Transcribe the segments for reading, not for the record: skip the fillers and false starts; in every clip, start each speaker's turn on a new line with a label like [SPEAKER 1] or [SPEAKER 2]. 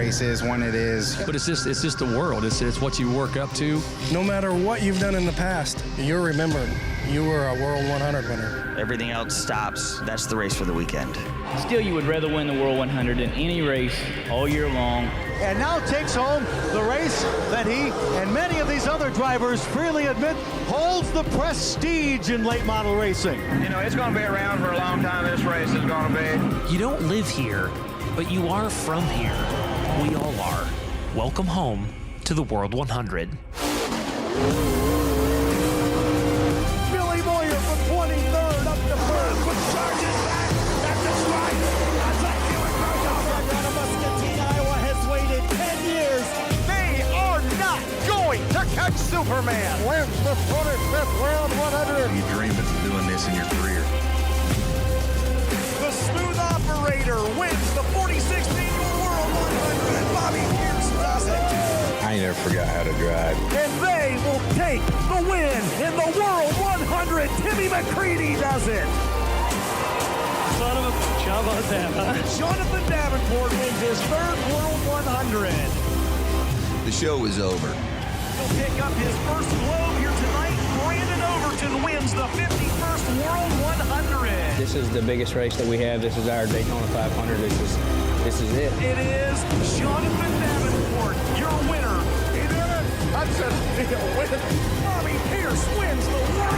[SPEAKER 1] race is when it is.
[SPEAKER 2] But it's just the world. It's what you work up to.
[SPEAKER 3] No matter what you've done in the past, you're remembered. You were a World 100 winner.
[SPEAKER 4] Everything else stops. That's the race for the weekend.
[SPEAKER 5] Still, you would rather win the World 100 in any race all year long.
[SPEAKER 6] And now takes home the race that he and many of these other drivers freely admit holds the prestige in late model racing.
[SPEAKER 7] You know, it's going to be around for a long time, this race is going to be.
[SPEAKER 8] You don't live here, but you are from here. We all are. Welcome home to the World 100.
[SPEAKER 6] Billy Moyer from 23rd up to first. But charges back. That's his right. That's like Hewitt Muscatine, Iowa has waited 10 years. They are not going to catch Superman. Wins the 25th World 100.
[SPEAKER 9] You dream of doing this in your career.
[SPEAKER 6] The smooth operator wins the 46th annual World 100. Bobby Pierce does it.
[SPEAKER 9] I ain't never forgot how to drive.
[SPEAKER 6] And they will take the win in the World 100. Timmy McCready does it.
[SPEAKER 5] Son of a bitch, how about that, huh?
[SPEAKER 6] Jonathan Davenport wins his third World 100.
[SPEAKER 9] The show is over.
[SPEAKER 6] He'll pick up his first globe here tonight. Brandon Overton wins the 51st World 100.
[SPEAKER 10] This is the biggest race that we have. This is our Daytona 500. This is it.
[SPEAKER 6] It is Jonathan Davenport, your winner. He did it. Hudson Neal wins. Bobby Pierce wins the World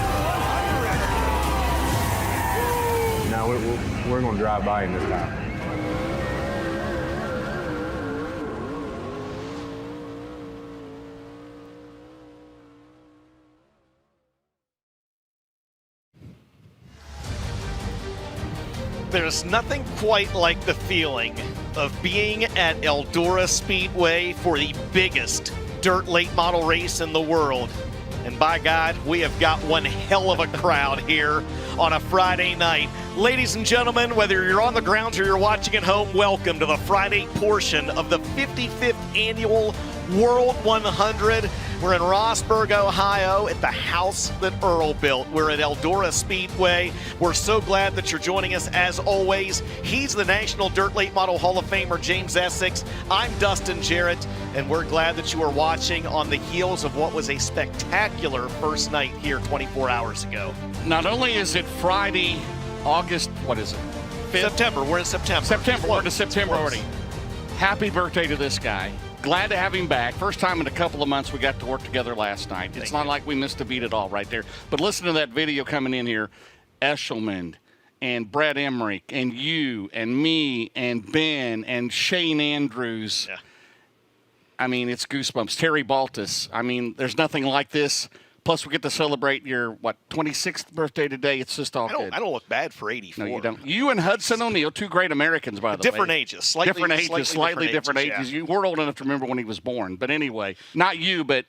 [SPEAKER 6] 100.
[SPEAKER 9] Now we're going to drive by him this time.
[SPEAKER 11] There's nothing quite like the feeling of being at Eldora Speedway for the biggest dirt late model race in the world. And by God, we have got one hell of a crowd here on a Friday night. Ladies and gentlemen, whether you're on the grounds or you're watching at home, welcome to the Friday portion of the 55th annual World 100. We're in Rossburg, Ohio at the house that Earl built. We're at Eldora Speedway. We're so glad that you're joining us as always. He's the National Dirt Late Model Hall of Famer, James Essex. I'm Dustin Jarrett, and we're glad that you are watching on the heels of what was a spectacular first night here 24 hours ago.
[SPEAKER 12] Not only is it Friday, August, what is it? 5th?
[SPEAKER 11] September. We're in September.
[SPEAKER 12] We're into September already. Happy birthday to this guy. Glad to have him back. First time in a couple of months we got to work together last night. It's not like we missed a beat at all right there. But listen to that video coming in here. Eshelman and Brett Emmerich and you and me and Ben and Shane Andrews.
[SPEAKER 11] Yeah.
[SPEAKER 12] I mean, it's goosebumps. Terry Baltus. I mean, there's nothing like this. Plus, we get to celebrate your, 26th birthday today. It's just all good.
[SPEAKER 11] I don't look bad for 84.
[SPEAKER 12] No, you don't. You and Hudson O'Neal, two great Americans, by the way.
[SPEAKER 11] Different ages. Slightly different ages.
[SPEAKER 12] Yeah. You weren't old enough to remember when he was born. But anyway, not you, but...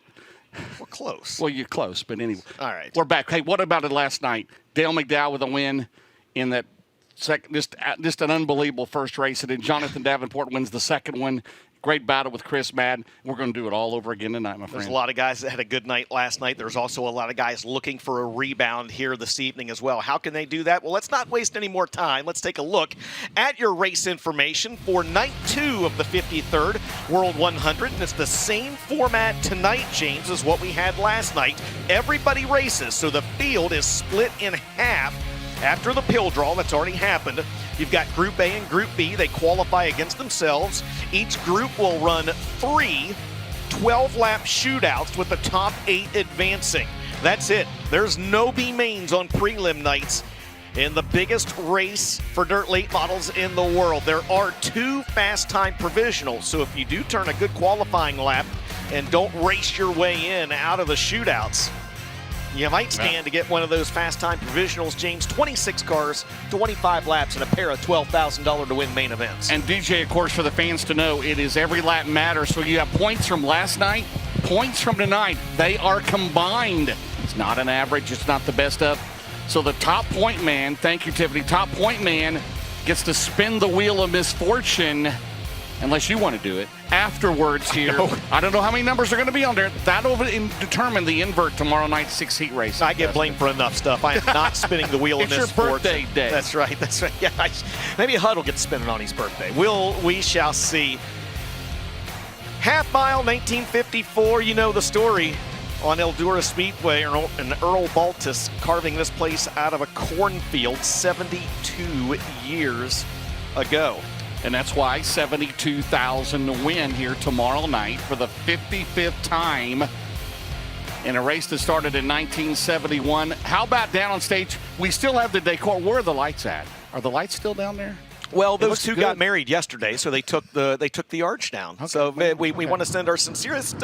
[SPEAKER 11] We're close.
[SPEAKER 12] Well, you're close, but anyway.
[SPEAKER 11] All right.
[SPEAKER 12] We're back. Hey, what about it last night? Dale McDowell with a win in that second, just an unbelievable first race. And then Jonathan Davenport wins the second one. Great battle with Chris Madden. We're going to do it all over again tonight, my friend.
[SPEAKER 11] There's a lot of guys that had a good night last night. There's also a lot of guys looking for a rebound here this evening as well. How can they do that? Well, let's not waste any more time. Let's take a look at your race information for night 2 of the 53rd World 100. And it's the same format tonight, James, as what we had last night. Everybody races, so the field is split in half. After the pill draw, that's already happened, you've got Group A and Group B. They qualify against themselves. Each group will run 3 12-lap shootouts with the top 8 advancing. That's it. There's no B-mains on prelim nights in the biggest race for dirt late models in the world. There are 2 fast time provisionals, so if you do turn a good qualifying lap and don't race your way in out of the shootouts, you might stand to get one of those fast time provisionals, James. 26 cars, 25 laps, and a pair of $12,000 to win main events.
[SPEAKER 12] And DJ, of course, for the fans to know, it is every lap matters. So you have points from last night, points from tonight. They are combined. It's not an average. It's not the best of. So the top point man, thank you, Tiffany, top point man gets to spin the wheel of misfortune, unless you want to do it, afterwards here. No. I don't know how many numbers are going to be on there. That'll determine the invert tomorrow night's 6 heat race.
[SPEAKER 11] I get blamed for enough stuff. I am not spinning the wheel in this sport.
[SPEAKER 12] It's your birthday day.
[SPEAKER 11] That's right. That's right. Yeah, maybe Hud will get spinning on his birthday. We shall see. Half mile, 1954. You know the story on Eldora Speedway, and Earl Baltus carving this place out of a cornfield 72 years ago.
[SPEAKER 12] And that's why 72,000 to win here tomorrow night for the 55th time in a race that started in 1971. How about down on stage? We still have the decor. Where are the lights at? Are the lights still down there?
[SPEAKER 11] Well, those two got married yesterday, so they took the arch down. Okay. So we want to send our sincerest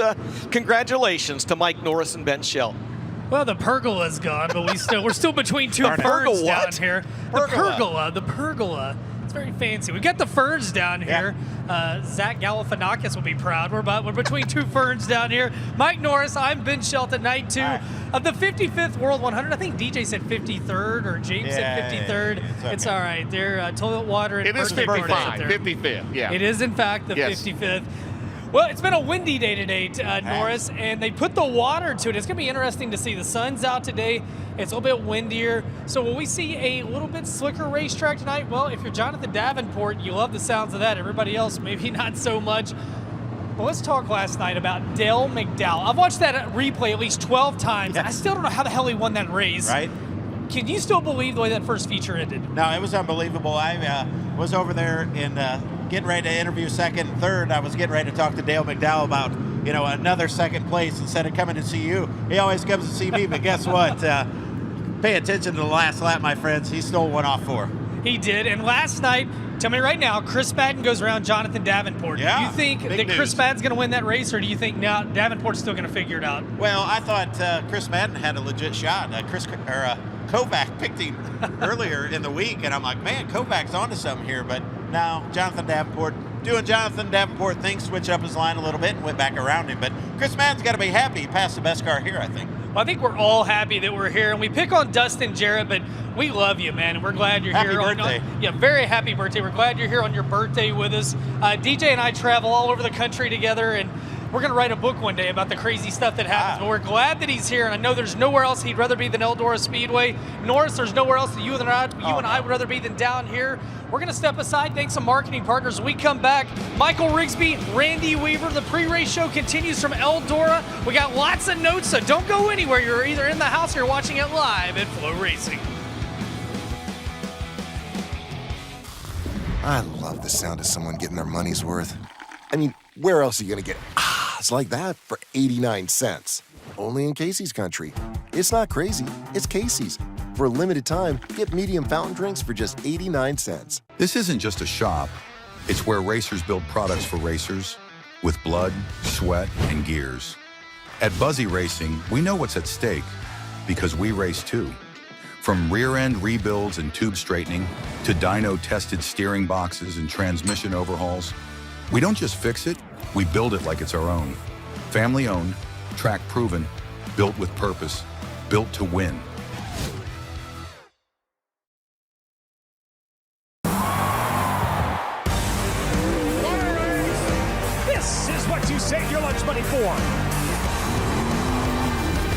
[SPEAKER 11] congratulations to Mike Norris and Ben Schell.
[SPEAKER 1] Well, the pergola's gone, but we're still between two ferns down here. The pergola. It's very fancy. We've got the ferns down here. Zach Galifianakis will be proud. We're between two ferns down here. Mike Norris, I'm Ben Shelton, night 2 of the 55th World 100. I think DJ said 53rd or James said 53rd. It's all right. They're toilet water. And
[SPEAKER 12] it is 55, 55th. Yeah.
[SPEAKER 1] It is, in fact, the 55th. Well, it's been a windy day today, Norris, and they put the water to it. It's going to be interesting to see. The sun's out today. It's a little bit windier. So will we see a little bit slicker racetrack tonight? Well, if you're Jonathan Davenport, you love the sounds of that. Everybody else, maybe not so much. Well, let's talk last night about Dale McDowell. I've watched that replay at least 12 times. I still don't know how the hell he won that race.
[SPEAKER 6] Right.
[SPEAKER 1] Can you still believe the way that first feature ended?
[SPEAKER 6] No, it was unbelievable. I was over there in getting ready to interview second and third. I was getting ready to talk to Dale McDowell about, another second place instead of coming to see you. He always comes to see me, but guess what? Pay attention to the last lap, my friends. He stole one off 4.
[SPEAKER 1] He did, and last night, tell me right now, Chris Madden goes around Jonathan Davenport.
[SPEAKER 6] Yeah,
[SPEAKER 1] do you think that Chris Madden's going to win that race, or do you think now Davenport's still going to figure it out?
[SPEAKER 6] Well, I thought Chris Madden had a legit shot. Kovac picked him earlier in the week, and I'm like, man, Kovac's onto something here. But now Jonathan Davenport doing Jonathan Davenport things, switch up his line a little bit and went back around him. But Chris Madden's got to be happy. He passed the best car here, I think.
[SPEAKER 1] Well, I think we're all happy that we're here, and we pick on Dustin Jarrett, but we love you, man, and we're glad you're here.
[SPEAKER 6] Happy birthday.
[SPEAKER 1] Very happy birthday. We're glad you're here on your birthday with us. DJ and I travel all over the country together, and we're going to write a book one day about the crazy stuff that happens, but we're glad that he's here, and I know there's nowhere else he'd rather be than Eldora Speedway. Norris, there's nowhere else that you and I would rather be than down here. We're going to step aside, thank some marketing partners. When we come back, Michael Rigsby, Randy Weaver. The pre-race show continues from Eldora. We got lots of notes, so don't go anywhere. You're either in the house or you're watching it live at FloRacing.
[SPEAKER 13] I love the sound of someone getting their money's worth. I mean, where else are you going to get ahs like that for 89 cents? Only in Casey's country. It's not crazy, it's Casey's. For a limited time, get medium fountain drinks for just 89 cents.
[SPEAKER 14] This isn't just a shop. It's where racers build products for racers with blood, sweat, and gears. At Buzzy Racing, we know what's at stake because we race too. From rear-end rebuilds and tube straightening to dyno-tested steering boxes and transmission overhauls, we don't just fix it, we build it like it's our own. Family-owned, track-proven, built with purpose, built to win.
[SPEAKER 6] This is what you save your lunch money for.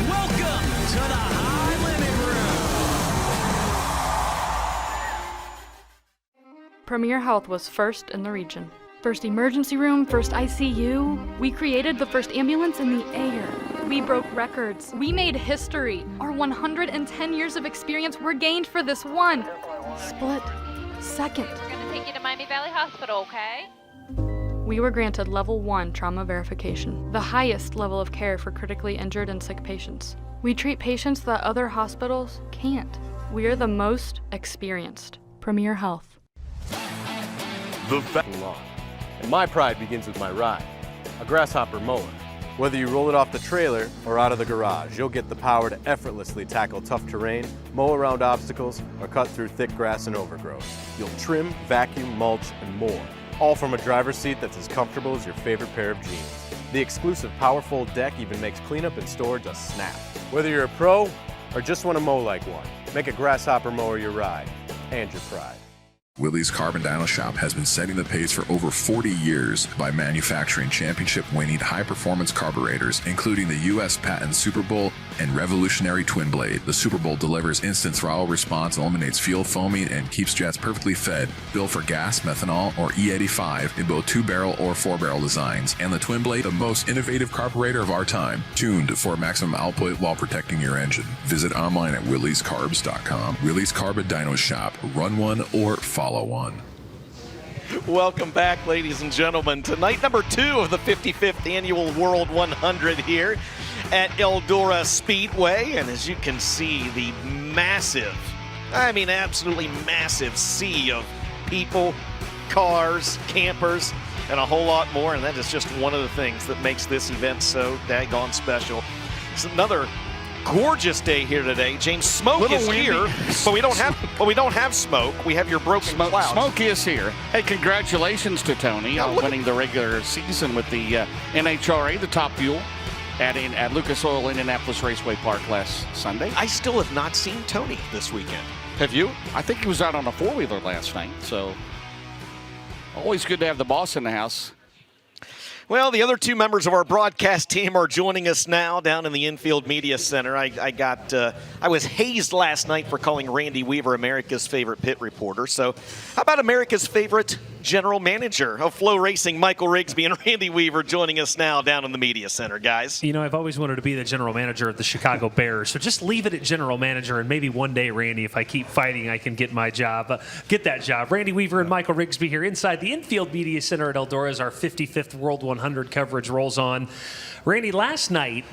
[SPEAKER 15] Welcome to the High Limit Room.
[SPEAKER 16] Premier Health was first in the region. First emergency room, first ICU. We created the first ambulance in the air. We broke records. We made history. Our 110 years of experience were gained for this one split second.
[SPEAKER 17] We're going to take you to Miami Valley Hospital, okay?
[SPEAKER 16] We were granted level 1 trauma verification, the highest level of care for critically injured and sick patients. We treat patients that other hospitals can't. We're the most experienced. Premier Health.
[SPEAKER 18] The lawn. And my pride begins with my ride, a grasshopper mower. Whether you roll it off the trailer or out of the garage, you'll get the power to effortlessly tackle tough terrain, mow around obstacles, or cut through thick grass and overgrowth. You'll trim, vacuum, mulch, and more, all from a driver's seat that's as comfortable as your favorite pair of jeans. The exclusive PowerFold deck even makes cleanup and storage a snap. Whether you're a pro or just want to mow like one, make a grasshopper mower your ride and your pride.
[SPEAKER 19] Willys Carbon Dyno Shop has been setting the pace for over 40 years by manufacturing championship-winning high-performance carburetors, including the U.S. patent Super Bowl and revolutionary Twin Blade. The Super Bowl delivers instant throttle response, eliminates fuel foaming, and keeps jets perfectly fed, built for gas, methanol, or E85 in both 2-barrel or 4-barrel designs. And the Twin Blade, the most innovative carburetor of our time, tuned for maximum output while protecting your engine. Visit online at WillysCarbs.com. Willys Carbon Dyno Shop. Run one or follow one.
[SPEAKER 11] Welcome back, ladies and gentlemen, to night number 2 of the 55th Annual World 100 here at Eldora Speedway. And as you can see, the massive, I mean absolutely massive sea of people, cars, campers, and a whole lot more. And that is just one of the things that makes this event so daggone special. It's another gorgeous day here today. James, smoke is
[SPEAKER 12] windy.
[SPEAKER 11] here, but we don't have smoke. We have your broken clouds.
[SPEAKER 12] Smoke is here. Hey, congratulations to Tony on winning the regular season with the NHRA, the Top Fuel, at Lucas Oil Indianapolis Raceway Park last Sunday.
[SPEAKER 11] I still have not seen Tony this weekend.
[SPEAKER 12] Have you? I think he was out on a 4-wheeler last night, so always good to have the boss in the house.
[SPEAKER 11] Well, the other 2 members of our broadcast team are joining us now down in the Infield Media Center. I was hazed last night for calling Randy Weaver America's favorite pit reporter. So how about America's favorite general manager of FloRacing, Michael Rigsby, and Randy Weaver joining us now down in the Media Center, guys?
[SPEAKER 8] You know, I've always wanted to be the general manager of the Chicago Bears, so just leave it at general manager, and maybe one day, Randy, if I keep fighting, I can get my job, get that job. Randy Weaver and Michael Rigsby here inside the Infield Media Center at Eldora as our 55th World 100 coverage rolls on. Randy, last night,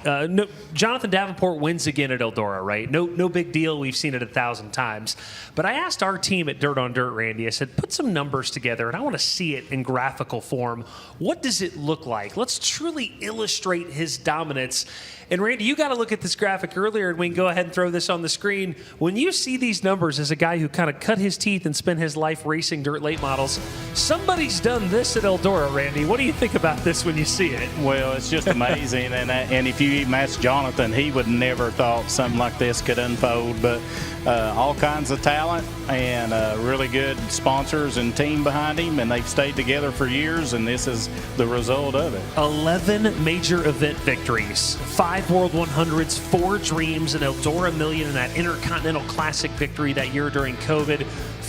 [SPEAKER 8] Jonathan Davenport wins again at Eldora, right? No big deal. We've seen it 1,000 times. But I asked our team at Dirt on Dirt, Randy, I said, put some numbers together, and I want to see it in graphical form. What does it look like? Let's truly illustrate his dominance. And Randy, you got to look at this graphic earlier, and we can go ahead and throw this on the screen. When you see these numbers as a guy who kind of cut his teeth and spent his life racing dirt late models, somebody's done this at Eldora, Randy. What do you think about this when you see it?
[SPEAKER 20] Well, it's just amazing. and if you even ask Jonathan, he would never thought something like this could unfold. But all kinds of talent and really good sponsors and team behind him, and they've stayed together for years, and this is the result of it.
[SPEAKER 8] 11 major event victories, 5 World 100s, 4 Dreams, an Eldora Million, and that Intercontinental Classic victory that year during COVID.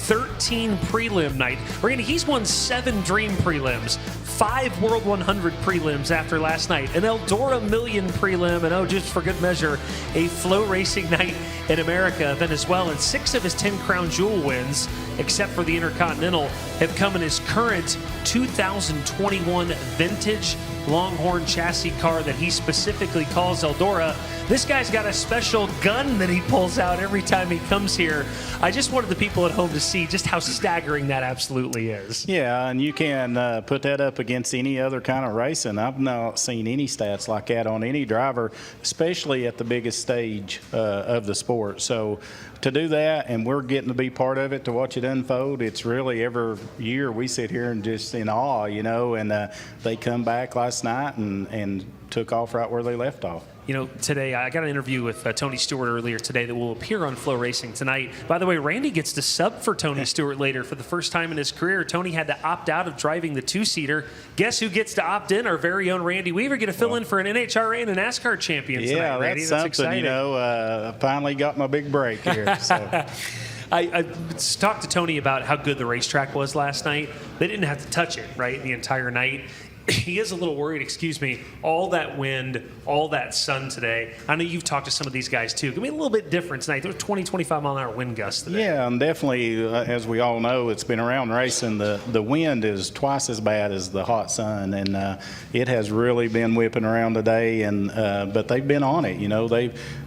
[SPEAKER 8] 13 prelim night. Randy, he's won 7 Dream prelims, 5 World 100 prelims after last night, an Eldora Million prelim, and just for good measure, a FloRacing night in America event as well. And 6 of his 10 Crown Jewel wins, except for the Intercontinental, have come in his current 2021 vintage Longhorn chassis car that he specifically calls Eldora. This guy's got a special gun that he pulls out every time he comes here. I just wanted the people at home to see just how staggering that absolutely is.
[SPEAKER 20] Yeah, and you can put that up against any other kind of racing. I've not seen any stats like that on any driver, especially at the biggest stage of the sport. So to do that, and we're getting to be part of it, to watch it unfold, it's really every year we sit here and just in awe, and they come back last night and took off right where they left off.
[SPEAKER 8] Today I got an interview with Tony Stewart earlier today that will appear on FloRacing tonight. By the way, Randy gets to sub for Tony Stewart later. For the first time in his career, Tony had to opt out of driving the 2-seater. Guess who gets to opt in? Our very own Randy Weaver get to fill in for an NHRA and a NASCAR champion tonight, Randy.
[SPEAKER 20] That's something,
[SPEAKER 8] exciting.
[SPEAKER 20] Finally got my big break here. So.
[SPEAKER 8] I talked to Tony about how good the racetrack was last night. They didn't have to touch it, right, the entire night. He is a little worried, all that wind, all that sun today. I know you've talked to some of these guys too. Give me a little bit different tonight. There were 20, 25 mile an hour wind gusts today.
[SPEAKER 20] Yeah, and definitely, as we all know, it's been around racing. The wind is twice as bad as the hot sun, and it has really been whipping around today. And but they've been on it.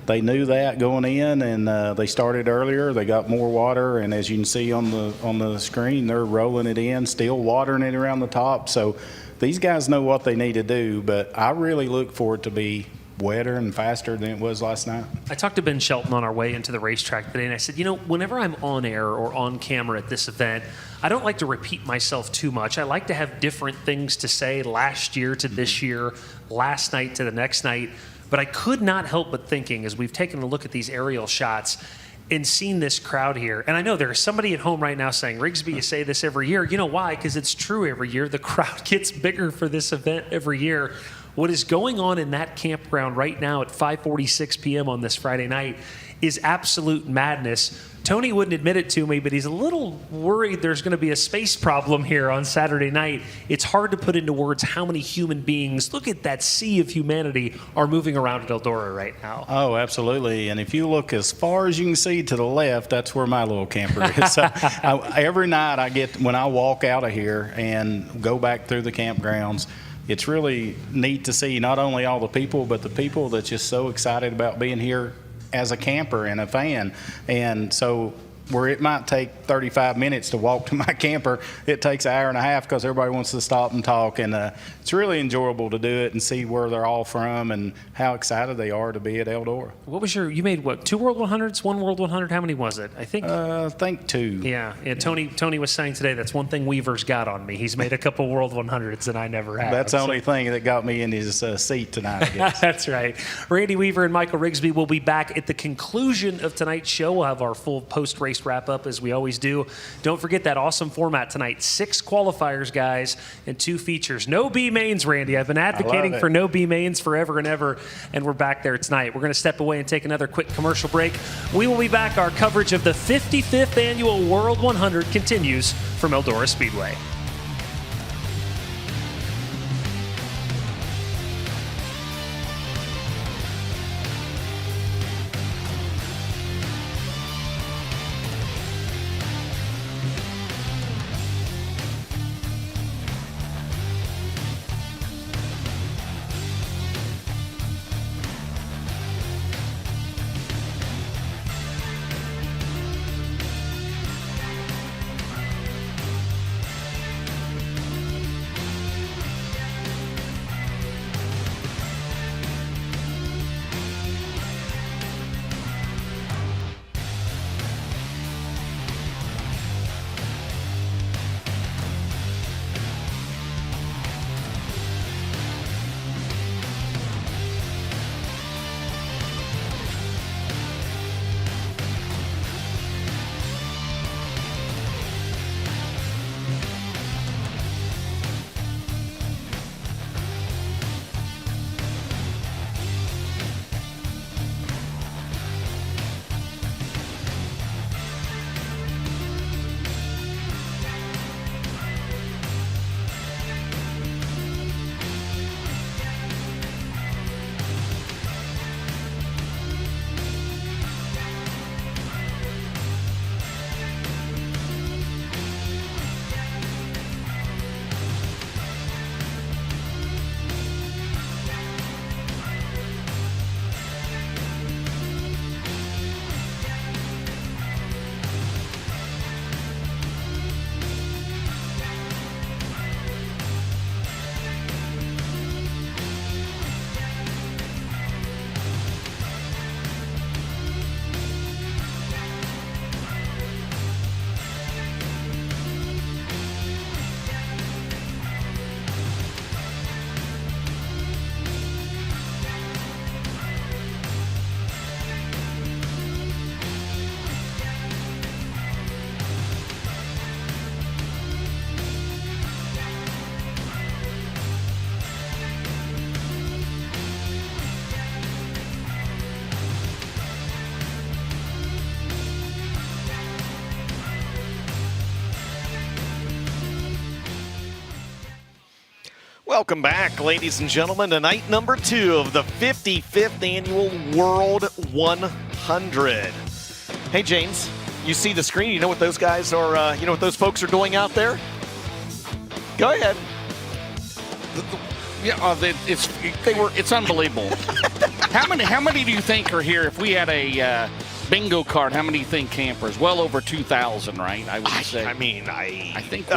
[SPEAKER 20] They knew that going in, and they started earlier. They got more water, and as you can see on the screen, they're rolling it in, still watering it around the top. So these guys know what they need to do, but I really look for it to be wetter and faster than it was last night.
[SPEAKER 8] I talked to Ben Shelton on our way into the racetrack today, and I said, whenever I'm on air or on camera at this event, I don't like to repeat myself too much. I like to have different things to say last year to this year, last night to the next night. But I could not help but thinking, as we've taken a look at these aerial shots, and seen this crowd here, and I know there's somebody at home right now saying, Rigsby, you say this every year. You know why? Because it's true every year. The crowd gets bigger for this event every year. What is going on in that campground right now at 5:46 p.m. on this Friday night is absolute madness. Tony wouldn't admit it to me, but he's a little worried there's going to be a space problem here on Saturday night. It's hard to put into words how many human beings, look at that sea of humanity, are moving around at Eldora right now.
[SPEAKER 20] Oh, absolutely. And if you look as far as you can see to the left, that's where my little camper is. So, every night when I walk out of here and go back through the campgrounds, it's really neat to see not only all the people, but the people that's just so excited about being here as a camper and a fan. And so where it might take 35 minutes to walk to my camper, it takes an hour and a half because everybody wants to stop and talk. And it's really enjoyable to do it and see where they're all from and how excited they are to be at Eldora.
[SPEAKER 8] What was you made what, 2 World 100s, 1 World 100? How many was it? I think
[SPEAKER 20] 2.
[SPEAKER 8] Yeah. Tony was saying today that's one thing Weaver's got on me. He's made a couple World 100s that I never had.
[SPEAKER 20] That's the only thing that got me in his seat tonight, I guess.
[SPEAKER 8] That's right. Randy Weaver and Michael Rigsby will be back at the conclusion of tonight's show. We'll have our full post-race wrap-up as we always do. Don't forget that awesome format tonight. 6 qualifiers, guys, and 2 features. No B mains, Randy. I've been advocating for no B mains forever and ever, and we're back there tonight. We're going to step away and take another quick commercial break. We will be back. Our coverage of the 55th Annual World 100 continues from Eldora Speedway.
[SPEAKER 11] Welcome back, ladies and gentlemen, to night number 2 of the 55th Annual World 100. Hey, James, you see the screen? You know what those guys are, you know what those folks are doing out there? Go ahead.
[SPEAKER 12] Yeah, it's unbelievable. How many do you think are here? If we had a bingo card, how many do you think campers? Well over 2,000, right? I would say.
[SPEAKER 11] I think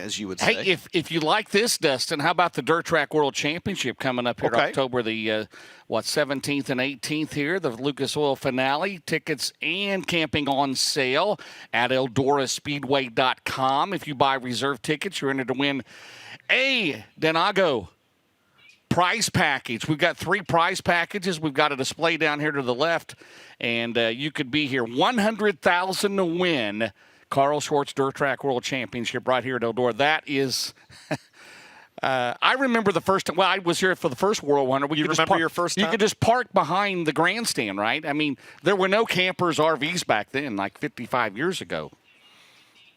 [SPEAKER 11] as you would say.
[SPEAKER 12] Hey, if you like this, Dustin, how about the Dirt Track World Championship coming up here October the 17th and 18th here, the Lucas Oil Finale. Tickets and camping on sale at EldoraSpeedway.com. If you buy reserve tickets, you're entered to win a Denago prize package. We've got 3 prize packages. We've got a display down here to the left, and you could be here. $100,000 to win Carl Schwartz Dirt Track World Championship right here at Eldora. That is I remember the first time. Well, I was here for the first World 100.
[SPEAKER 11] You remember your first time?
[SPEAKER 12] You could just park behind the grandstand, right? I mean, there were no campers, RVs back then, like 55 years ago.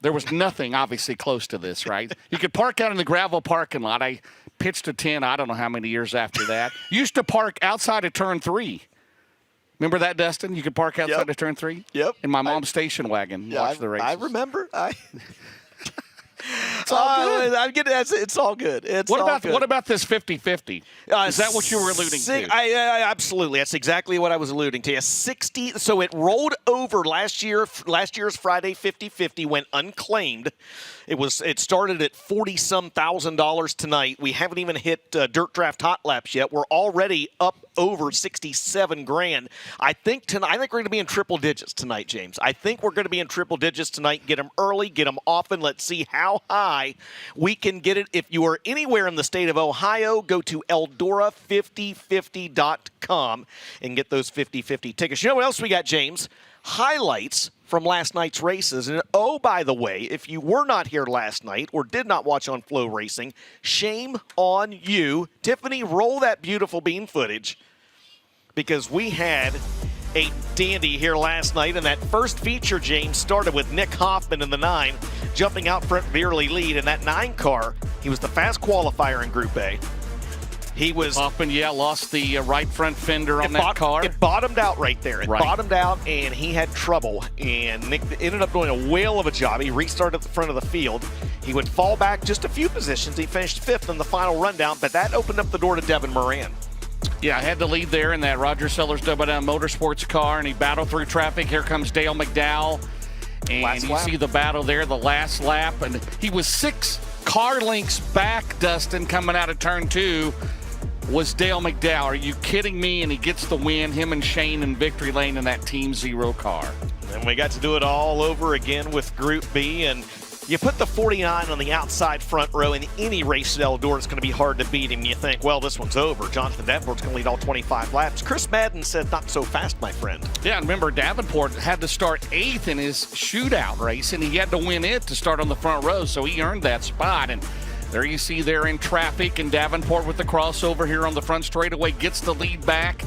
[SPEAKER 12] There was nothing, obviously, close to this, right? You could park out in the gravel parking lot. I pitched a 10, I don't know how many years after that. Used to park outside of Turn 3. Remember that, Dustin? You could park outside of Turn 3?
[SPEAKER 11] Yep.
[SPEAKER 12] In my mom's station wagon, watch the races.
[SPEAKER 11] I remember. It's all good. I'm getting, it's all good.
[SPEAKER 12] What about this 50-50? Is that what you were alluding to?
[SPEAKER 11] Absolutely. That's exactly what I was alluding to. 60. So it rolled over last year. Last year's Friday 50-50 went unclaimed. It started at $40-some thousand tonight. We haven't even hit Dirt Draft Hot Laps yet. We're already up over 67 grand. I think we're going to be in triple digits tonight, James. I think we're going to be in triple digits tonight. Get them early, get them often. Let's see how high we can get it. If you are anywhere in the state of Ohio, go to Eldora5050.com and get those 50-50 tickets. You know what else we got, James? Highlights from last night's races. And oh, by the way, if you were not here last night or did not watch on FloRacing, shame on you. Tiffany, roll that beautiful bean footage, because we had a dandy here last night. And that first feature, James, started with Nick Hoffman in the 9, jumping out front for early lead. In that 9 car, he was the fast qualifier in Group A. He was
[SPEAKER 12] Hoffman, lost the right front fender on that car.
[SPEAKER 11] It bottomed out right there. It bottomed out, and he had trouble. And Nick ended up doing a whale of a job. He restarted at the front of the field. He would fall back just a few positions. He finished 5th in the final rundown, but that opened up the door to Devin Moran.
[SPEAKER 12] Yeah, I had the lead there in that Roger Sellers Double Down Motorsports car, and he battled through traffic. Here comes Dale McDowell. And you see the battle there, the last lap. And he was 6 car lengths back, Dustin, coming out of turn 2. Was Dale McDowell. Are you kidding me? And he gets the win, him and Shane in victory lane in that Team Zero car.
[SPEAKER 11] And we got to do it all over again with Group B. And you put the 49 on the outside front row in any race at Eldora, it's going to be hard to beat him. You think, well, this one's over. Jonathan Davenport's going to lead all 25 laps. Chris Madden said, not so fast, my friend.
[SPEAKER 12] Yeah, remember, Davenport had to start 8th in his shootout race, and he had to win it to start on the front row, so he earned that spot. And there you see there in traffic, and Davenport with the crossover here on the front straightaway gets the lead back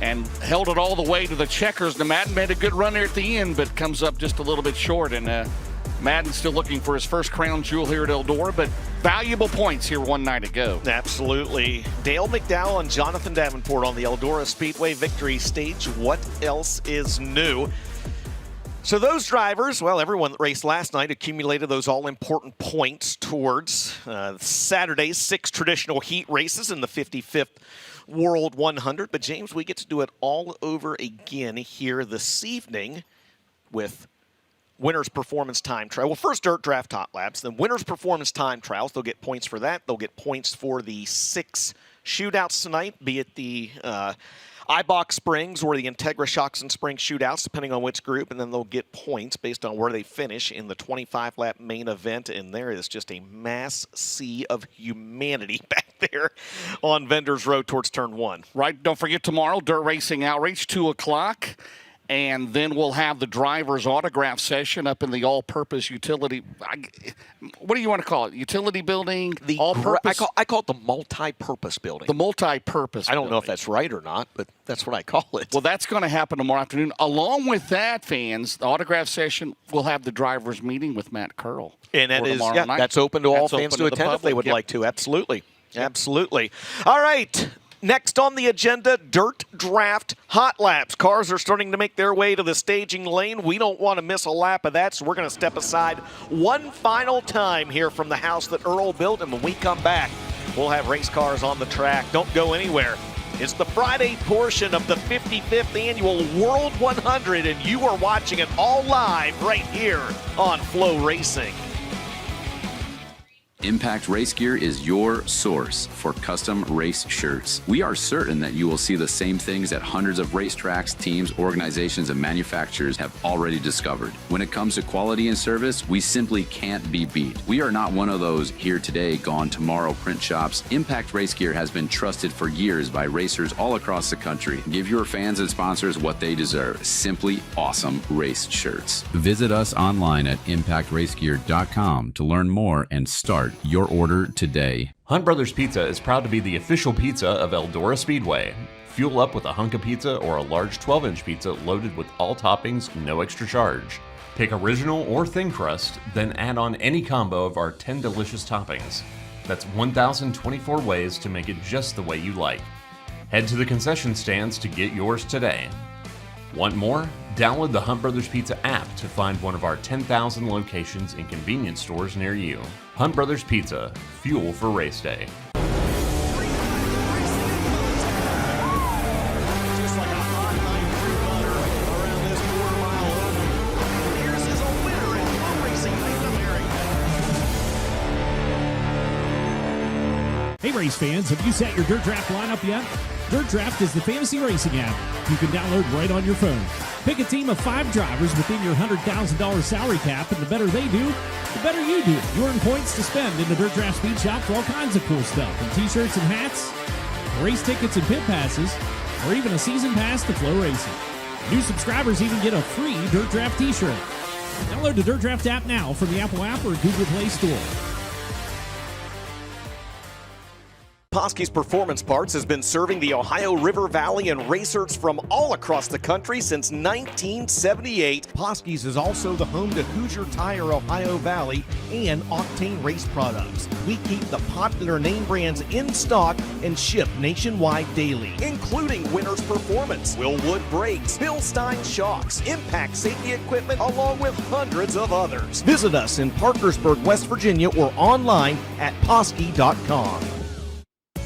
[SPEAKER 12] and held it all the way to the checkers. Now, Madden made a good run there at the end, but comes up just a little bit short. And Madden's still looking for his first crown jewel here at Eldora, but valuable points here one night ago.
[SPEAKER 11] Absolutely. Dale McDowell and Jonathan Davenport on the Eldora Speedway victory stage. What else is new? So those drivers, well, everyone that raced last night accumulated those all-important points towards Saturday's 6 traditional heat races in the 55th World 100. But, James, we get to do it all over again here this evening with Winners Performance Time Trial. Well, first Dirt Draft Hot Laps, then Winners Performance Time Trials. They'll get points for that. They'll get points for the 6 shootouts tonight, be it the iBox Springs or the Integra Shocks and Springs shootouts, depending on which group, and then they'll get points based on where they finish in the 25-lap main event. And there is just a mass sea of humanity back there on Vendors Road towards Turn 1.
[SPEAKER 12] Right. Don't forget tomorrow, Dirt Racing Outreach, 2 o'clock. And then we'll have the driver's autograph session up in the all-purpose utility. What do you want to call it? Utility building?
[SPEAKER 11] The all-purpose? I call it the multi-purpose building.
[SPEAKER 12] The multi-purpose
[SPEAKER 11] I don't
[SPEAKER 12] building.
[SPEAKER 11] know if that's right or not, but that's what I call it.
[SPEAKER 12] Well, that's going to happen tomorrow afternoon. Along with that, fans, the autograph session, we'll have the driver's meeting with Matt Curl.
[SPEAKER 11] And that is, that's open to all fans to attend if they would like to. Absolutely. Absolutely. All right. Next on the agenda, Dirt Draft Hot Laps. Cars are starting to make their way to the staging lane. We don't want to miss a lap of that, so we're going to step aside one final time here from the house that Earl built. And when we come back, we'll have race cars on the track. Don't go anywhere. It's the Friday portion of the 55th Annual World 100, and you are watching it all live right here on FloRacing.
[SPEAKER 21] Impact Race Gear is your source for custom race shirts. We are certain that you will see the same things that hundreds of racetracks, teams, organizations, and manufacturers have already discovered. When it comes to quality and service, we simply can't be beat. We are not one of those here today, gone tomorrow print shops. Impact Race Gear has been trusted for years by racers all across the country. Give your fans and sponsors what they deserve. Simply awesome race shirts. Visit us online at impactracegear.com to learn more and start your order today.
[SPEAKER 22] Hunt Brothers Pizza is proud to be the official pizza of Eldora Speedway. Fuel up with a hunk of pizza or a large 12-inch pizza loaded with all toppings, no extra charge. Pick original or thin crust, then add on any combo of our 10 delicious toppings. That's 1,024 ways to make it just the way you like. Head to the concession stands to get yours today. Want more? Download the Hunt Brothers Pizza app to find one of our 10,000 locations in convenience stores near you. Hunt Brothers Pizza, fuel for race day.
[SPEAKER 6] Hey race fans, have you set your Dirt Draft lineup yet? Dirt Draft is the fantasy racing app you can download right on your phone. Pick a team of 5 drivers within your $100,000 salary cap, and the better they do, the better you do. You earn points to spend in the Dirt Draft Speed Shop for all kinds of cool stuff, from t-shirts and hats, race tickets and pit passes, or even a season pass to FloRacing. New subscribers even get a free Dirt Draft t-shirt. Download the Dirt Draft app now from the Apple app or Google Play Store.
[SPEAKER 11] Poske's Performance Parts has been serving the Ohio River Valley and racers from all across the country since 1978.
[SPEAKER 23] Poske's is also the home to Hoosier Tire Ohio Valley and Octane Race Products. We keep the popular name brands in stock and ship nationwide daily,
[SPEAKER 11] including Winners Performance, Willwood Brakes, Bill Stein Shocks, Impact Safety Equipment, along with hundreds of others.
[SPEAKER 23] Visit us in Parkersburg, West Virginia, or online at Poske.com.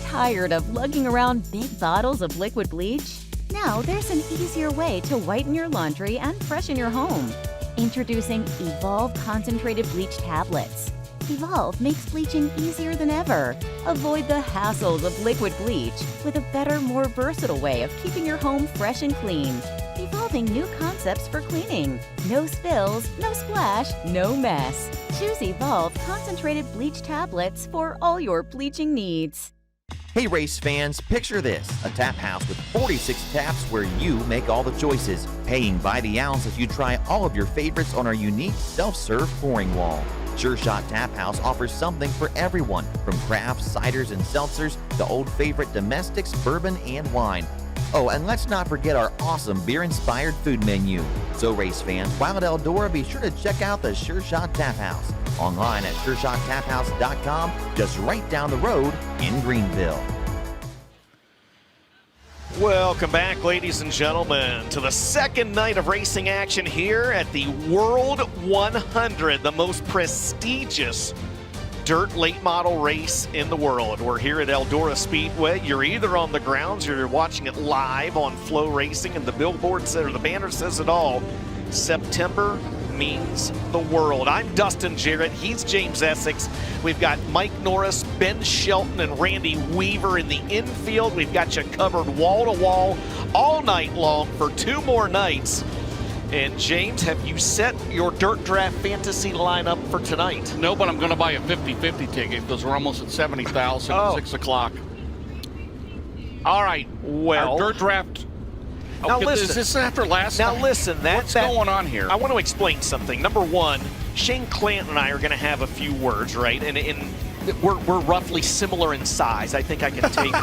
[SPEAKER 24] Tired of lugging around big bottles of liquid bleach? Now there's an easier way to whiten your laundry and freshen your home. Introducing Evolve Concentrated Bleach Tablets. Evolve makes bleaching easier than ever. Avoid the hassles of liquid bleach with a better, more versatile way of keeping your home fresh and clean. Evolving new concepts for cleaning. No spills, no splash, no mess. Choose Evolve Concentrated Bleach Tablets for all your bleaching needs.
[SPEAKER 25] Hey race fans, picture this, a tap house with 46 taps where you make all the choices, paying by the ounce as you try all of your favorites on our unique self-serve pouring wall. Sure Shot Tap House offers something for everyone, from crafts, ciders, and seltzers to old favorite domestics, bourbon, and wine. Oh, and let's not forget our awesome beer-inspired food menu. So race fans, while at Eldora, be sure to check out the Sure Shot Tap House. Online at SureShotTapHouse.com, just right down the road in Greenville.
[SPEAKER 11] Welcome back, ladies and gentlemen, to the second night of racing action here at the World 100, the most prestigious dirt late model race in the world. We're here at Eldora Speedway. You're either on the grounds or you're watching it live on FloRacing, and the billboard says, or the banner says it all. September means the world. I'm Dustin Jarrett. He's James Essex. We've got Mike Norris, Ben Shelton, and Randy Weaver in the infield. We've got you covered wall to wall all night long for 2 more nights. And James, have you set your Dirt Draft fantasy lineup for tonight?
[SPEAKER 12] No, but I'm going to buy a 50-50 ticket because we're almost at 70,000 at 6 o'clock. All right.
[SPEAKER 11] Well,
[SPEAKER 12] our Dirt Draft.
[SPEAKER 11] Now
[SPEAKER 12] Okay,
[SPEAKER 11] listen.
[SPEAKER 12] is this after last
[SPEAKER 11] Now
[SPEAKER 12] night?
[SPEAKER 11] listen.
[SPEAKER 12] What's going on here?
[SPEAKER 11] I want to explain something. Number one, Shane Clanton and I are going to have a few words, right? And we're roughly similar in size. I think I can take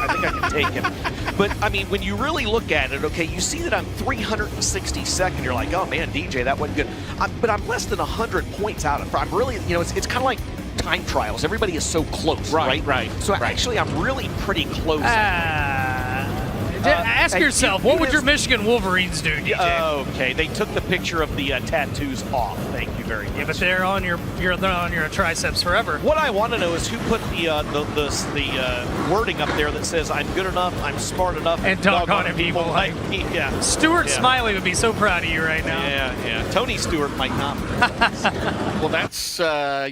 [SPEAKER 11] him. But I mean, when you really look at it, okay, you see that I'm 362nd. You're like, oh man, DJ, that wasn't good. But I'm less than 100 points out of. I'm really, it's kind of like time trials. Everybody is so close, right? So actually, I'm really pretty close.
[SPEAKER 1] Ask yourself, what would your Michigan Wolverines do, DJ?
[SPEAKER 11] Okay, they took the picture of the tattoos off. Thank you very much.
[SPEAKER 1] Yeah, but they're on your triceps forever.
[SPEAKER 11] What I want to know is who put the wording up there that says "I'm good enough, I'm smart enough,"
[SPEAKER 1] and doggone it, people like
[SPEAKER 11] me. Yeah,
[SPEAKER 1] Stuart Smiley would be so proud of you right now.
[SPEAKER 11] Yeah. Tony Stewart might not.
[SPEAKER 12] Well, that's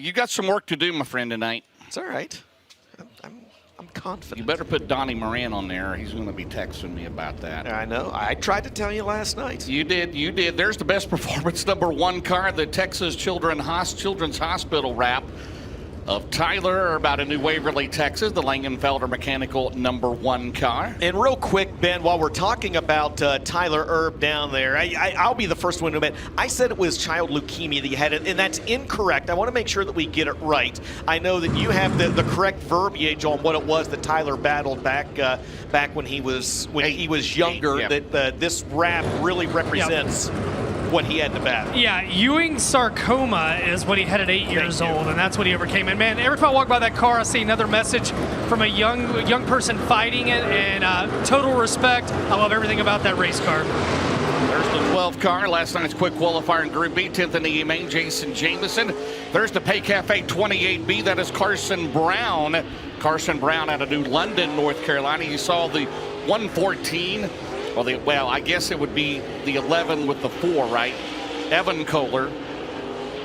[SPEAKER 12] you got some work to do, my friend, tonight.
[SPEAKER 11] It's all right. I'm confident.
[SPEAKER 12] You better put Donnie Moran on there. He's going to be texting me about that.
[SPEAKER 11] I know. I tried to tell you last night.
[SPEAKER 12] You did. You did. There's the best performance #1 car, the Texas Children's Hospital wrap of Tyler about a New Waverly, Texas, the Langenfelder Mechanical #1 car.
[SPEAKER 11] And real quick, Ben, while we're talking about Tyler Erb down there, I'll be the first one to admit, I said it was child leukemia that you had, and that's incorrect. I want to make sure that we get it right. I know that you have the correct verbiage on what it was that Tyler battled back when he was younger. That this wrap really represents what he had to battle.
[SPEAKER 1] Yeah, Ewing sarcoma is what he had at 8 years old, and that's what he overcame. And man, every time I walk by that car, I see another message from a young person fighting it, and total respect. I love everything about that race car.
[SPEAKER 12] There's the 12 car, last night's quick qualifier in Group B, 10th in the main, Jason Jameson. There's the Pay Cafe 28B, that is Carson Brown. Carson Brown out of New London, North Carolina. You saw the 114. Well, I guess it would be the 11 with the 4, right? Evan Kohler.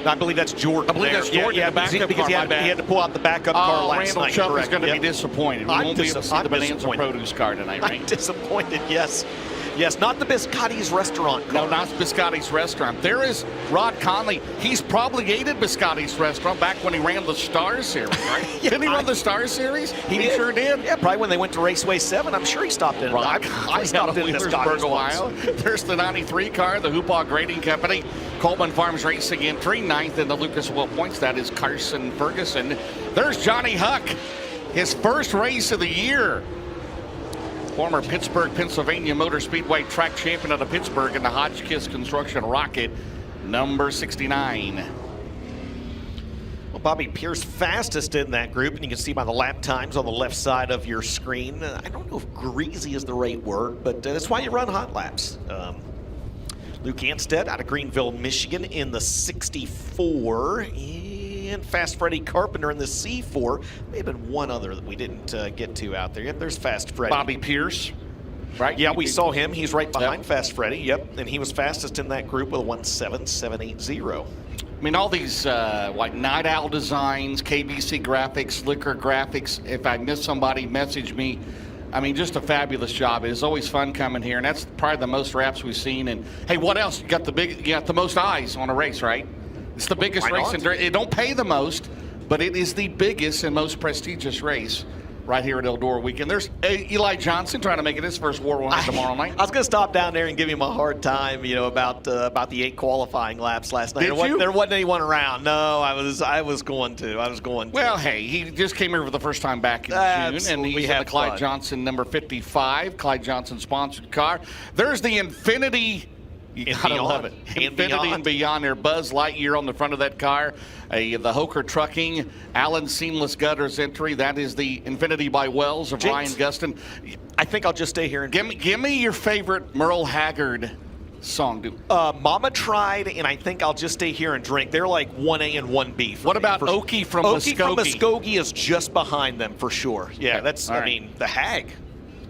[SPEAKER 11] I believe that's Jordan.
[SPEAKER 12] I believe that's Jordan.
[SPEAKER 11] Yeah,
[SPEAKER 12] because
[SPEAKER 11] he had to pull out the backup car last
[SPEAKER 12] Randall
[SPEAKER 11] night.
[SPEAKER 12] Chubb is going to be disappointed. We won't be able to see the Bonanza
[SPEAKER 11] disappointed.
[SPEAKER 12] Produce car tonight, right?
[SPEAKER 11] I'm disappointed, yes. Yes, not the Biscotti's restaurant car.
[SPEAKER 12] No, not Biscotti's restaurant. There is Rod Conley. He's probably aided Biscotti's restaurant back when he ran the Star Series, right? Didn't he run the Star Series? He sure did.
[SPEAKER 11] Yeah, probably when they went to Raceway 7. I'm sure he stopped in. I stopped in Biscotti's,
[SPEAKER 12] Ohio. There's the 93 car, the Hoopaw Grading Company. Coleman Farms Racing entry, 9th in the Lucas Oil Points. That is Carson Ferguson. There's Johnny Huck, his first race of the year. Former Pittsburgh, Pennsylvania Motor Speedway track champion out of Pittsburgh in the Hotchkiss Construction Rocket, number 69.
[SPEAKER 11] Well, Bobby Pierce fastest in that group, and you can see by the lap times on the left side of your screen. I don't know if greasy is the right word, but that's why you run hot laps. Luke Anstead out of Greenville, Michigan in the 64. And Fast Freddy Carpenter in the C4. May have been one other that we didn't get to out there. Yep, there's Fast Freddy.
[SPEAKER 12] Bobby Pierce, right?
[SPEAKER 11] Yeah, we saw him. He's right behind Fast Freddy. Yep, and he was fastest in that group with a 1.7780.
[SPEAKER 12] I mean, all these like Night Owl Designs, KBC Graphics, Liquor Graphics. If I miss somebody, message me. I mean, just a fabulous job. It is always fun coming here, and that's probably the most wraps we've seen. And hey, what else? You got the most eyes on a race, right? It's the biggest race. It don't pay the most, but it is the biggest and most prestigious race right here at Eldora Weekend. There's Eli Johnson trying to make it his first War 100 tomorrow night.
[SPEAKER 11] I was going to stop down there and give him a hard time, about the 8 qualifying laps last night. There wasn't anyone around. No, I was going to.
[SPEAKER 12] Well, hey, he just came here for the first time back in June, and he's in the Clyde Johnson number 55, Clyde Johnson sponsored car. There's the Infinity. You gotta love it. Infinity and Beyond there. Buzz Lightyear on the front of that car. The Hoker Trucking, Allen Seamless Gutters entry. That is the Infinity by Wells of Ryan Gustin.
[SPEAKER 11] I think I'll just stay here and
[SPEAKER 12] give me your favorite Merle Haggard song.
[SPEAKER 11] Mama Tried, and I think I'll just stay here and drink. They're like 1A and 1B.
[SPEAKER 12] What about Okie from Muskogee?
[SPEAKER 11] Okie from Muskogee is just behind them for sure. Yeah, that's. I mean, the Hag.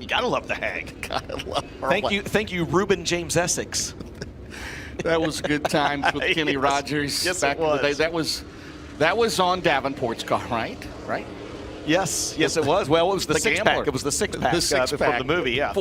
[SPEAKER 11] You gotta love the Hag.
[SPEAKER 12] Gotta love her.
[SPEAKER 11] Thank you, Reuben James Essex.
[SPEAKER 12] That was good times with Kenny Rogers back in the day. That was on Davenport's car, right? Right?
[SPEAKER 11] Yes, it was. Well, it was the six pack. It was the six pack from the movie. Yeah.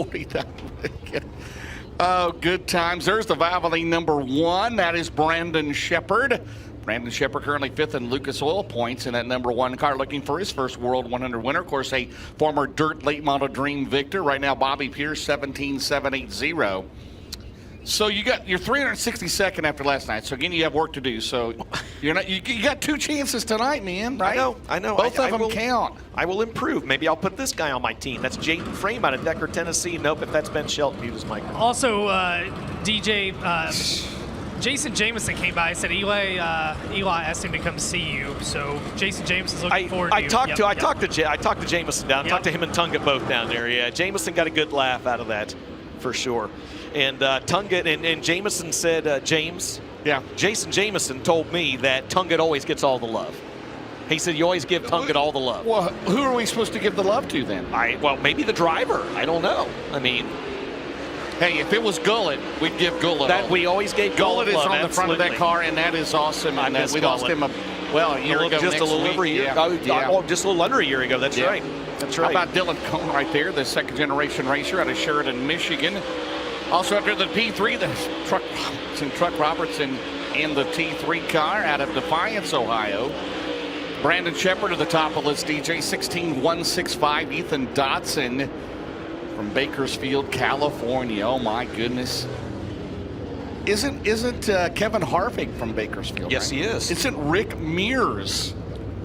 [SPEAKER 12] Oh, good times. There's the Valvoline number 1. That is Brandon Shepard. Brandon Shepard currently 5th in Lucas Oil Points in that number 1 car, looking for his first World 100 winner. Of course, a former Dirt Late Model Dream victor. Right now, Bobby Pierce, 17,780. So you got your 362nd after last night. So again, you have work to do. So you got 2 chances tonight, man. Right?
[SPEAKER 11] I know.
[SPEAKER 12] Both of them count.
[SPEAKER 11] I will improve. Maybe I'll put this guy on my team. That's Jaden Frame out of Decker, Tennessee. Nope. If that's Ben Shelton, he was my.
[SPEAKER 1] Also, DJ. Jason Jameson came by. Said Eli asked him to come see you. So Jason Jameson's looking forward to you.
[SPEAKER 11] I talked to Jameson down. Talked to him and Tunget both down there. Yeah, Jameson got a good laugh out of that, for sure. And Tunget and Jameson said, James.
[SPEAKER 12] Yeah.
[SPEAKER 11] Jason Jameson told me that Tunget always gets all the love. He said you always give Tunget all the love.
[SPEAKER 12] Well, who are we supposed to give the love to then?
[SPEAKER 11] Well, maybe the driver. I don't know. I mean.
[SPEAKER 12] Hey, if it was Gullett, we'd give Gullett.
[SPEAKER 11] We always gave
[SPEAKER 12] Gullett is
[SPEAKER 11] love,
[SPEAKER 12] on the front of that car, and that is awesome. And we lost him Well, a year ago,
[SPEAKER 11] just a little over a year. Just a little under a year ago. That's right. That's right.
[SPEAKER 12] How about Dylan Cohn right there, the second-generation racer out of Sheridan, Michigan. Also after the P3, the Truck Robertson in the T3 car out of Defiance, Ohio. Brandon Shepard at the top of the list, DJ 16165. Ethan Dotson from Bakersfield, California. Oh my goodness. Isn't Kevin Harvick from Bakersfield?
[SPEAKER 11] Yes,
[SPEAKER 12] right?
[SPEAKER 11] he is.
[SPEAKER 12] Isn't Rick Mears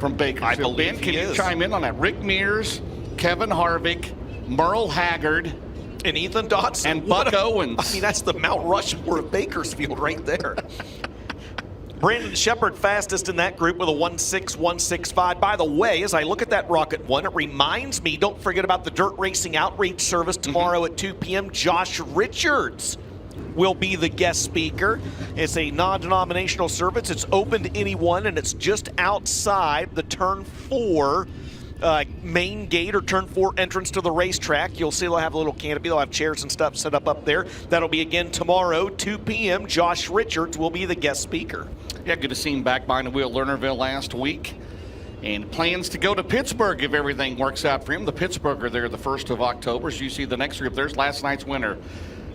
[SPEAKER 12] from Bakersfield?
[SPEAKER 11] I believe
[SPEAKER 12] Ben, can
[SPEAKER 11] he
[SPEAKER 12] you
[SPEAKER 11] is.
[SPEAKER 12] chime in on that? Rick Mears, Kevin Harvick, Merle Haggard,
[SPEAKER 11] and Ethan Dotson.
[SPEAKER 12] And Buck Owens.
[SPEAKER 11] I mean, that's the Mount Rushmore of Bakersfield right there. Brandon Shepard fastest in that group with a 16165. By the way, as I look at that Rocket 1, it reminds me, don't forget about the Dirt Racing Outreach Service tomorrow at 2 p.m. Josh Richards will be the guest speaker. It's a non-denominational service. It's open to anyone, and it's just outside the Turn 4 main gate or Turn 4 entrance to the racetrack. You'll see they'll have a little canopy. They'll have chairs and stuff set up there. That'll be again tomorrow, 2 p.m. Josh Richards will be the guest speaker.
[SPEAKER 12] Yeah, good to see him back behind the wheel at Lernerville last week. And plans to go to Pittsburgh if everything works out for him. The Pittsburgher there the 1st of October. As you see the next group, there's last night's winner.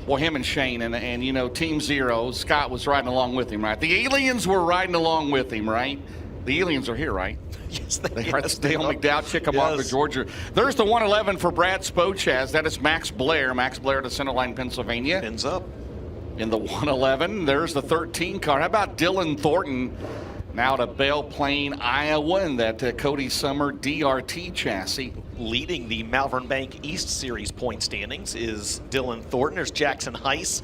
[SPEAKER 12] Well, him and Shane, and you know, Team Zero, Scott was riding along with him, right? The aliens were riding along with him, right? The aliens are here, right?
[SPEAKER 11] Yes,
[SPEAKER 12] they are. Dale McDowell, Chickamauga, Georgia. There's the 111 for Brad Spochaz. That is Max Blair. Max Blair to Centerline, Pennsylvania.
[SPEAKER 11] Ends up.
[SPEAKER 12] In the 111, there's the 13 car. How about Dylan Thornton? Now to Belle Plaine, Iowa, and that Cody Summer DRT chassis.
[SPEAKER 11] Leading the Malvern Bank East Series point standings is Dylan Thornton. There's Jackson Heiss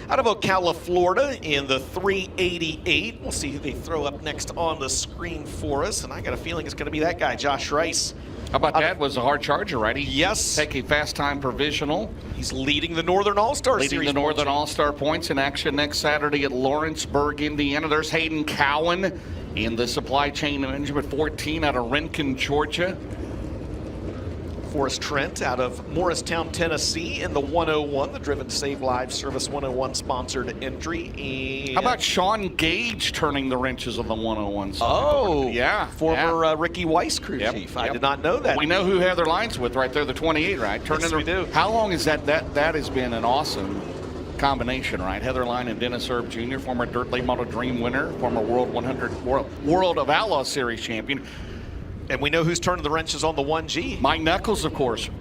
[SPEAKER 11] out of Ocala, Florida in the 388. We'll see who they throw up next on the screen for us, and I got a feeling it's going to be that guy, Josh Rice.
[SPEAKER 12] How about that? Was a hard charger, right?
[SPEAKER 11] Yes.
[SPEAKER 12] Take a fast time provisional.
[SPEAKER 11] He's leading the Northern All-Star Series.
[SPEAKER 12] Leading the Northern All-Star points in action next Saturday at Lawrenceburg, Indiana. There's Hayden Cowan in the Supply Chain Management 14 out of Rincon, Georgia.
[SPEAKER 11] Forrest Trent out of Morristown, Tennessee in the 101, the Driven to Save Lives Service 101 sponsored entry. And
[SPEAKER 12] how about Sean Gage turning the wrenches on the 101?
[SPEAKER 11] Oh,
[SPEAKER 12] yeah.
[SPEAKER 11] Former Ricky Weiss crew chief. I did not know that.
[SPEAKER 12] We know who Heather Lyons with right there, the 28, right?
[SPEAKER 11] Yes, we do.
[SPEAKER 12] How long is that? That has been an awesome combination, right? Heather Lyon and Dennis Erb Jr., former Dirt Late Model Dream winner, former World of Outlaw Series champion.
[SPEAKER 11] And we know who's turning the wrenches on the 1G.
[SPEAKER 12] Mike Knuckles, of course.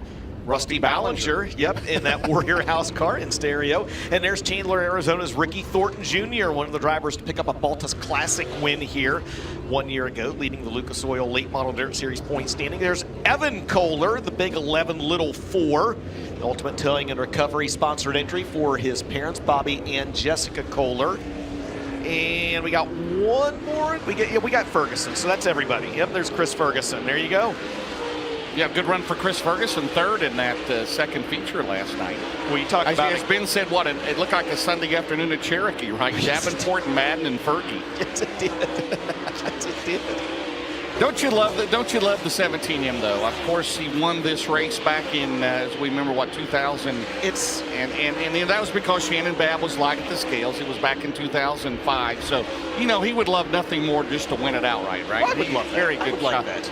[SPEAKER 11] Rusty Ballinger, yep, in that Warrior House car in stereo. And there's Chandler, Arizona's Ricky Thornton Jr., one of the drivers to pick up a Baltus Classic win here 1 year ago, leading the Lucas Oil Late Model Dirt Series point standing. There's Evan Kohler, the big 11 little 4, the Ultimate Towing and Recovery sponsored entry for his parents, Bobby and Jessica Kohler. And we got one more. We got Ferguson, so that's everybody. Yep, there's Chris Ferguson. There you go.
[SPEAKER 12] Yeah, good run for Chris Ferguson, third in that second feature last night.
[SPEAKER 11] Well, you talk about
[SPEAKER 12] as Ben said, it looked like a Sunday afternoon at Cherokee, right? Davenport, Madden, and Fergie.
[SPEAKER 11] Yes, it did. Yes, it did.
[SPEAKER 12] Don't you love the 17M though? Of course, he won this race back in, as we remember, 2000. And that was because Shannon Babb was light at the scales. It was back in 2005. So, you know, he would love nothing more just to win it outright, right?
[SPEAKER 11] I would love that.
[SPEAKER 12] Very good
[SPEAKER 11] I would
[SPEAKER 12] shot.
[SPEAKER 11] like that.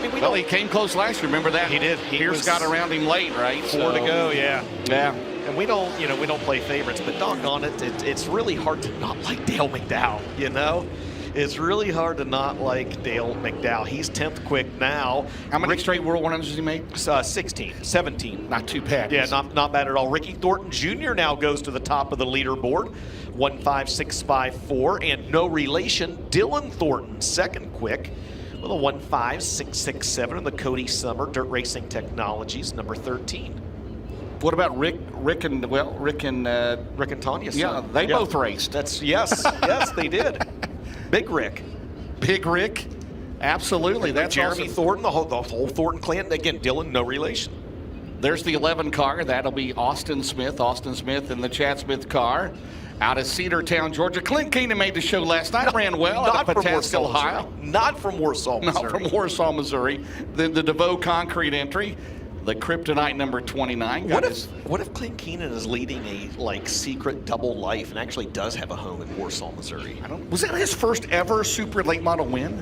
[SPEAKER 11] I mean,
[SPEAKER 12] he came close last year. Remember that?
[SPEAKER 11] He did.
[SPEAKER 12] Pierce got around him late, right?
[SPEAKER 11] 4 to go. Yeah.
[SPEAKER 12] Yeah.
[SPEAKER 11] And we don't play favorites, but doggone it, it's really hard to not like Dale McDowell. You know. It's really hard to not like Dale McDowell. He's 10th quick now.
[SPEAKER 12] How many straight World 100s has he made?
[SPEAKER 11] 17.
[SPEAKER 12] Not too bad.
[SPEAKER 11] Yeah, not bad at all. Ricky Thornton Jr. now goes to the top of the leaderboard, 15654, and no relation, Dylan Thornton, second quick, with a 15667 in the Cody Summer Dirt Racing Technologies, number 13.
[SPEAKER 12] What about Rick and
[SPEAKER 11] Tanya?
[SPEAKER 12] Yeah, they both raced.
[SPEAKER 11] Yes, they did. Big Rick.
[SPEAKER 12] Absolutely. That's
[SPEAKER 11] Jeremy
[SPEAKER 12] awesome.
[SPEAKER 11] Thornton, the whole Thornton clan. Again, Dylan, no relation.
[SPEAKER 12] There's the 11 car. That'll be Austin Smith. Austin Smith in the Chad Smith car. Out of Cedartown, Georgia. Clint Keenan made the show last night. Ran well out of Pataskil, Ohio.
[SPEAKER 11] Not from Warsaw, Missouri.
[SPEAKER 12] Not from Warsaw, Missouri. The DeVoe concrete entry. The Kryptonite number 29.
[SPEAKER 11] What if Clint Keenan is leading a secret double life and actually does have a home in Warsaw, Missouri?
[SPEAKER 12] Was that his first ever super late model win?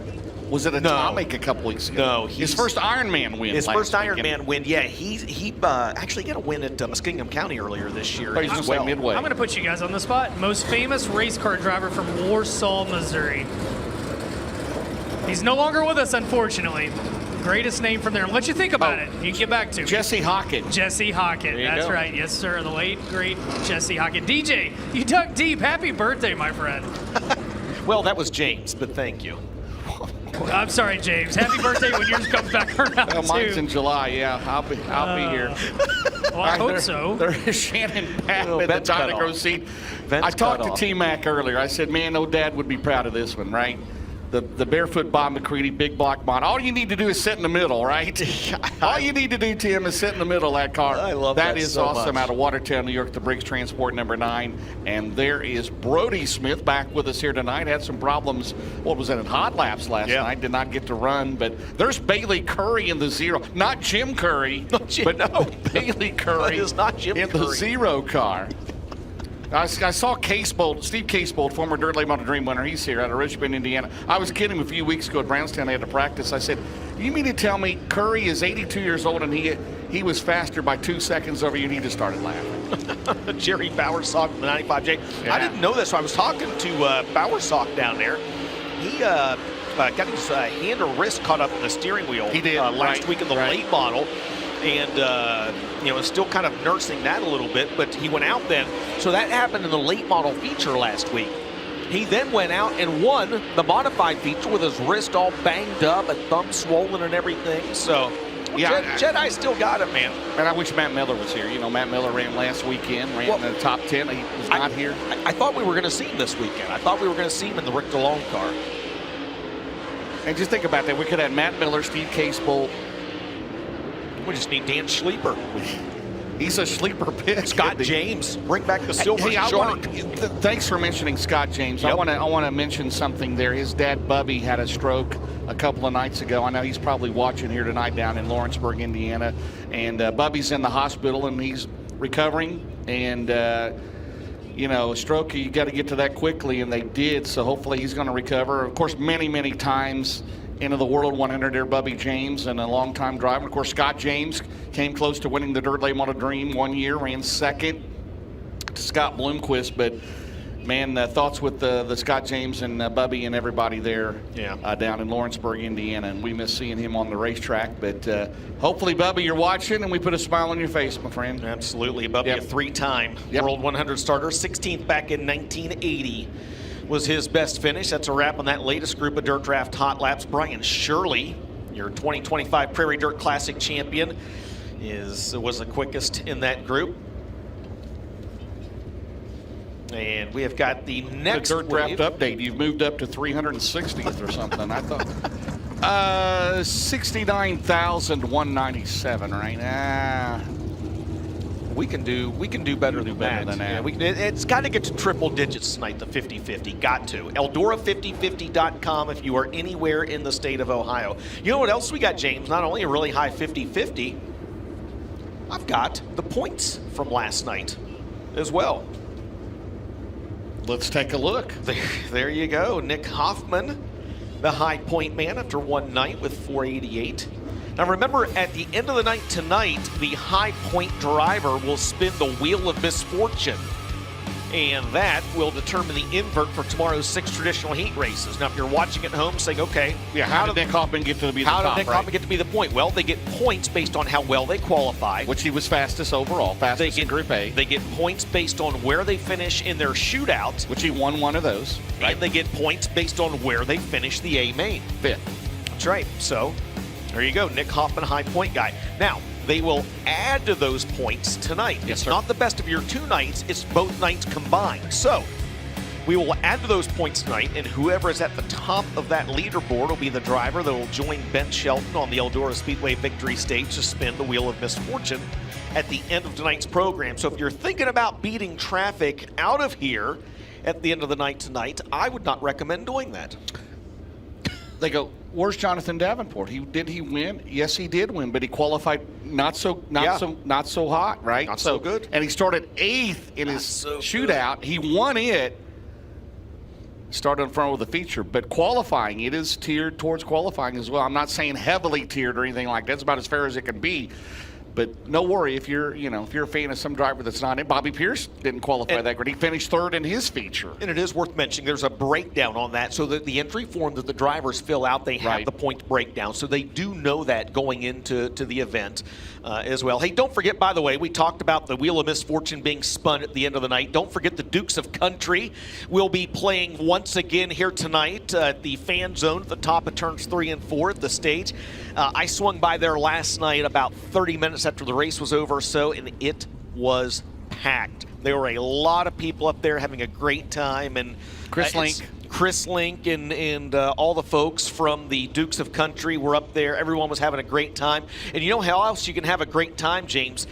[SPEAKER 12] Was it Atomic a couple weeks ago?
[SPEAKER 11] No,
[SPEAKER 12] his first Ironman win.
[SPEAKER 11] His first
[SPEAKER 12] last weekend.
[SPEAKER 11] Ironman win. Yeah, he actually got a win at Muskingum County earlier this year.
[SPEAKER 12] Oh, he's
[SPEAKER 11] as
[SPEAKER 12] gonna say Midway.
[SPEAKER 1] I'm going to put you guys on the spot. Most famous race car driver from Warsaw, Missouri. He's no longer with us, unfortunately. Greatest name from there. And let you think about it. You can get back to
[SPEAKER 12] Jesse Hockett.
[SPEAKER 1] Jesse Hockett. That's
[SPEAKER 12] go.
[SPEAKER 1] right. Yes, sir. The late, great Jesse Hockett. DJ, you dug deep. Happy birthday, my friend.
[SPEAKER 11] Well, that was James, but thank you.
[SPEAKER 1] I'm sorry, James. Happy birthday when yours comes back around,
[SPEAKER 12] Well, mine's
[SPEAKER 1] too.
[SPEAKER 12] in July. Yeah, I'll be here.
[SPEAKER 1] Well, I hope so.
[SPEAKER 12] There is Shannon Papp
[SPEAKER 11] Oh,
[SPEAKER 12] at the
[SPEAKER 11] Ben's cut
[SPEAKER 12] Dinoco
[SPEAKER 11] off.
[SPEAKER 12] seat.
[SPEAKER 11] Ben's
[SPEAKER 12] I talked
[SPEAKER 11] cut
[SPEAKER 12] to
[SPEAKER 11] off.
[SPEAKER 12] T-Mac earlier. I said, man, no dad would be proud of this one, right? The barefoot Bob McCready, big block mod. All you need to do is sit in the middle, right? All you need to do, Tim, is sit in the middle of that car.
[SPEAKER 11] I love that
[SPEAKER 12] is
[SPEAKER 11] so
[SPEAKER 12] awesome.
[SPEAKER 11] much.
[SPEAKER 12] Out of Watertown, New York, the Briggs Transport number 9. And there is Brody Smith back with us here tonight. Had some problems, what was that, in hot laps last night. Did not get to run. But there's Bailey Curry in the 0. Not Jim Curry, but no, Bailey Curry
[SPEAKER 11] It is not Jim
[SPEAKER 12] in the
[SPEAKER 11] Curry.
[SPEAKER 12] 0 car. I saw Casebolt, Steve Casebolt, former Dirt Late Model Dream winner. He's here out of Richmond, Indiana. I was kidding him a few weeks ago at Brownstown. They had to practice. I said, you mean to tell me Curry is 82 years old and he was faster by 2 seconds over you? And he just started laughing.
[SPEAKER 11] Jerry Bowersock from the 95J.
[SPEAKER 12] Yeah.
[SPEAKER 11] I didn't know this. So I was talking to Bowersock down there. He got his hand or wrist caught up in the steering wheel.
[SPEAKER 12] He did,
[SPEAKER 11] last week in the late model. And, is still kind of nursing that a little bit, but he went out then. So that happened in the late model feature last week. He then went out and won the modified feature with his wrist all banged up and thumb swollen and everything. So, Jedi still got it, man.
[SPEAKER 12] And I wish Matt Miller was here. You know, Matt Miller ran last weekend, ran in the top 10. He was not here.
[SPEAKER 11] I thought we were going to see him this weekend. I thought we were going to see him in the Rick DeLong car.
[SPEAKER 12] And just think about that. We could have Matt Miller, Steve Casebolt.
[SPEAKER 11] We just need Dan Schleeper.
[SPEAKER 12] He's a sleeper pick.
[SPEAKER 11] Scott James, bring back the silver
[SPEAKER 12] Hey,
[SPEAKER 11] shark.
[SPEAKER 12] Thanks for mentioning Scott James.
[SPEAKER 11] Yep.
[SPEAKER 12] I want to mention something there. His dad, Bubby, had a stroke a couple of nights ago. I know he's probably watching here tonight down in Lawrenceburg, Indiana. And Bubby's in the hospital and he's recovering. And a stroke, you got to get to that quickly, and they did. So hopefully he's going to recover. Of course, many, many times into the World 100 there, Bubby James, and a long-time driver. Of course, Scott James came close to winning the Dirt Late Model Dream one year, ran second to Scott Bloomquist. But, man, thoughts with the Scott James and Bubby and everybody there down in Lawrenceburg, Indiana. And we miss seeing him on the racetrack. But hopefully, Bubby, you're watching, and we put a smile on your face, my friend.
[SPEAKER 11] Absolutely. Bubby, a three-time World 100 starter, 16th back in 1980. Was his best finish. That's a wrap on that latest group of Dirt Draft Hot Laps. Brian Shirley, your 2025 Prairie Dirt Classic champion, was the quickest in that group. And we have got the next
[SPEAKER 12] Dirt Draft update. You've moved up to 360th or something. I thought 69,197, right?
[SPEAKER 11] We can do better than that. Yeah, it's got to get to triple digits tonight, the 50-50. Got to. Eldora5050.com if you are anywhere in the state of Ohio. You know what else we got, James? Not only a really high 50-50, I've got the points from last night as well.
[SPEAKER 12] Let's take a look.
[SPEAKER 11] There you go. Nick Hoffman, the high point man after one night with 488. Now remember, at the end of the night tonight, the high point driver will spin the Wheel of Misfortune. And that will determine the invert for tomorrow's 6 traditional heat races. Now, if you're watching at home saying, okay,
[SPEAKER 12] how did Nick Hoffman get to be the top,
[SPEAKER 11] How did Nick Hoffman get to be the point? Well, they get points based on how well they qualify.
[SPEAKER 12] Which he was fastest overall, fastest in Group A.
[SPEAKER 11] They get points based on where they finish in their shootout.
[SPEAKER 12] Which he won one of those. Right?
[SPEAKER 11] And they get points based on where they finish the A main.
[SPEAKER 12] 5th.
[SPEAKER 11] That's right. So, there you go, Nick Hoffman, high point guy. Now, they will add to those points tonight.
[SPEAKER 12] Yes,
[SPEAKER 11] it's
[SPEAKER 12] sir.
[SPEAKER 11] not the best of your 2 nights, it's both nights combined. So, we will add to those points tonight, and whoever is at the top of that leaderboard will be the driver that will join Ben Shelton on the Eldora Speedway victory stage to spin the Wheel of Misfortune at the end of tonight's program. So if you're thinking about beating traffic out of here at the end of the night tonight, I would not recommend doing that.
[SPEAKER 12] They go, where's Jonathan Davenport? Did he win? Yes, he did win, but he qualified not so hot, right?
[SPEAKER 11] Not so good.
[SPEAKER 12] And he started 8th in his shootout. He won it, Start in front with a feature, but qualifying, it is tiered towards qualifying as well. I'm not saying heavily tiered or anything like that. It's about as fair as it can be. But no worry if you're a fan of some driver that's not in. Bobby Pierce didn't qualify that great. He finished third in his feature.
[SPEAKER 11] And it is worth mentioning, there's a breakdown on that, so that the entry form that the drivers fill out, they have the point breakdown. So they do know that going into the event as well. Hey, don't forget, by the way, we talked about the Wheel of Misfortune being spun at the end of the night. Don't forget the Dukes of Country will be playing once again here tonight at the fan zone at the top of turns 3 and 4 at the stage. I swung by there last night about 30 minutes after the race was over or so, and it was packed. There were a lot of people up there having a great time. And Chris Link and all the folks from the Dukes of Country were up there. Everyone was having a great time. And you know how else you can have a great time, James?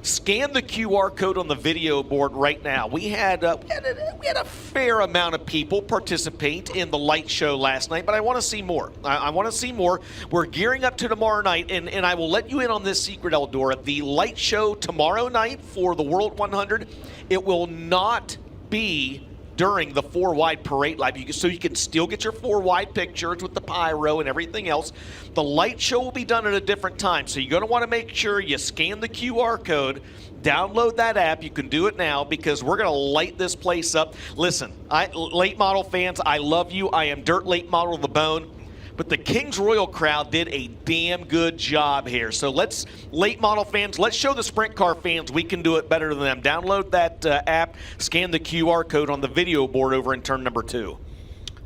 [SPEAKER 11] Scan the QR code on the video board right now. We had a fair amount of people participate in the light show last night, but I want to see more. I want to see more. We're gearing up to tomorrow night, and I will let you in on this secret, Eldora. The light show tomorrow night for the World 100, it will not be during the 4-wide parade live, so you can still get your 4-wide pictures with the pyro and everything else. The light show will be done at a different time, so you're going to want to make sure you scan the QR code, download that app. You can do it now because we're going to light this place up. Listen, late model fans, I love you. I am dirt late model to the bone. But the Kings Royal crowd did a damn good job here. So let's, late model fans, let's show the sprint car fans we can do it better than them. Download that app, scan the QR code on the video board over in turn number 2.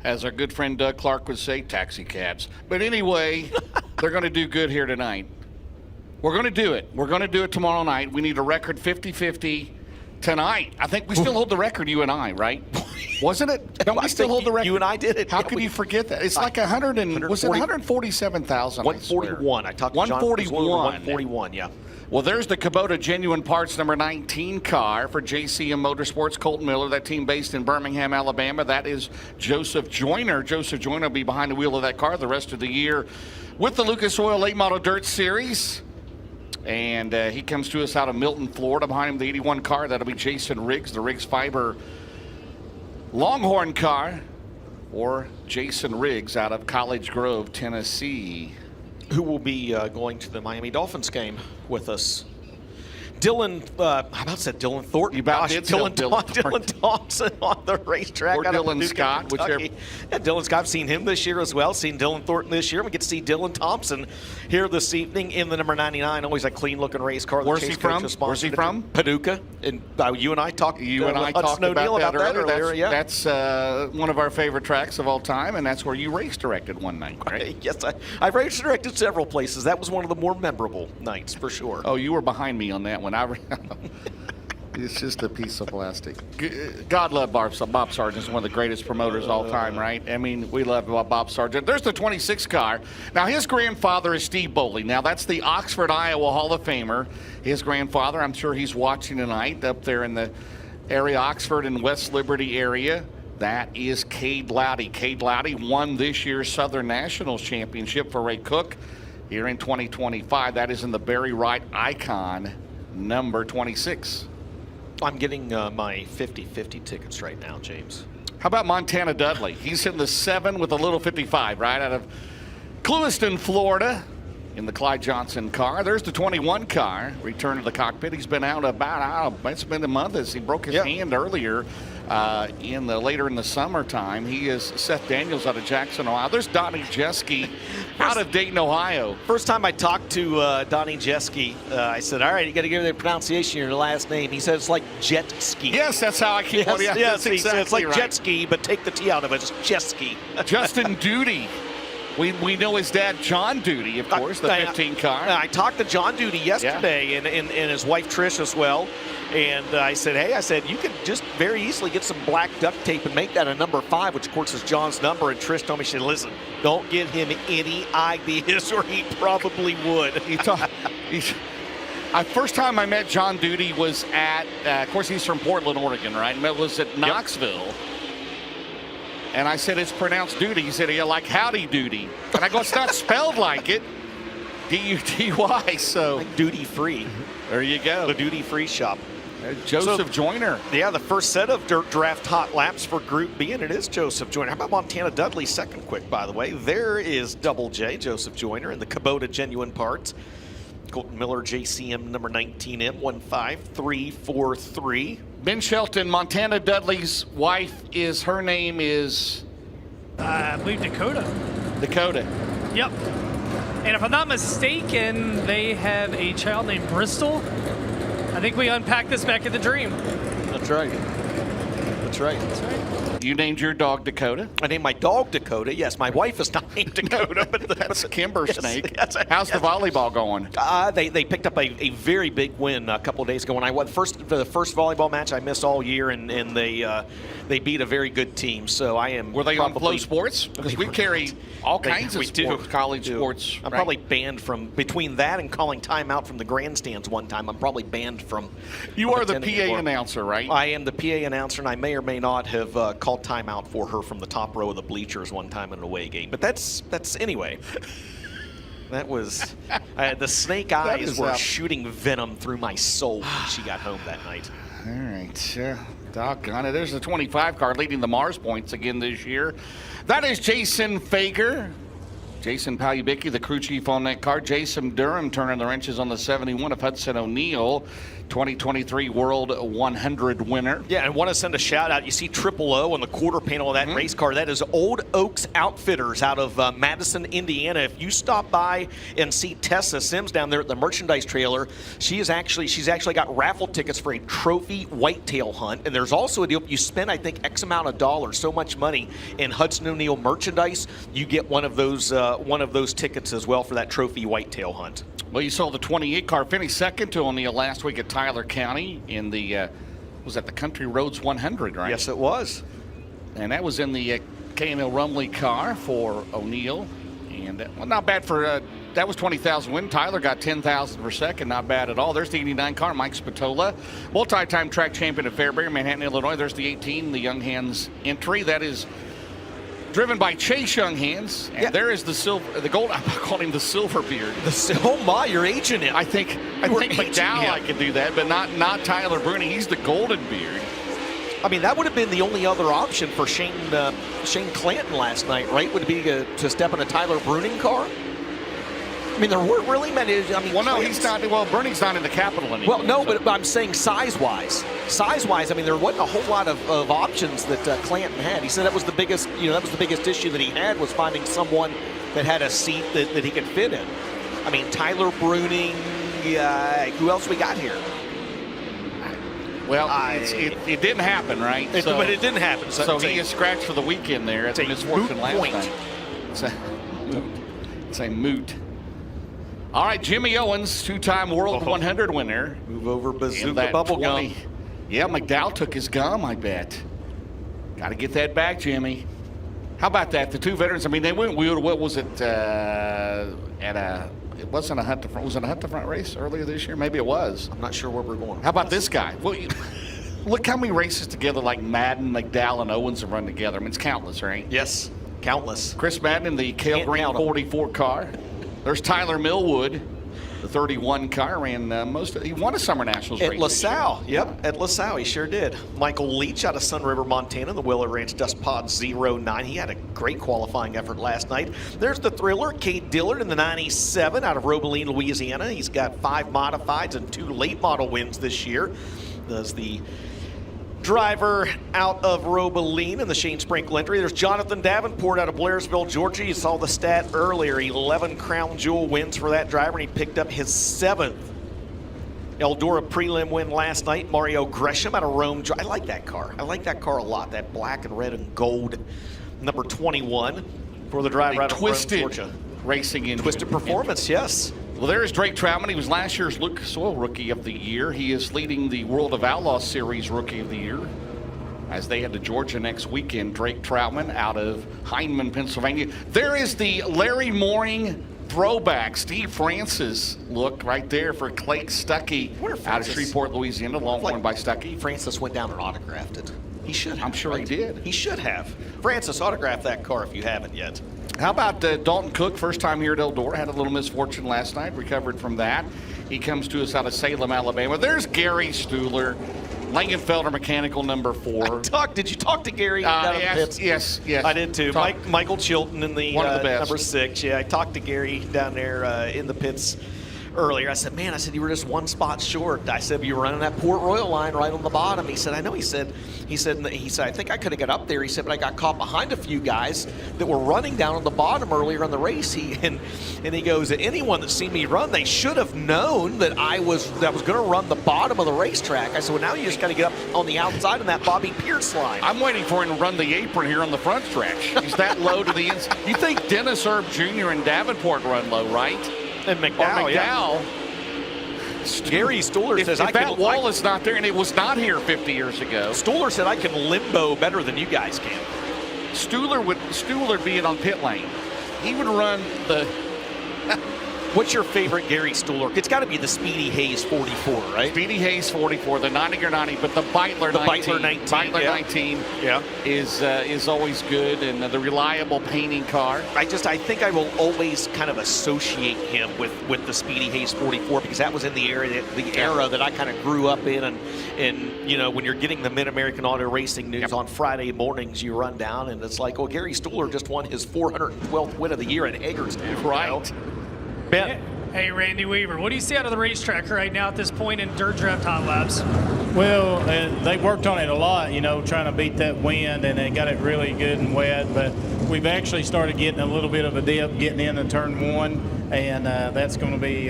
[SPEAKER 12] As our good friend Doug Clark would say, taxi cabs. But anyway, they're going to do good here tonight. We're going to do it. We're going to do it tomorrow night. We need a record 50-50 tonight. I think we still hold the record, you and I, right? Wasn't it? Don't we still hold the record?
[SPEAKER 11] You and I did it.
[SPEAKER 12] How could you forget that? It's like 147,000.
[SPEAKER 11] 141. I talked to John. 141, yeah.
[SPEAKER 12] Well, there's the Kubota Genuine Parts number 19 car for JCM Motorsports, Colton Miller, that team based in Birmingham, Alabama. That is Joseph Joyner. Joseph Joyner will be behind the wheel of that car the rest of the year with the Lucas Oil Late Model Dirt Series. And he comes to us out of Milton, Florida. Behind him, the 81 car. That'll be Jason Riggs, the Riggs Fiber Longhorn car, or Jason Riggs out of College Grove, Tennessee,
[SPEAKER 11] who will be going to the Miami Dolphins game with us. Dylan, I about said Dylan Thornton.
[SPEAKER 12] You about did
[SPEAKER 11] Dylan Thompson on the racetrack.
[SPEAKER 12] Or Dylan Scott, whichever.
[SPEAKER 11] Yeah, Dylan Scott. I've seen him this year as well. Seen Dylan Thornton this year. We get to see Dylan Thompson here this evening in the number 99. Always a clean-looking race car.
[SPEAKER 12] Where's he from? Where's he from?
[SPEAKER 11] Paducah. And you and I talked.
[SPEAKER 12] About
[SPEAKER 11] that
[SPEAKER 12] earlier.
[SPEAKER 11] Yeah.
[SPEAKER 12] That's one of our favorite tracks of all time, and that's where you race directed one night, right?
[SPEAKER 11] Yes, I've race directed several places. That was one of the more memorable nights for sure.
[SPEAKER 12] Oh, you were behind me on that one. It's just a piece of plastic. God love Bob Sargent. He's one of the greatest promoters of all time, right? I mean, we love Bob Sargent. There's the 26 car. Now, his grandfather is Steve Bowley. Now, that's the Oxford, Iowa Hall of Famer. His grandfather, I'm sure he's watching tonight up there in the area, Oxford and West Liberty area. That is Cade Loudy. Cade Loudy won this year's Southern Nationals Championship for Ray Cook here in 2025. That is in the Barry Wright Icon number 26.
[SPEAKER 11] I'm getting my 50-50 tickets right now, James.
[SPEAKER 12] How about Montana Dudley? He's in the 7 with a little 55, right, out of Clewiston, Florida, in the Clyde Johnson car. There's the 21 car. Return to the cockpit. He's been out about, it's been a month as he broke his hand earlier later in the summertime. He is Seth Daniels out of Jackson, Ohio. There's Donnie Jeske out of Dayton, Ohio.
[SPEAKER 11] First time I talked to Donnie Jeske, I said, all right, you got to give me the pronunciation of your last name. He said it's like jet ski.
[SPEAKER 12] Yes, that's how I keep it.
[SPEAKER 11] Yes,
[SPEAKER 12] exactly
[SPEAKER 11] so it's like
[SPEAKER 12] right.
[SPEAKER 11] jet ski, but take the T out of it. It's jet ski.
[SPEAKER 12] Justin Duty. We know his dad, John Duty, of course, the 15 car.
[SPEAKER 11] I talked to John Duty yesterday and his wife Trish as well. And I said, you could just very easily get some black duct tape and make that a number 5, which of course is John's number. And Trish told me, she said, listen, don't give him any ideas or he probably would.
[SPEAKER 12] First time I met John Duty was at, of course, he's from Portland, Oregon, right? It was at Knoxville. And I said, it's pronounced Duty. He said, yeah, like Howdy Doody. And I go, it's not spelled like it. D-U-T-Y, so.
[SPEAKER 11] Like duty free.
[SPEAKER 12] There you go.
[SPEAKER 11] The duty free shop.
[SPEAKER 12] Joseph Joyner.
[SPEAKER 11] Yeah, the first set of Dirt Draft hot laps for Group B, and it is Joseph Joyner. How about Montana Dudley, second quick, by the way? There is Double J, Joseph Joyner, in the Kubota Genuine Parts. Colton Miller, JCM number 19M, 15343.
[SPEAKER 12] Ben Shelton, Montana Dudley's wife, her name is?
[SPEAKER 1] I believe Dakota.
[SPEAKER 12] Dakota.
[SPEAKER 1] Yep. And if I'm not mistaken, they have a child named Bristol. I think we unpacked this back at the Dream.
[SPEAKER 11] That's right. That's right.
[SPEAKER 1] That's right.
[SPEAKER 12] You named your dog Dakota?
[SPEAKER 11] I named my dog Dakota. Yes, my wife is not named Dakota, but
[SPEAKER 12] that's Kimber Snake.
[SPEAKER 11] Yes,
[SPEAKER 12] How's the volleyball going?
[SPEAKER 11] They picked up a very big win a couple of days ago. When I won the first volleyball match I missed all year, and they beat a very good team. So I am.
[SPEAKER 12] Were they on Flow Sports? Because we carry all kinds of sports, college sports.
[SPEAKER 11] I'm probably banned from between that and calling timeout from the grandstands one time. I'm probably banned from.
[SPEAKER 12] You are the PA announcer, right?
[SPEAKER 11] I am the PA announcer, and I may or may not have called timeout for her from the top row of the bleachers one time in an away game. But that's anyway. That was the snake eyes were shooting venom through my soul when she got home that night.
[SPEAKER 12] All right, doggone it. There's the 25 car leading the Mars points again this year. That is Jason Fager. Jason Palubicki, the crew chief on that car. Jason Durham turning the wrenches on the 71 of Hudson O'Neill, 2023 World 100 winner.
[SPEAKER 11] Yeah, and want to send a shout out. You see Triple O on the quarter panel of that race car. That is Old Oaks Outfitters out of Madison, Indiana. If you stop by and see Tessa Sims down there at the merchandise trailer, she's actually got raffle tickets for a trophy whitetail hunt. And there's also a deal. If you spend, I think, X amount of dollars, so much money in Hudson O'Neill merchandise, you get one of those tickets as well for that trophy whitetail hunt.
[SPEAKER 12] Well, you saw the 28 car finish second to O'Neill last week at Tyler County in the, was that the Country Roads 100, right?
[SPEAKER 11] Yes, it was.
[SPEAKER 12] And that was in the K&L Rumley car for O'Neill. And well, not bad for, that was 20,000 win. Tyler got 10,000 for second, not bad at all. There's the 89 car, Mike Spatola, multi-time track champion of Fairbury, Manhattan, Illinois. There's the 18, the Young Hands entry. That is driven by Chase Younghands, and there is the gold. I'm calling him the Silver Beard.
[SPEAKER 11] Oh my, you're aging him.
[SPEAKER 12] I think McDowell I could do that, but not Tyler Bruni. He's the Golden Beard.
[SPEAKER 11] I mean, that would have been the only other option for Shane Clanton last night, right? Would it be to step in a Tyler Bruning car? I mean, there weren't really many. I mean,
[SPEAKER 12] well, no, he's not. Well, Bruning's not in the capital anymore.
[SPEAKER 11] Well, no, so. But I'm saying size-wise. Size-wise, I mean, there wasn't a whole lot of options that Clanton had. He said that was the biggest, that was the biggest issue that he had, was finding someone that had a seat that he could fit in. I mean, Tyler Bruning. Who else we got here?
[SPEAKER 12] Well, it didn't happen, right?
[SPEAKER 11] But it didn't happen.
[SPEAKER 12] So he is scratched for the weekend there. It's a misfortune last night. It's a moot. All right, Jimmy Owens, two-time World 100 winner.
[SPEAKER 11] Move over Bazooka Bubblegum.
[SPEAKER 12] Yeah, McDowell took his gum, I bet. Got to get that back, Jimmy. How about that? The two veterans, I mean, they went, what was it, it wasn't a Hunt to Front, was it a Hunt to Front race earlier this year? Maybe it was.
[SPEAKER 11] I'm not sure where we're going.
[SPEAKER 12] How about this guy? Well, look how many races together like Madden, McDowell, and Owens have run together. I mean, it's countless, right?
[SPEAKER 11] Yes, countless.
[SPEAKER 12] Chris Madden in the Cale Green 44 car. There's Tyler Millwood, the 31 car, ran he won a Summer Nationals race.
[SPEAKER 11] At LaSalle, yep, at LaSalle, he sure did. Michael Leach out of Sun River, Montana, the Willow Ranch Dust Pod 09. He had a great qualifying effort last night. There's the Thriller, Cade Dillard in the 97 out of Robeline, Louisiana. He's got 5 modifieds and 2 late model wins this year. Does the driver out of Robeline in the Shane Sprinkle entry. There's Jonathan Davenport out of Blairsville, Georgia. You saw the stat earlier. 11 Crown Jewel wins for that driver, and he picked up his 7th Eldora prelim win last night. Mario Gresham out of Rome. I like that car. I like that car a lot. That black and red and gold number 21 for the driver out of Rome, Georgia.
[SPEAKER 12] Racing in
[SPEAKER 11] Twisted Performance, yes.
[SPEAKER 12] Well, there's Drake Troutman. He was last year's Lucas Oil Rookie of the Year. He is leading the World of Outlaws Series Rookie of the Year as they head to Georgia next weekend. Drake Troutman out of Hindman, Pennsylvania. There is the Larry Mooring throwback. Steve Francis look right there for Clake Stuckey out of Shreveport, Louisiana. Long one by Stuckey.
[SPEAKER 11] Francis went down and autographed it. He should have.
[SPEAKER 12] I'm sure he did.
[SPEAKER 11] He should have. Francis, autograph that car if you haven't yet.
[SPEAKER 12] How about Dalton Cook, first time here at Eldora, had a little misfortune last night, recovered from that. He comes to us out of Salem, Alabama. There's Gary Stuhler, Langenfelder Mechanical number 4.
[SPEAKER 11] Did you talk to Gary? Down in the pits?
[SPEAKER 12] Yes.
[SPEAKER 11] I did too. Michael Chilton in the
[SPEAKER 12] one of the best.
[SPEAKER 11] number 6. Yeah, I talked to Gary down there in the pits earlier. I said, man, you were just one spot short. I said, you were running that Port Royal line right on the bottom. He said, I know. He said, I think I could have got up there. He said, but I got caught behind a few guys that were running down on the bottom earlier in the race. And he goes, anyone that seen me run, they should have known that I was going to run the bottom of the racetrack. I said, well, now you just got to get up on the outside in that Bobby Pierce line.
[SPEAKER 12] I'm waiting for him to run the apron here on the front stretch. He's that low to the inside. You think Dennis Erb Jr. and Davenport run low, right?
[SPEAKER 11] And McDowell,
[SPEAKER 12] yeah.
[SPEAKER 11] Gary Stuhler says,
[SPEAKER 12] if that wall is not there, and it was not here 50 years ago.
[SPEAKER 11] Stuhler said, I can limbo better than you guys can.
[SPEAKER 12] Stuhler being on pit lane, he would run the...
[SPEAKER 11] What's your favorite Gary Stuhler? It's got to be the Speedy Hayes 44, right?
[SPEAKER 12] Speedy Hayes 44, the 90 or 90, but the Beitler 19. Beitler 19 is always good, and the reliable painting car.
[SPEAKER 11] I think I will always kind of associate him with the Speedy Hayes 44 because that was in the era that I kind of grew up in, and you know, when you're getting the Mid-American Auto Racing news on Friday mornings, you run down and it's like, oh, Gary Stuhler just won his 412th win of the year in Hagerstown.
[SPEAKER 12] Right.
[SPEAKER 11] You know? Ben.
[SPEAKER 1] Hey, Randy Weaver, what do you see out of the racetrack right now at this point in Dirt Draft Hot Laps?
[SPEAKER 20] Well, they worked on it a lot, you know, trying to beat that wind, and they got it really good and wet. But we've actually started getting a little bit of a dip getting into turn 1, and that's going to be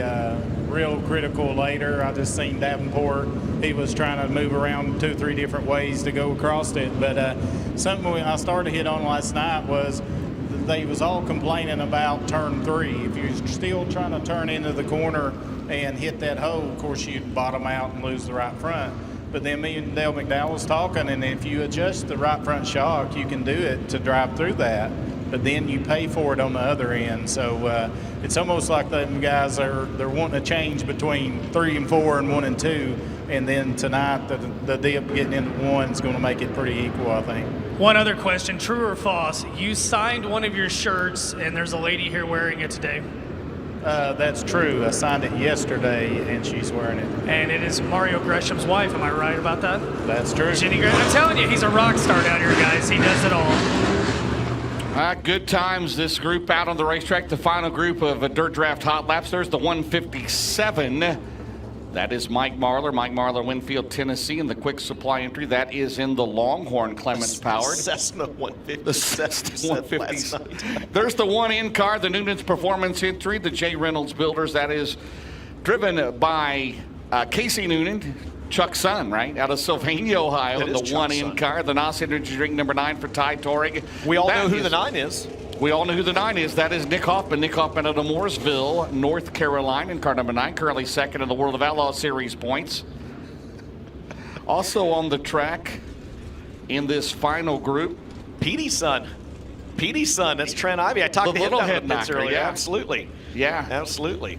[SPEAKER 20] real critical later. I just seen Davenport. He was trying to move around 2 or 3 different ways to go across it. But something I started to hit on last night was they was all complaining about turn 3. If you're still trying to turn into the corner and hit that hole, of course you'd bottom out and lose the right front. But then me and Dale McDowell was talking, and if you adjust the right front shock, you can do it to drive through that. But then you pay for it on the other end. So it's almost like them guys they're wanting to change between 3 and 4 and 1 and 2. And then tonight, the dip getting into 1 is going to make it pretty equal, I think.
[SPEAKER 1] One other question, true or false? You signed one of your shirts, and there's a lady here wearing it today.
[SPEAKER 20] That's true. I signed it yesterday, and she's wearing it.
[SPEAKER 1] And it is Mario Gresham's wife. Am I right about that?
[SPEAKER 20] That's true.
[SPEAKER 1] Jenny Gresham. I'm telling you, he's a rock star down here, guys. He does it all.
[SPEAKER 12] Good times, this group out on the racetrack. The final group of Dirt Draft Hot Laps. There's the 157. That is Mike Marlar, Winfield, Tennessee, and the quick supply entry. That is in the Longhorn, Clements powered.
[SPEAKER 11] Cessna 150.
[SPEAKER 12] The Cessna 150. There's the 1 car, the Noonan's Performance entry, the J. Reynolds Builders. That is driven by Casey Noonan, Chuck's son, right? Out of Sylvania, Ohio. The 1 car, the NOS Energy Drink number 9 for Ty Touring.
[SPEAKER 11] We all know who the 9 is.
[SPEAKER 12] We all know who the 9 is. That is Nick Hoffman. Nick Hoffman out of Mooresville, North Carolina, in car number 9, currently second in the World of Outlaw Series points. Also on the track in this final group,
[SPEAKER 11] Petey's son. That's Trent Ivey. I talked to him down in the pits earlier.
[SPEAKER 12] Yeah.
[SPEAKER 11] Absolutely.
[SPEAKER 12] Yeah.
[SPEAKER 11] Absolutely.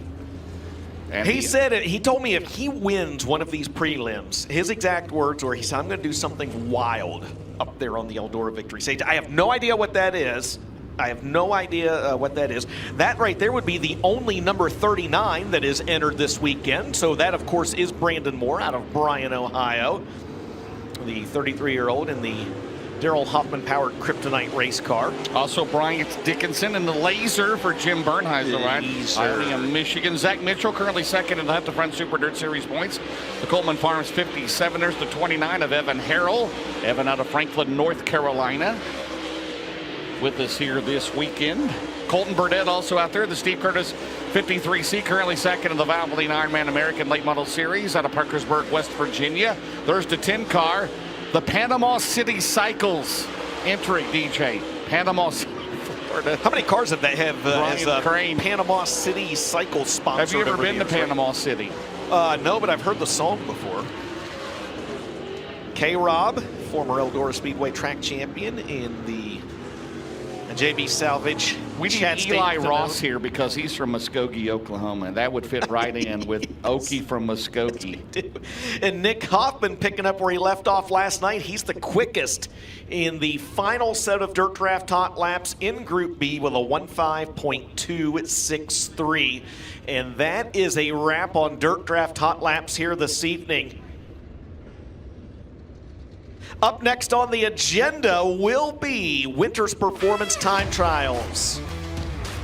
[SPEAKER 12] And
[SPEAKER 11] he told me if he wins one of these prelims, his exact words were, he said, I'm going to do something wild up there on the Eldora victory stage. I have no idea what that is. That right there would be the only number 39 that is entered this weekend. So that, of course, is Brandon Moore out of Bryan, Ohio. The 33-year-old in the Darrell Hoffman-powered Kryptonite race car.
[SPEAKER 12] Also, Bryant Dickinson in the Laser for Jim Bernheiser, right? Ionia, Michigan. Zach Mitchell currently second in the Hunt the Front Super Dirt Series points. The Coleman Farms 57. There's the 29 of Evan Harrell. Evan out of Franklin, North Carolina, with us here this weekend. Colton Burdett also out there. The Steve Curtis 53C, currently second in the Valvoline Ironman American Late Model Series out of Parkersburg, West Virginia. There's the 10 car. The Panama City Cycles entry, DJ. Panama City, Florida.
[SPEAKER 11] How many cars have they have as
[SPEAKER 12] Crane.
[SPEAKER 11] Panama City Cycles sponsored?
[SPEAKER 12] Have you ever been to Panama City?
[SPEAKER 11] No, but I've heard the song before. K-Rob, former Eldora Speedway track champion in the JB Salvage
[SPEAKER 12] We need
[SPEAKER 11] Chad
[SPEAKER 12] Eli
[SPEAKER 11] Staten
[SPEAKER 12] Ross here because he's from Muskogee, Oklahoma. That would fit right in with Okie from Muskogee.
[SPEAKER 11] And Nick Hoffman picking up where he left off last night. He's the quickest in the final set of Dirt Draft Hot Laps in Group B with a 1:5.263. And that is a wrap on Dirt Draft Hot Laps here this evening. Up next on the agenda will be Winter's Performance Time Trials.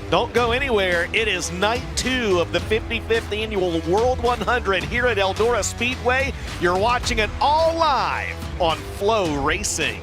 [SPEAKER 11] Don't go anywhere. It is night 2 of the 55th Annual World 100 here at Eldora Speedway. You're watching it all live on FloRacing.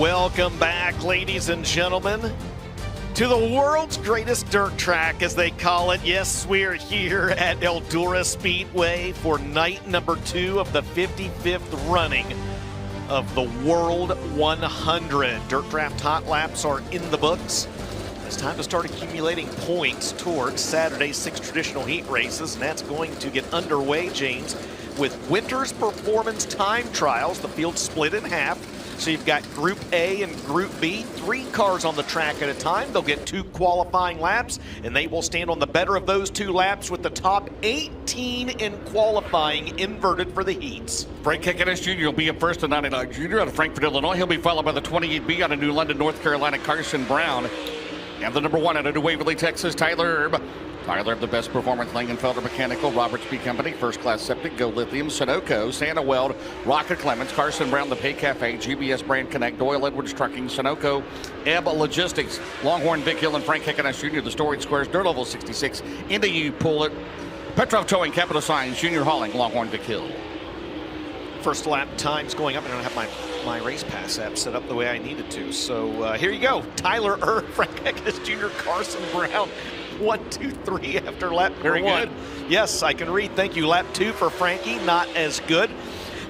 [SPEAKER 11] Welcome back, ladies and gentlemen, to the world's greatest dirt track, as they call it. Yes, we're here at Eldora Speedway for night number 2 of the 55th running of the World 100. Dirt Draft Hot Laps are in the books. It's time to start accumulating points towards Saturday's 6 traditional heat races, and that's going to get underway, James, with Winter's Performance Time Trials. The field split in half. So you've got Group A and Group B, 3 cars on the track at a time. They'll get 2 qualifying laps, and they will stand on the better of those 2 laps with the top 18 in qualifying inverted for the heats.
[SPEAKER 12] Frank Hickeness Jr. will be up first, the 99 Jr. out of Frankfort, Illinois. He'll be followed by the 28B out of New London, North Carolina, Carson Brown. And the number 1 out of New Waverly, Texas, Tyler Erb. Tyler of the Best Performance, Langenfelder Mechanical, Roberts B Company, First Class Septic, Go Lithium, Sunoco, Santa Weld, Rocket Clements, Carson Brown, The Pay Cafe, GBS Brand Connect, Doyle Edwards Trucking, Sunoco, Ebb Logistics, Longhorn Vic Hill, and Frank Hickeness Jr., the Storage Squares, Dirt Level 66, NDU Pullet, Petrov Towing, Capital Signs, Junior Hauling, Longhorn Vic Hill.
[SPEAKER 11] First lap times going up. I don't have my race pass app set up the way I needed to. So here you go. Tyler Erb, Frank Hickeness Jr., Carson Brown. 1, 2, 3 after lap number 1. Very good. Yes, I can read. Thank you. Lap 2 for Frankie, not as good.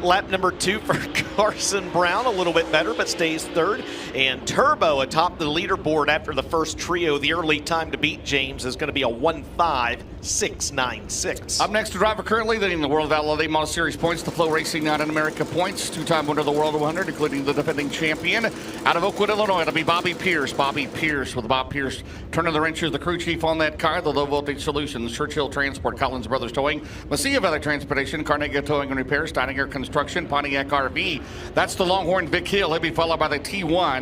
[SPEAKER 11] Lap number 2 for Carson Brown, a little bit better, but stays 3rd. And Turbo atop the leaderboard after the first trio. The early time to beat, James, is going to be a 1.5696.
[SPEAKER 12] Up next, the driver currently leading the World Outlaw Model Series points, the FloRacing Not in America points, 2-time winner of the World 100, including the defending champion. Out of Oakwood, Illinois, it'll be Bobby Pierce. Bobby Pierce with Bob Pierce turning the wrenches, the crew chief on that car, the Low Voltage Solutions, Churchill Transport, Collins Brothers Towing, Mesilla Valley Transportation, Carnegie Towing and Repair, Steininger Construction, Pontiac RV. That's the Longhorn Vic Hill. He'll be followed by the T1.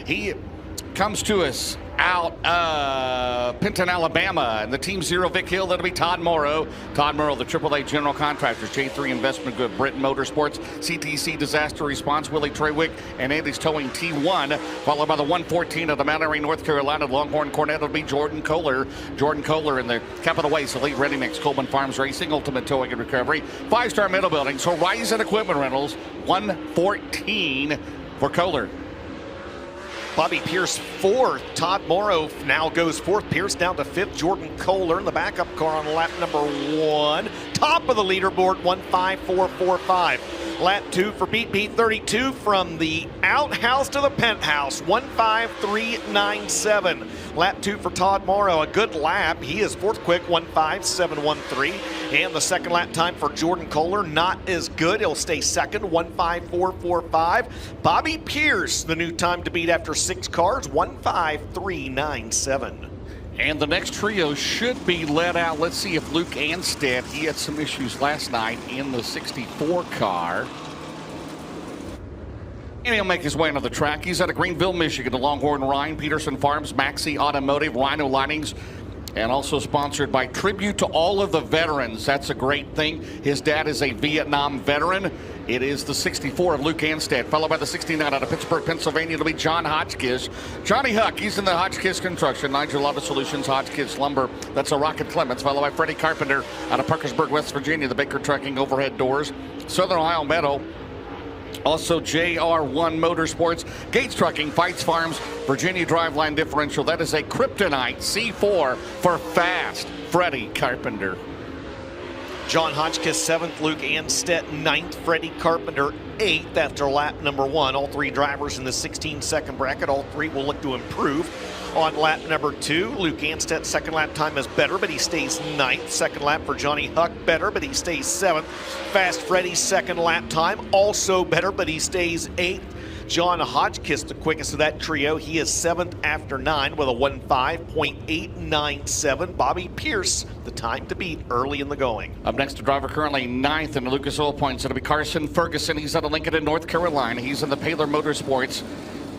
[SPEAKER 12] He comes to us out Pinton, Alabama, and the Team Zero Vic Hill. That'll be Todd Morrow. Todd Morrow, the AAA General Contractors, J3 Investment Group, Britain Motorsports, CTC Disaster Response, Willie Treywick, and Andy's Towing T1, followed by the 114 of the Mount Airy, North Carolina, Longhorn Cornet. It'll be Jordan Kohler. Jordan Kohler in the Capital Waste, Elite Ready Mix, Coleman Farms Racing, Ultimate Towing and Recovery, 5-star Metal Buildings, Horizon Equipment Rentals, 114 for Kohler.
[SPEAKER 11] Bobby Pierce 4th. Todd Morrow now goes 4th. Pierce down to 5th. Jordan Kohler in the backup car on lap number 1. Top of the leaderboard, 1.5445. Lap 2 for Pete. Pete 32 from the outhouse to the penthouse, 1.5397. Lap 2 for Todd Morrow, a good lap. He is 4th quick, 1.5713. And the second lap time for Jordan Kohler, not as good. He'll stay 2nd, 1.5445. Bobby Pierce, the new time to beat after 6 cars, 1.5397.
[SPEAKER 12] And the next trio should be let out. Let's see if Luke Anstead, he had some issues last night in the 64 car. And he'll make his way onto the track. He's out of Greenville, Michigan, the Longhorn Rhine, Peterson Farms, Maxi Automotive, Rhino Linings, and also sponsored by Tribute to All of the Veterans. That's a great thing. His dad is a Vietnam veteran. It is the 64 of Luke Anstead, followed by the 69 out of Pittsburgh, Pennsylvania. It'll be John Hotchkiss. Johnny Huck, he's in the Hotchkiss Construction. Nigel Auto Solutions, Hotchkiss Lumber. That's a Rocket Clements, followed by Freddie Carpenter out of Parkersburg, West Virginia. The Baker Trucking Overhead Doors. Southern Ohio Metal. Also JR1 Motorsports, Gates Trucking, Fights Farms, Virginia Driveline Differential. That is a Kryptonite C4 for fast Freddie Carpenter.
[SPEAKER 11] John Hotchkiss 7th, Luke Anstead 9th, Freddie Carpenter 8th after lap number 1. All 3 drivers in the 16-second bracket. All 3 will look to improve on lap number 2. Luke Ansted's second lap time is better, but he stays 9th. Second lap for Johnny Huck, better, but he stays 7th. Fast Freddie's second lap time, also better, but he stays 8th. John Hotchkiss, the quickest of that trio. He is 7th after 9 with a 1.5897. Bobby Pierce, the time to beat early in the going.
[SPEAKER 12] Up next, a driver currently 9th in the Lucas Oil Points. It'll be Carson Ferguson. He's out of Lincoln in North Carolina. He's in the Paler Motorsports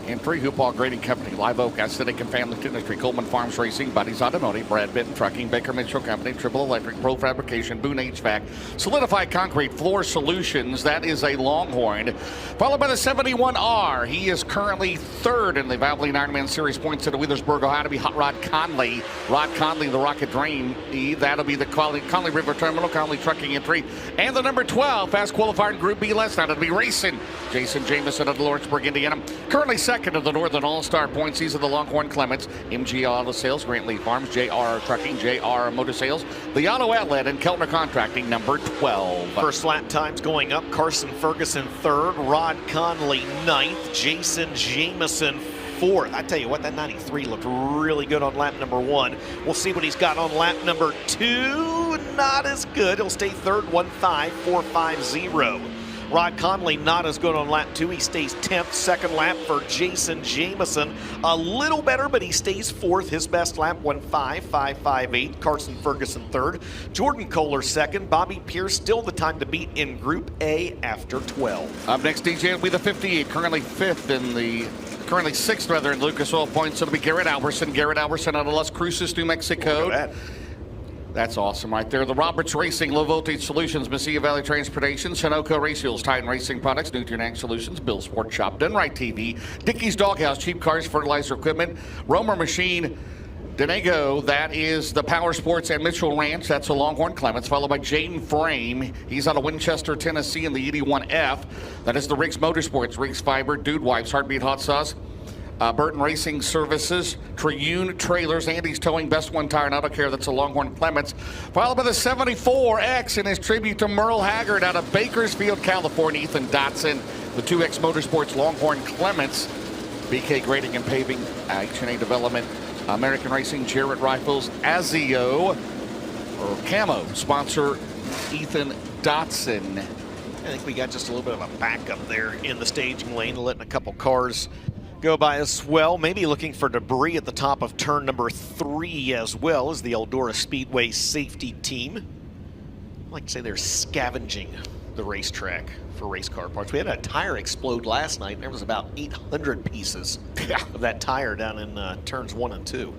[SPEAKER 12] and Free Hoopball Grading Company, Live Oak, Acidic and Family Industry, Coleman Farms Racing, Buddy's Automotive, Brad Benton Trucking, Baker Mitchell Company, Triple Electric, Pro Fabrication, Boone HVAC, Solidified Concrete, Floor Solutions. That is a Longhorn. Followed by the 71R. He is currently 3rd in the Valvoline Ironman Series points at Wheelersburg, Ohio. To be Hot Rod Conley. Rod Conley, the Rocket Dream. That'll be the Conley River Terminal, Conley Trucking Entry. And the number 12, fast qualifier in Group B last night. It'll be racing. Jason Jameson of Lawrenceburg, Indiana. Currently 7th second of the Northern All-Star points. These are the Longhorn Clements, MG Auto Sales, Grant Lee Farms, JR Trucking, JR Motor Sales, the Auto Outlet, and Keltner Contracting, number 12.
[SPEAKER 11] First lap times going up. Carson Ferguson third, Rod Conley ninth, Jason Jameson fourth. I tell you what, that 93 looked really good on lap number 1. We'll see what he's got on lap number 2. Not as good. He'll stay third, 1.5450. Rod Conley not as good on lap 2. He stays 10th. Second lap for Jason Jameson. A little better, but he stays 4th. His best lap, 1.5558. Carson Ferguson third. Jordan Kohler second. Bobby Pierce still the time to beat in Group A after 12.
[SPEAKER 12] Up next, DJ, will be the 58, currently 6th rather in Lucas Oil points. It'll be Garrett Alberson. Garrett Alberson out of Las Cruces, New Mexico.
[SPEAKER 11] Look at that.
[SPEAKER 12] That's awesome right there. The Roberts Racing, Low Voltage Solutions, Mesilla Valley Transportation, Sunoco Race Fuels, Titan Racing Products, Nutrien Ag Solutions, Bill Sports Shop, Dunright TV, Dickey's Doghouse, Cheap Cars, Fertilizer Equipment, Romer Machine, Denego, that is the Power Sports and Mitchell Ranch. That's the Longhorn Clements, followed by Jaden Frame. He's out of Winchester, Tennessee in the 81F. That is the Riggs Motorsports, Riggs Fiber, Dude Wipes, Heartbeat Hot Sauce, Burton Racing Services, Tribune Trailers, Andy's Towing, Best One Tire and Auto Care. That's the Longhorn Clements. Followed by the 74X in his tribute to Merle Haggard out of Bakersfield, California. Ethan Dotson, the 2X Motorsports Longhorn Clements. BK Grading and Paving, H&A Development, American Racing, Jarrett Rifles, Azio, or Camo, sponsor Ethan Dotson.
[SPEAKER 11] I think we got just a little bit of a backup there in the staging lane, letting a couple cars go by as well. Maybe looking for debris at the top of turn number 3 as well as the Eldora Speedway safety team. I like to say they're scavenging the racetrack for race car parts. We had a tire explode last night. There was about 800 pieces of that tire down in turns 1 and 2.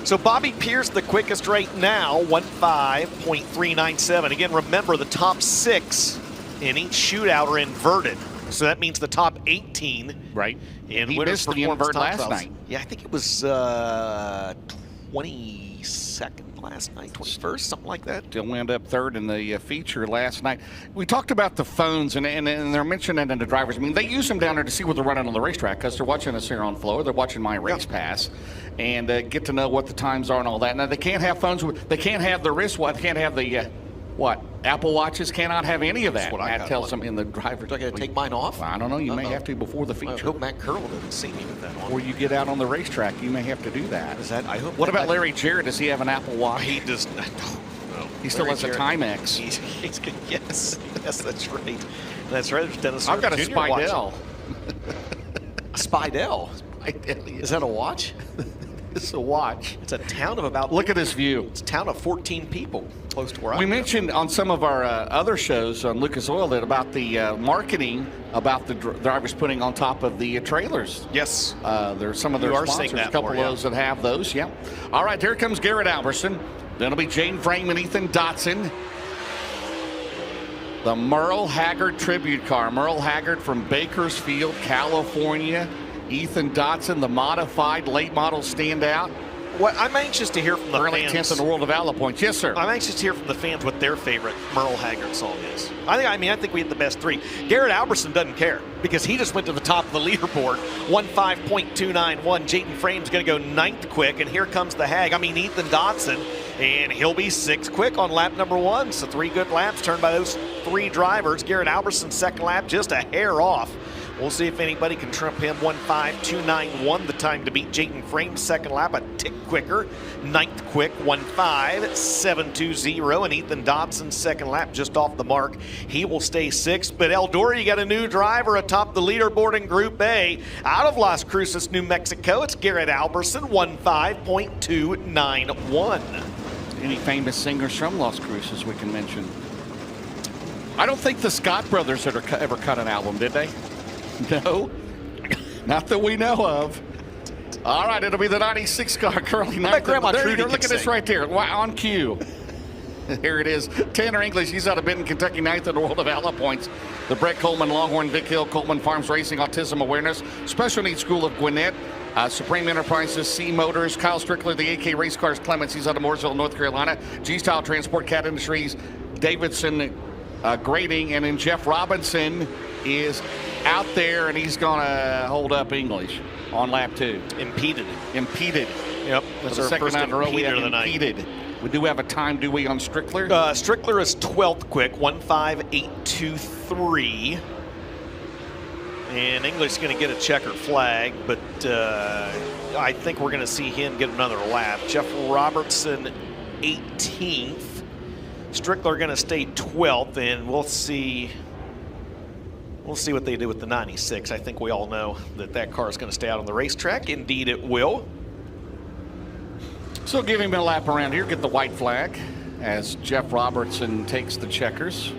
[SPEAKER 11] So Bobby Pierce, the quickest right now, 1.5.397. Again, remember the top 6 in each shootout are inverted. So that means the top 18.
[SPEAKER 12] Right.
[SPEAKER 11] And
[SPEAKER 12] he missed the invert last night.
[SPEAKER 11] Yeah, I think it was 22nd last night, 21st, something like that.
[SPEAKER 12] Still end up third in the feature last night. We talked about the phones, and they're mentioning it in the drivers. I mean, they use them down there to see what they're running on the racetrack because they're watching us here on Flow. They're watching my race pass and get to know what the times are and all that. Now, they can't have phones. They can't have the wristwatch. They can't have the Apple Watches cannot have any of that. Matt tells them in the driver's.
[SPEAKER 11] Do I got to take mine off?
[SPEAKER 12] I don't know. You may have to before the feature.
[SPEAKER 11] I hope Matt Curl doesn't see me with that on.
[SPEAKER 12] Before you get out on the racetrack, you may have to do that.
[SPEAKER 11] Is that? I hope.
[SPEAKER 12] What about Larry Jarrett? Does he have an Apple Watch?
[SPEAKER 11] He does not. No.
[SPEAKER 12] He still has a Timex.
[SPEAKER 11] He's good. Yes, that's right. That's right. There's Dennis.
[SPEAKER 12] I've got a Spidell.
[SPEAKER 11] A Spidell. Is that a watch?
[SPEAKER 12] It's a watch.
[SPEAKER 11] It's a town of about.
[SPEAKER 12] Look at this view.
[SPEAKER 11] It's a town of 14 people, close to where I
[SPEAKER 12] We
[SPEAKER 11] live.
[SPEAKER 12] mentioned on some of our other shows on Lucas Oil that about the marketing about the drivers putting on top of the trailers.
[SPEAKER 11] Yes.
[SPEAKER 12] There's some of their
[SPEAKER 11] You are
[SPEAKER 12] sponsors,
[SPEAKER 11] seeing
[SPEAKER 12] a
[SPEAKER 11] that
[SPEAKER 12] couple
[SPEAKER 11] more,
[SPEAKER 12] of those that have those. Yeah. All right, here comes Garrett Alberson. Then it'll be Jane Frame and Ethan Dotson. The Merle Haggard tribute car. Merle Haggard from Bakersfield, California. Ethan Dotson, the modified late model standout.
[SPEAKER 11] Well, I'm anxious to hear from the
[SPEAKER 12] Currently
[SPEAKER 11] fans.
[SPEAKER 12] 10th in the world of Allo points. Yes, sir.
[SPEAKER 11] I'm anxious to hear from the fans what their favorite Merle Haggard song is. I think we had the best 3. Garrett Alberson doesn't care because he just went to the top of the leaderboard. 1.5.291. Jaden Frame's going to go 9th quick, and here comes the Ethan Dotson, and he'll be 6th quick on lap number 1. So 3 good laps turned by those 3 drivers. Garrett Alberson second lap just a hair off. We'll see if anybody can trump him. 1.5291, the time to beat Jayden Frame's second lap, a tick quicker. 9th quick, 1.5720, and Ethan Dotson's second lap just off the mark. He will stay 6th, but Eldora, you got a new driver atop the leaderboard in Group A. Out of Las Cruces, New Mexico, it's Garrett Alberson, 1.5.291.
[SPEAKER 12] Any famous singers from Las Cruces we can mention? I don't think the Scott brothers ever cut an album, did they? No, not that we know of. All right, it'll be the 96 car currently. There you go. Look at this right there. On cue. Here it is. Tanner English, he's out of Benton, Kentucky, 9th in the world of Allo points. The Brett Coleman, Longhorn, Vic Hill, Coleman Farms Racing, Autism Awareness, Special Needs School of Gwinnett, Supreme Enterprises, C Motors, Kyle Strickler, the AK Race Cars, Clements, he's out of Mooresville, North Carolina, G-Style Transport, Cat Industries, Davidson Grading, and then Jeff Robinson is out there, and he's going to hold up English on lap 2.
[SPEAKER 11] Impeded.
[SPEAKER 12] Yep.
[SPEAKER 11] That's
[SPEAKER 12] the
[SPEAKER 11] our
[SPEAKER 12] second
[SPEAKER 11] first
[SPEAKER 12] night in a row we have
[SPEAKER 11] impeder of the night.
[SPEAKER 12] impeded. We do have a time, do we, on Strickler?
[SPEAKER 11] Strickler is 12th quick, 1:58.23. And English is going to get a checkered flag, but I think we're going to see him get another lap. Jeff Robertson, 18th. Strickler going to stay 12th, and we'll see what they do with the 96. I think we all know that car is going to stay out on the racetrack. Indeed, it will.
[SPEAKER 12] So give him a lap around here, get the white flag as Jeff Robertson takes the checkers.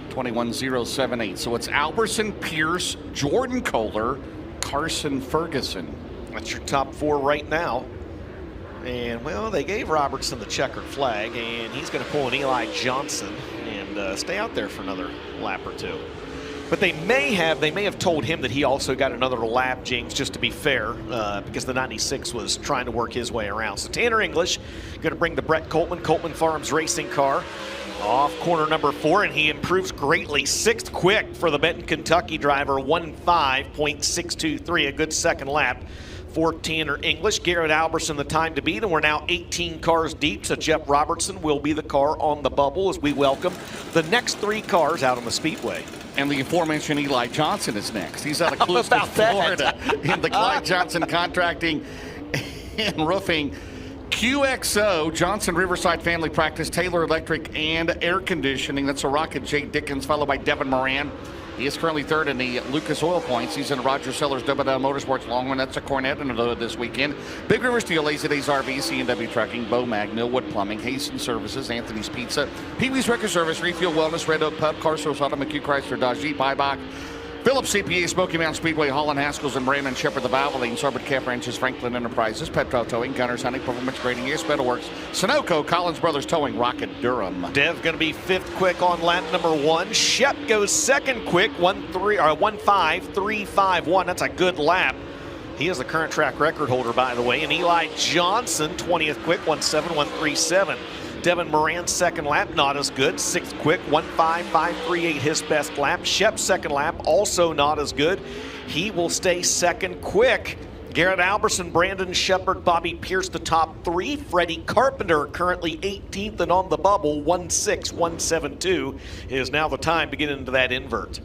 [SPEAKER 12] 21.078. So it's Alberson, Pierce, Jordan Kohler, Carson Ferguson.
[SPEAKER 11] That's your top 4 right now. And, well, they gave Robertson the checkered flag, and he's going to pull an Eli Johnson and stay out there for another lap or 2. But they may have told him that he also got another lap, James, just to be fair, because the 96 was trying to work his way around. So Tanner English going to bring the Brett Coleman Farms racing car off corner number 4, and he improves greatly. 6th quick for the Benton, Kentucky driver, 1:05.623, a good second lap for Tanner English. Garrett Alberson the time to beat, and we're now 18 cars deep, so Jeff Robertson will be the car on the bubble as we welcome the next 3 cars out on the Speedway.
[SPEAKER 12] And the aforementioned Eli Johnson is next. He's out of Clewiston, Florida, in the Clyde Johnson Contracting and Roofing QXO, Johnson Riverside Family Practice, Taylor Electric, and Air Conditioning. That's a Rocket J. Dickens, followed by Devin Moran. He is currently 3rd in the Lucas Oil Points. He's in Roger Sellers Double Down Motorsports Longhorn. That's a Cornet and a this weekend. Big River Steel, Lazy Days RV, C&W Trucking, Bo Mag, Millwood Plumbing, Hasten Services, Anthony's Pizza, Pee-wee's Record Service, Refuel Wellness, Red Oak Pub, Car Source Auto, McHugh Chrysler, Dodge Jeep, Ibach, Phillips CPA, Smoky Mountain Speedway, Holland Haskell's and Brandon Shepard, the Valvoline, Sorbert Calf Ranches, Franklin Enterprises, Petro Towing, Gunners Hunting, Performance Grading, Yes Metalworks, Sunoco, Collins Brothers Towing, Rocket Durham.
[SPEAKER 11] Dev going to be 5th quick on lap number 1. Shep goes 2nd quick, 1:05.351. That's a good lap. He is the current track record holder, by the way. And Eli Johnson, 20th quick, 1:07.137. Devin Moran, 2nd lap, not as good. 6th quick, 1:05.538, his best lap. Shep's 2nd lap, also not as good. He will stay 2nd quick. Garrett Alberson, Brandon Shepard, Bobby Pierce, the top 3. Freddie Carpenter, currently 18th and on the bubble, 1:06.172 is now the time to get into that invert.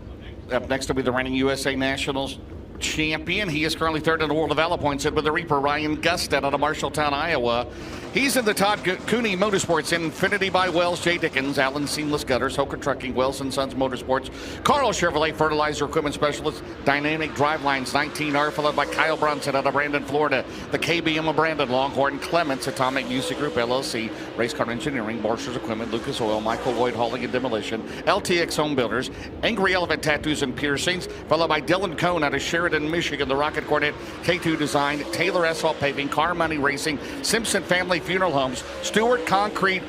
[SPEAKER 12] Up next will be the reigning USA Nationals champion. He is currently 3rd in the world of Allo Points with the Reaper, Ryan Gusted out of Marshalltown, Iowa. He's in the Todd Cooney Motorsports, Infinity by Wells, J. Dickens, Allen Seamless Gutters, Hoka Trucking, Wells & Sons Motorsports, Carl Chevrolet Fertilizer Equipment Specialist, Dynamic Drivelines 19R, followed by Kyle Brunson out of Brandon, Florida. The KBM of Brandon, Longhorn Clements, Atomic Music Group LLC, Race Car Engineering, Marshall's Equipment, Lucas Oil, Michael Lloyd Hauling and Demolition, LTX Home Builders, Angry Elephant Tattoos and Piercings, followed by Dylan Cohn out of Sheridan, Michigan, the Rocket Cornet, K2 Design, Taylor Asphalt Paving, Car Money Racing, Simpson Family Funeral Homes, Stewart Concrete,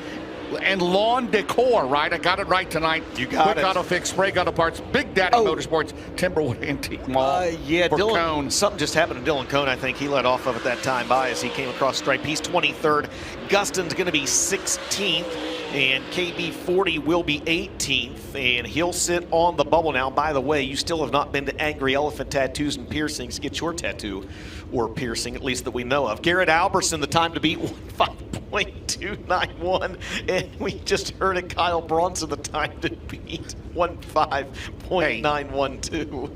[SPEAKER 12] and Lawn Decor, right? I got it right tonight.
[SPEAKER 11] You got
[SPEAKER 12] Quick
[SPEAKER 11] it.
[SPEAKER 12] Auto Fix, Sprague Auto Parts, Big Daddy Motorsports, Timberwood Antique Mall.
[SPEAKER 11] Yeah,
[SPEAKER 12] for
[SPEAKER 11] Dylan,
[SPEAKER 12] Cohn.
[SPEAKER 11] something just happened to Dylan Cohn. I think he let off of it that time by as he came across stripe. He's 23rd. Gustin's going to be 16th, and KB40 will be 18th, and he'll sit on the bubble now. By the way, you still have not been to Angry Elephant Tattoos and Piercings. Get your tattoo or piercing, at least that we know of. Garrett Alberson, the time to beat, 1:05.291, and we just heard it. Kyle Bronson, the time to beat, 1:05.912.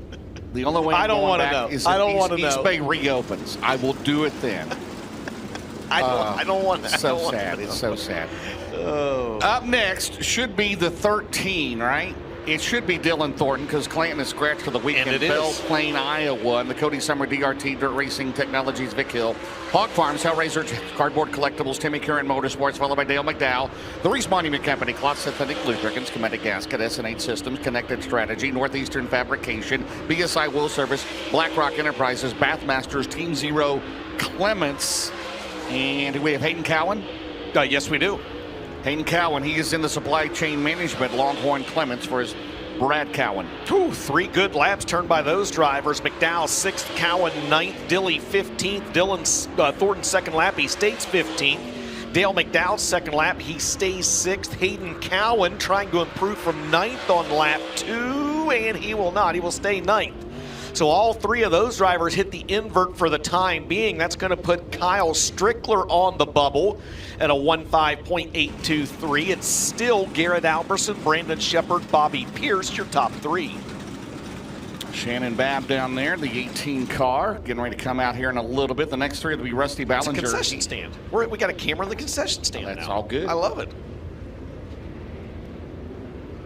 [SPEAKER 12] The only way
[SPEAKER 11] I don't
[SPEAKER 12] want to
[SPEAKER 11] know.
[SPEAKER 12] is
[SPEAKER 11] I don't
[SPEAKER 12] if
[SPEAKER 11] want to
[SPEAKER 12] East
[SPEAKER 11] know.
[SPEAKER 12] Bay reopens. I will do it then.
[SPEAKER 11] I don't want that.
[SPEAKER 12] So sad. It's so sad.
[SPEAKER 11] Oh.
[SPEAKER 12] Up next should be the 13, right? It should be Dylan Thornton because Clanton is scratched for the weekend.
[SPEAKER 11] And it
[SPEAKER 12] Belle
[SPEAKER 11] is.
[SPEAKER 12] Plain, Iowa, and the Cody Summer DRT Dirt Racing Technologies Vic Hill. Hawk Farms, Hellraiser Cardboard Collectibles, Timmy Curran Motorsports, followed by Dale McDowell. The Reese Monument Company, Cloth Synthetic Lubricants, Cometic Gasket, SN8 Systems, Connected Strategy, Northeastern Fabrication, BSI Will Service, BlackRock Enterprises, Bathmasters, Team Zero, Clements, and do we have Hayden Cowan?
[SPEAKER 11] Yes, we do.
[SPEAKER 12] Hayden Cowan, he is in the supply chain management, Longhorn Clements for his Brad Cowan.
[SPEAKER 11] 3 good laps turned by those drivers. McDowell 6th, Cowan 9th, Dilly 15th, Dylan Thornton 2nd lap, he stays 15th. Dale McDowell 2nd lap, he stays 6th. Hayden Cowan trying to improve from 9th on lap 2. and he will not. He will stay ninth. So all three of those drivers hit the invert for the time being. That's going to put Kyle Strickler on the bubble at a 1.5.823. It's still Garrett Alberson, Brandon Shepard, Bobby Pierce, your top three.
[SPEAKER 12] Shannon Babb down there, the 18 car, getting ready to come out here in a little bit. The next three will be Rusty Ballinger.
[SPEAKER 11] It's a concession stand. We got a camera in the concession stand
[SPEAKER 12] That's
[SPEAKER 11] now.
[SPEAKER 12] all good.
[SPEAKER 11] I love it.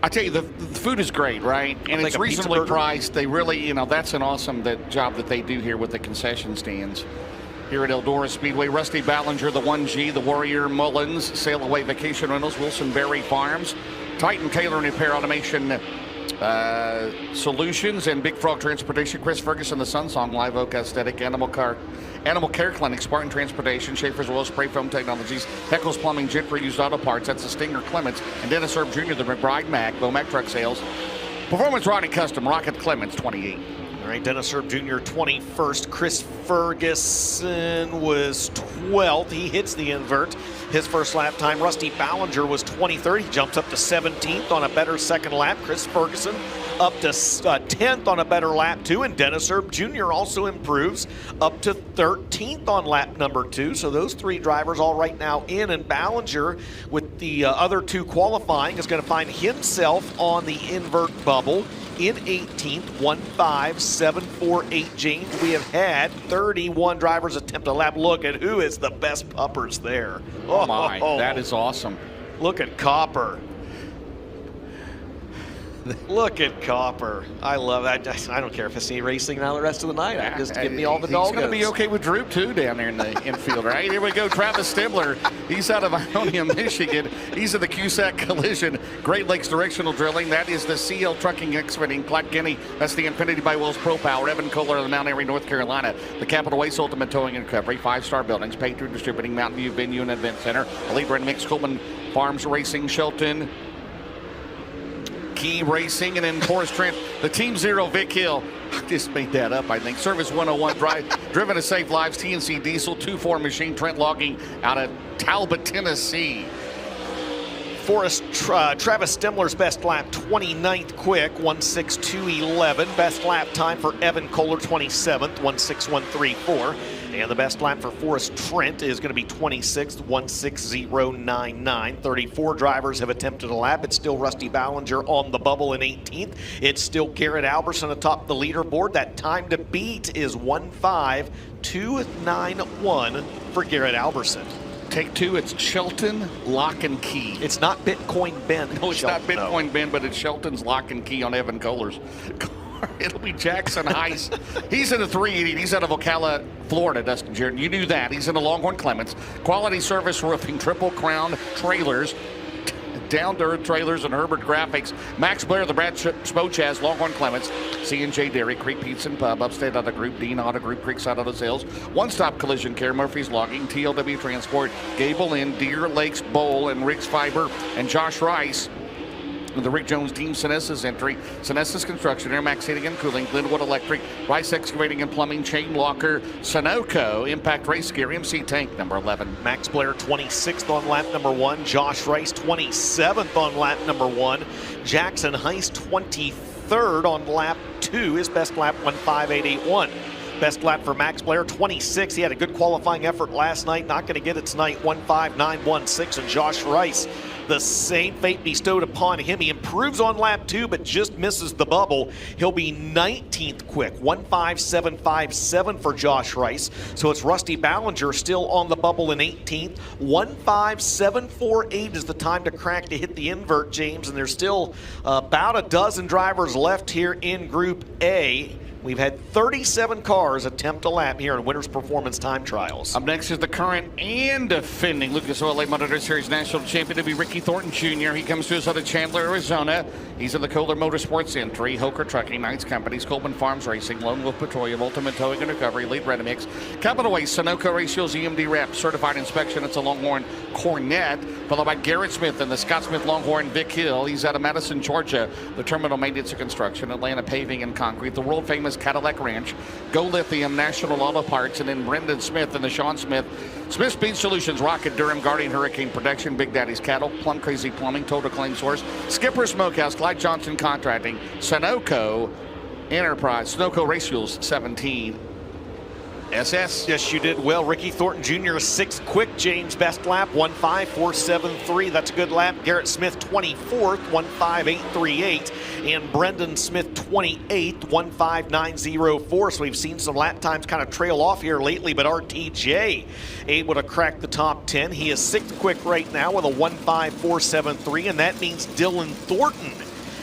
[SPEAKER 12] I tell you, the food is great, right? And it's reasonably priced. They really, that's an awesome job that they do here with the concession stands. Here at Eldora Speedway, Rusty Ballinger, the 1G, the Warrior, Mullins, Sail Away Vacation Rentals, Wilson Berry Farms, Titan Taylor and Repair Automation Solutions, and Big Frog Transportation, Chris Ferguson, the Sunsong, Live Oak Aesthetic, Animal Care Clinic, Spartan Transportation, Schaefer's Oil Spray Foam Technologies, Heckles Plumbing, Gentry Used Auto Parts, that's the Stinger Clements, and Dennis Erb Jr., the McBride Mac, Bomac Truck Sales, Performance Rod and Custom, Rocket Clements, 28.
[SPEAKER 11] All right, Dennis Erb Jr., 21st. Chris Ferguson was 12th. He hits the invert. His first lap time. Rusty Ballinger was 23rd. He jumps up to 17th on a better second lap. Chris Ferguson up to 10th on a better lap, too. And Dennis Erb Jr. also improves up to 13th on lap number 2. So those three drivers all right now in. And Ballinger, with the other two qualifying, is going to find himself on the invert bubble in 18th, 1.5.748, James. We have had 31 drivers attempt a lap. Look at who is the best puppers there.
[SPEAKER 12] Oh my, that is awesome.
[SPEAKER 11] Look at Copper. Look at Copper. I love that. I don't care if I see racing now the rest of the night. Just give me all the doggos.
[SPEAKER 12] He's going to be okay with Droop, too, down there in the infield, right? Here we go. Travis Stimler. He's out of Ionia, Michigan. He's at the Cusack Collision. Great Lakes Directional Drilling. That is the CL Trucking Excavating. Platte Guinea. That's the Infinity by Wills Pro Power. Evan Kohler of Mount Airy, North Carolina. The Capital Waste Ultimate Towing and Recovery. 5-star buildings. Patriot Distributing. Mountain View Venue and Event Center. Elite Red Mix. Coleman Farms Racing. Shelton Key Racing, and then Forest Trent, the Team Zero, Vic Hill. I just made that up, I think. Service 101, driven to save lives, TNC Diesel, 2-4 Machine, Trent Logging out of Talbot, Tennessee.
[SPEAKER 11] Travis Stimler's best lap, 29th quick, 1.62.11. Best lap time for Evan Kohler, 27th, 1.6134. And the best lap for Forrest Trent is going to be 26th, 1.6099. 34 drivers have attempted a lap. It's still Rusty Ballinger on the bubble in 18th. It's still Garrett Alberson atop the leaderboard. That time to beat is 1.5291 for Garrett Alberson.
[SPEAKER 12] Take two, it's Shelton Lock and Key.
[SPEAKER 11] It's not Bitcoin Ben.
[SPEAKER 12] No, it's not Bitcoin Ben, but it's Shelton's Lock and Key on Evan Kohler's car. It'll be Jackson Heiss. He's in the 380. He's out of Ocala, Florida, Dustin Jordan. You knew that. He's in the Longhorn Clements. Quality Service Roofing, Triple Crown Trailers, Down-to-Earth Trailers, and Herbert Graphics. Max Blair, the Brad Spochaz, Longhorn Clements. C&J Dairy, Creek Pizza and Pub, Upstate Auto Group, Dean Auto Group, Creekside Auto Sales, One Stop Collision Care, Murphy's Logging, TLW Transport, Gable Inn, Deer Lakes Bowl, and Riggs Fiber, and Josh Rice. The Rick Jones Team Sinessa's entry. Sinessa's Construction, Airmax Heating and Cooling, Glenwood Electric, Rice Excavating and Plumbing, Chain Locker, Sunoco, Impact Race Gear, MC Tank, number 11.
[SPEAKER 11] Max Blair, 26th on lap number 1. Josh Rice, 27th on lap number 1. Jackson Heiss, 23rd on lap 2. His best lap, 1.5881. Best lap for Max Blair, 26. He had a good qualifying effort last night. Not going to get it tonight, 1.5916. And Josh Rice, the same fate bestowed upon him. He improves on lap 2, but just misses the bubble. He'll be 19th quick, 1.5757 for Josh Rice. So it's Rusty Ballinger still on the bubble in 18th. 1.5748 is the time to crack to hit the invert, James. And there's still about a dozen drivers left here in Group A. We've had 37 cars attempt a lap here in Winners Performance Time Trials.
[SPEAKER 12] Up next is the current and defending Lucas Oil Late Monitor Series National Champion to be Ricky Thornton Jr. He comes to us out of Chandler, Arizona. He's in the Kohler Motorsports entry, Hoker Trucking, Knights Companies, Coleman Farms Racing, Lone Wolf Petroleum, Ultimate Towing and Recovery, Elite Ready-Mix, Capital Waste, Sunoco Ratios, EMD Rep, Certified Inspection. It's a Longhorn Cornet, followed by Garrett Smith and the Scott Smith Longhorn Vic Hill. He's out of Madison, Georgia. The Terminal Maintenance and Construction, Atlanta Paving and Concrete, the world famous Service, Cadillac Ranch, Go Lithium, National Auto Parts, and then Brendan Smith and the Sean Smith Speed Solutions, Rocket Durham, Guardian Hurricane Protection, Big Daddy's Cattle, Plum Crazy Plumbing, Total Claim Source, Skipper Smokehouse, Clyde Johnson Contracting, Sunoco Enterprise, Sunoco Race Fuels 17. SS.
[SPEAKER 11] Yes, you did well. Ricky Thornton Jr. 6th quick. James best lap 1.5473. That's a good lap. Garrett Smith 24th 1.5838, and Brendan Smith 28th 1.5904. So we've seen some lap times kind of trail off here lately, but RTJ able to crack the top 10. He is 6th quick right now with a 1.5473, and that means Dylan Thornton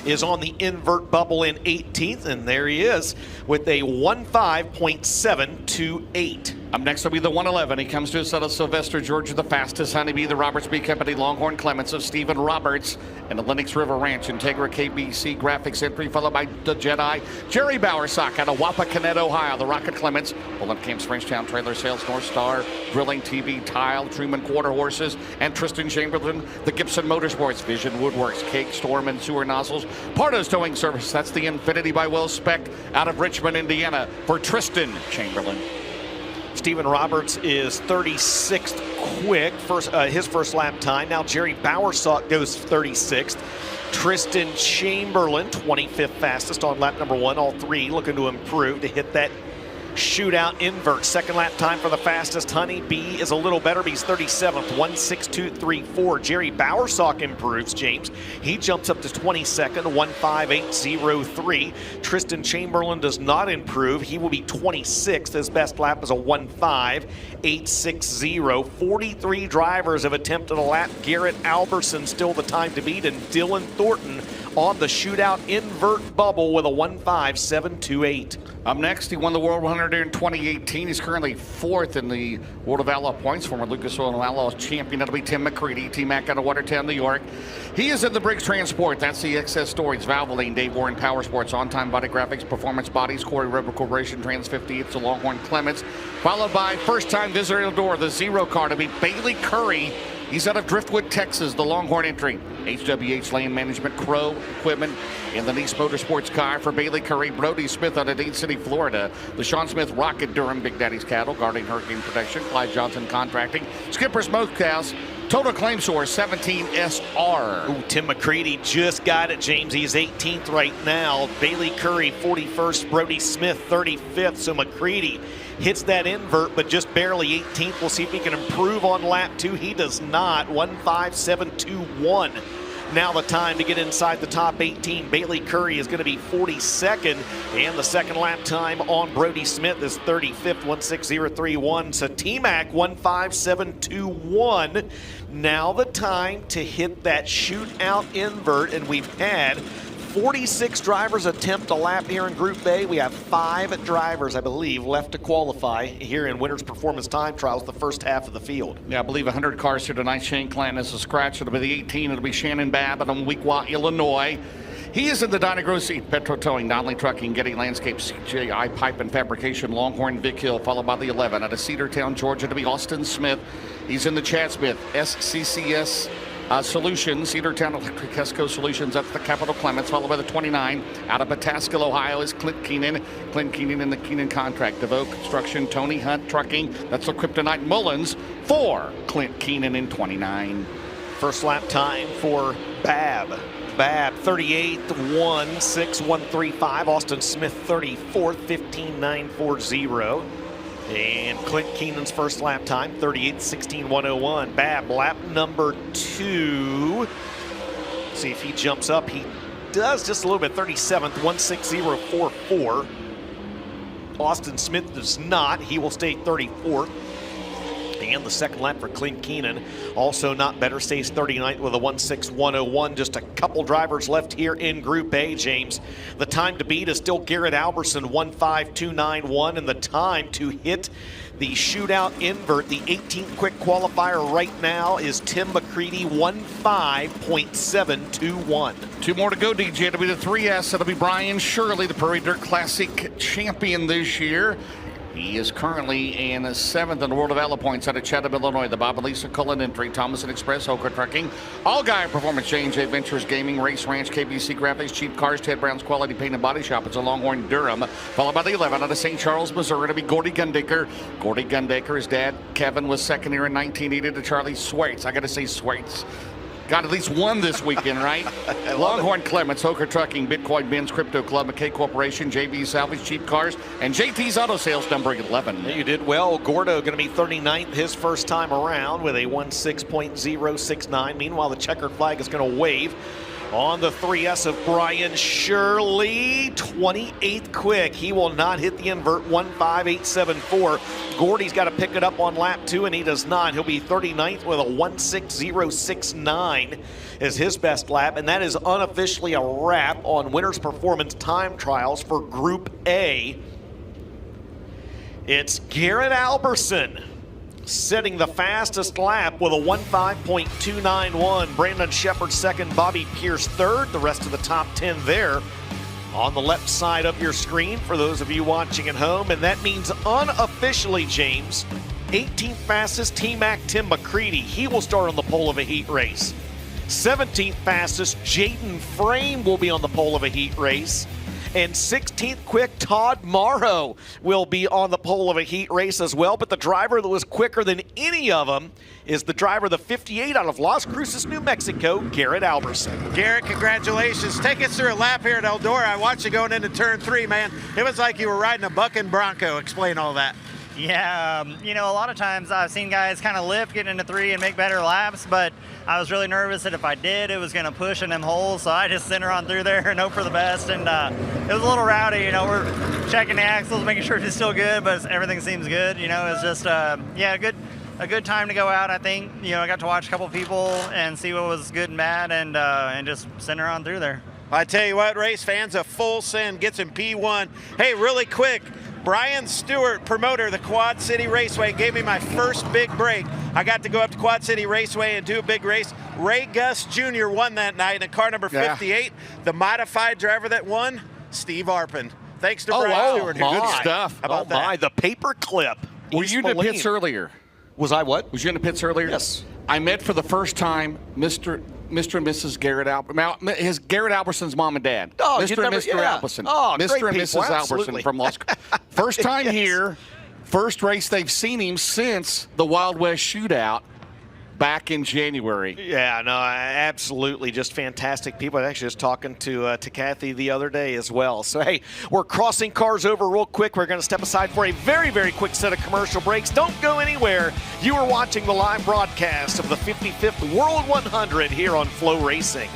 [SPEAKER 11] is on the invert bubble in 18th, and there he is with a 1.5.728.
[SPEAKER 12] Up next will be the 111. He comes to us out of Sylvester, Georgia, the fastest. Honeybee, the Roberts Bee Company, Longhorn Clements of Stephen Roberts, and the Lennox River Ranch, Integra KBC Graphics Entry, followed by the Jedi, Jerry Bowersock out of Wapakoneta, Ohio, the Rocket Clements, Bullen Camps, Frenchtown Trailer Sales, North Star, Drilling TV, Tile, Truman Quarter Horses, and Tristan Chamberlain, the Gibson Motorsports, Vision Woodworks, Cake, Storm, and Sewer Nozzles, Pardo's Towing Service. That's the Infinity by Will Speck out of Richmond, Indiana, for Tristan Chamberlain.
[SPEAKER 11] Stephen Roberts is 36th quick, his first lap time. Now Jerry Bowersock goes 36th. Tristan Chamberlain, 25th fastest on lap number 1. All three looking to improve to hit that shootout invert. Second lap time for the fastest. Honeybee is a little better, but he's 37th, 1.6234. Jerry Bowersock improves, James. He jumps up to 22nd, 1.5803. Tristan Chamberlain does not improve. He will be 26th. His best lap is a 1.5860. 43 drivers have attempted a lap. Garrett Alberson still the time to beat, and Dylan Thornton on the shootout invert bubble with a 1.5728.
[SPEAKER 12] Up next, he won the World 100 in 2018. He's currently 4th in the World of Outlaw points, former Lucas Oil Outlaw champion. That'll be Tim McCready, T-Mac out of Watertown, New York. He is in the Briggs Transport. That's the XS Stories, Valvoline, Dave Warren Power Sports, On Time Body Graphics, Performance Bodies, Corey Rebel Corporation, Trans 50. It's the Longhorn Clements, followed by first-time visitor Eldora, the Zero car to be Bailey Curry. He's out of Driftwood, Texas, the Longhorn entry. HWH Land Management, Crow Equipment, and the Nice Motorsports car for Bailey Curry. Brody Smith out of Dade City, Florida. The Sean Smith Rocket Durham, Big Daddy's Cattle, Guardian Hurricane Protection, Clyde Johnson Contracting, Skipper Smokehouse, Total Claim Source, 17 SR.
[SPEAKER 11] Ooh, Tim McCready just got it, James. He's 18th right now. Bailey Curry, 41st. Brody Smith, 35th. So McCready hits that invert, but just barely 18th. We'll see if he can improve on lap 2. He does not. 1.5721. Now the time to get inside the top 18. Bailey Curry is going to be 42nd, and the second lap time on Brody Smith is 35th, 1.6031. So T-Mac 1.5721. Now the time to hit that shootout invert, and we've had 46 drivers attempt a lap here in Group A. We have 5 drivers, I believe, left to qualify here in Winners Performance Time Trials, the first half of the field.
[SPEAKER 12] Yeah, I believe 100 cars here tonight. Shane Clanton is a scratch. It'll be the 18. It'll be Shannon Babbitt of Weequahic, Illinois. He is in the Dinah Grossi, Petro Towing, Donnelly Trucking, Getty Landscapes, CJI Pipe and Fabrication, Longhorn, Vic Hill, followed by the 11. Out of Cedartown, Georgia, to be Austin Smith. He's in the Chad Smith, SCCS Solutions, Cedartown Electric Esco Solutions. That's the Capital Clements, followed by the 29. Out of Pataskil, Ohio is Clint Keenan. Clint Keenan in the Keenan Contract. DeVoe Construction, Tony Hunt Trucking. That's the Kryptonite Mullins for Clint Keenan in 29.
[SPEAKER 11] First lap time for Bab 38th, 1.6135. Austin Smith 34th, 15.940. And Clint Keenan's first lap time, 38th, 16.101. Bab, lap number 2. See if he jumps up. He does just a little bit, 37th, 1.6044. Austin Smith does not. He will stay 34th. And the second lap for Clint Keenan, also not better, stays 39th with a 1.6101. Just a couple drivers left here in Group A, James. The time to beat is still Garrett Alberson, 1.5291, and the time to hit the shootout invert, the 18th quick qualifier right now, is Tim McCready, 1.5.721.
[SPEAKER 12] 2 more to go, DJ. It'll be the 3S. It'll be Brian Shirley, the Prairie Dirt Classic champion this year. He is currently in 7th in the world of Ella points out of Chatham, Illinois. The Bob and Lisa Cullen entry, Thomas and Express, Hoka Trucking, All Guy Performance, J&J Ventures Gaming, Race Ranch, KBC Graphics, Cheap Cars, Ted Brown's Quality Paint and Body Shop. It's a Longhorn Durham, followed by the 11 out of St. Charles, Missouri. It'll be Gordy Gundaker. Gordy Gundaker, his dad, Kevin, was second here in 1980 to Charlie Swaits. I got to say Swaits. Got at least one this weekend, right? Longhorn Clements, Hoka Trucking, Bitcoin Benz, Crypto Club, McKay Corporation, JB Salvage, Cheap Cars, and JT's Auto Sales, number 11.
[SPEAKER 11] You did well. Gordo going to be 39th his first time around with a 16.069. Meanwhile, the checkered flag is going to wave on the 3S of Brian Shirley, 28th quick. He will not hit the invert, 15874. Gordy's got to pick it up on lap 2, and he does not. He'll be 39th with a 16069 as his best lap, and that is unofficially a wrap on Winners Performance time trials for Group A. It's Garrett Alberson setting the fastest lap with a 1:5.291. Brandon Shepard second, Bobby Pierce third. The rest of the top 10 there on the left side of your screen for those of you watching at home. And that means unofficially, James, 18th fastest T-Mac Tim McCready. He will start on the pole of a heat race. 17th fastest Jaden Frame will be on the pole of a heat race. And 16th quick Todd Morrow will be on the pole of a heat race as well. But the driver that was quicker than any of them is the driver, the 58 out of Las Cruces, New Mexico, Garrett Alberson.
[SPEAKER 2] Garrett, congratulations. Take us through a lap here at Eldora. I watched you going into turn 3, man. It was like you were riding a bucking bronco. Explain all that.
[SPEAKER 3] Yeah, you know, a lot of times I've seen guys kind of lift, get into 3 and make better laps, but I was really nervous that if I did, it was going to push in them holes, so I just center on through there and hope for the best, and it was a little rowdy, you know, we're checking the axles, making sure it's still good, but everything seems good, you know, it's just, yeah, a good time to go out, I think. You know, I got to watch a couple people and see what was good and bad, and just center on through there.
[SPEAKER 2] I tell you what, race fans, a full send gets in P1. Hey, really quick, Brian Stewart, promoter of the Quad City Raceway, gave me my first big break. I got to go up to Quad City Raceway and do a big race. Ray Gus Jr. won that night in car number 58. The modified driver that won, Steve Arpin. Thanks to Brian Stewart.
[SPEAKER 12] Good stuff.
[SPEAKER 2] How about that?
[SPEAKER 11] The paper clip.
[SPEAKER 12] Were you in the pits earlier?
[SPEAKER 11] Was I what?
[SPEAKER 12] Was you in the pits earlier?
[SPEAKER 11] Yes.
[SPEAKER 12] I met for the first time Mr. and Mrs. Garrett Alberson, his Garrett Alberson's mom and dad.
[SPEAKER 11] Oh,
[SPEAKER 12] Mr. and Mr. Alberson.
[SPEAKER 11] Oh,
[SPEAKER 12] Mr. and
[SPEAKER 11] great
[SPEAKER 12] Mrs.
[SPEAKER 11] people,
[SPEAKER 12] Alberson from Las First time here, first race they've seen him since the Wild West Shootout back in January.
[SPEAKER 11] Yeah, no, absolutely, just fantastic people. I was actually just talking to Kathy the other day as well. So, hey, we're crossing cars over real quick. We're going to step aside for a very, very quick set of commercial breaks. Don't go anywhere. You are watching the live broadcast of the 55th World 100 here on FloRacing.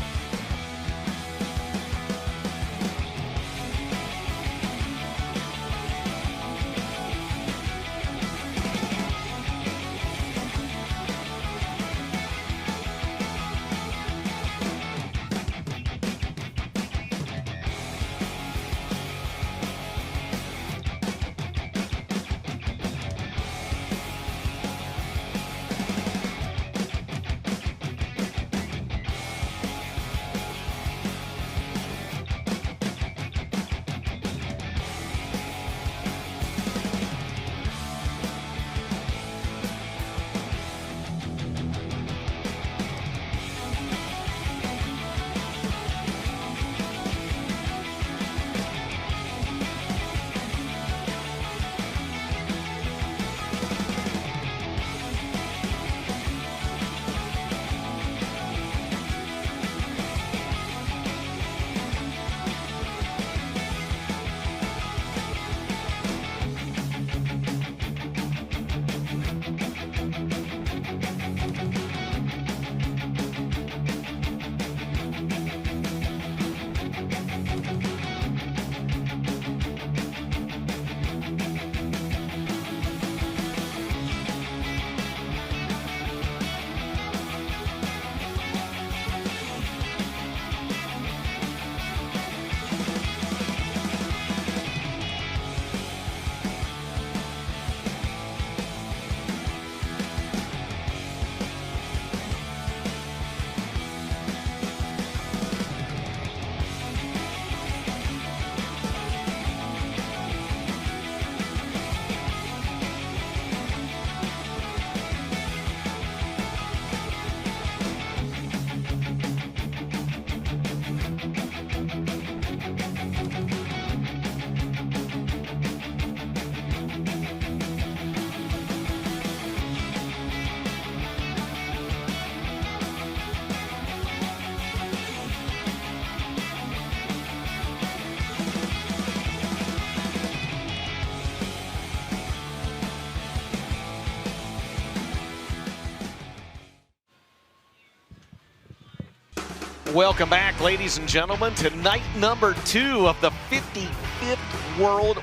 [SPEAKER 11] Welcome back, ladies and gentlemen, to night number 2 of the 55th World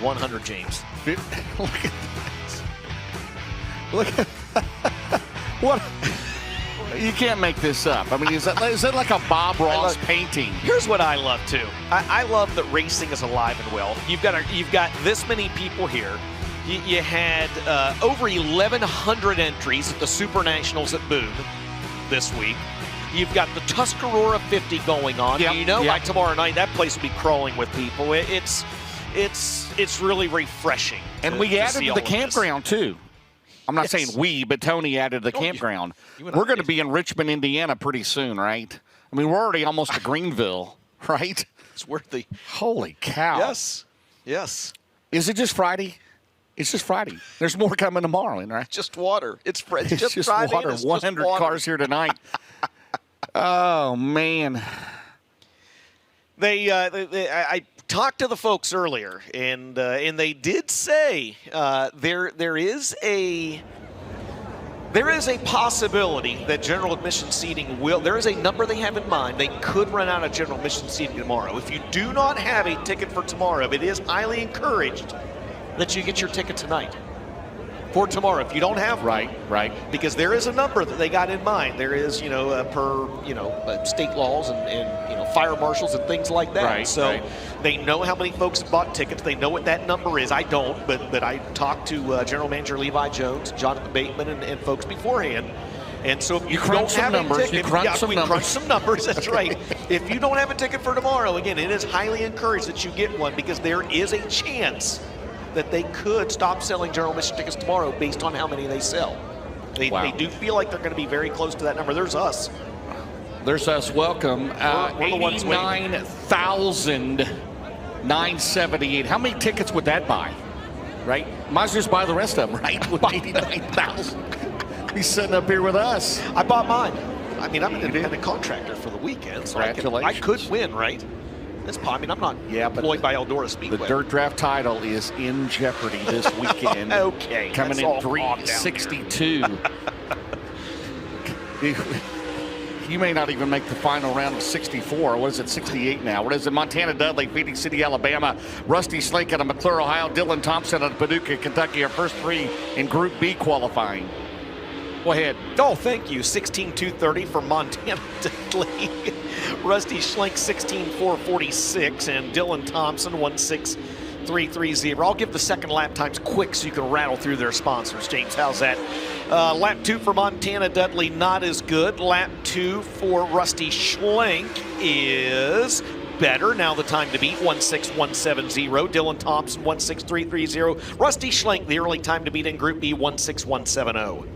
[SPEAKER 11] 100, James.
[SPEAKER 12] Look at this. Look at what? You can't make this up. I mean, is that like a Bob Ross painting?
[SPEAKER 11] Here's what I love too. I love that racing is alive and well. You've got this many people here. You had over 1,100 entries at the Super Nationals at Boone this week. You've got the Tuscarora 50 going on. Yep. By tomorrow night, that place will be crawling with people. It's really refreshing.
[SPEAKER 12] And we added to the campground too. I'm not saying we, but Tony added the campground. We're going to be in Richmond, Indiana pretty soon, right? I mean, we're already almost to Greenville, right?
[SPEAKER 11] It's worth the...
[SPEAKER 12] Holy cow.
[SPEAKER 11] Yes.
[SPEAKER 12] Is it just Friday? It's just Friday. There's more coming tomorrow, right?
[SPEAKER 11] Just water. It's
[SPEAKER 12] just
[SPEAKER 11] Friday.
[SPEAKER 12] Water. 100 cars here tonight. Oh, man.
[SPEAKER 11] I talked to the folks earlier, and they did say there is a possibility that general admission seating there is a number they have in mind. They could run out of general admission seating tomorrow. If you do not have a ticket for tomorrow, it is highly encouraged that you get your ticket tonight. For tomorrow, if you don't have one.
[SPEAKER 12] Right.
[SPEAKER 11] Because there is a number that they got in mind. There is, per state laws and fire marshals and things like that.
[SPEAKER 12] Right.
[SPEAKER 11] They know how many folks have bought tickets. They know what that number is. I don't, but I talked to General Manager Levi Jones, Jonathan Bateman, and folks beforehand. And so if you don't have a ticket, crunch some numbers. That's right. If you don't have a ticket for tomorrow, again, it is highly encouraged that you get one because there is a chance that they could stop selling general admission tickets tomorrow based on how many they sell. They do feel like they're going to be very close to that number. There's us.
[SPEAKER 12] Welcome. 89,978. How many tickets would that buy? Right? Might as well just buy the rest of them, right? With 89,000. He's sitting up here with us.
[SPEAKER 11] I bought mine. I mean, I'm an independent contractor for the weekend, so I could win, right? I'm not employed by Eldora Speedway.
[SPEAKER 12] The Dirt Draft title is in jeopardy this weekend.
[SPEAKER 11] Okay.
[SPEAKER 12] Coming in 362. You may not even make the final round of 64. What is it, 68 now? What is it? Montana Dudley, Phoenix City, Alabama. Rusty Slake out of McClure, Ohio. Dylan Thompson out of Paducah, Kentucky. Our first 3 in Group B qualifying. Go ahead.
[SPEAKER 11] Oh, thank you. 16,230 for Montana Dudley. Rusty Schlenk 16,446 and Dylan Thompson 16,330. I'll give the second lap times quick so you can rattle through their sponsors. James, how's that? Lap 2 for Montana Dudley, not as good. Lap 2 for Rusty Schlenk is better. Now the time to beat 16170. Dylan Thompson 16330. Rusty Schlenk, the early time to beat in Group B 16170.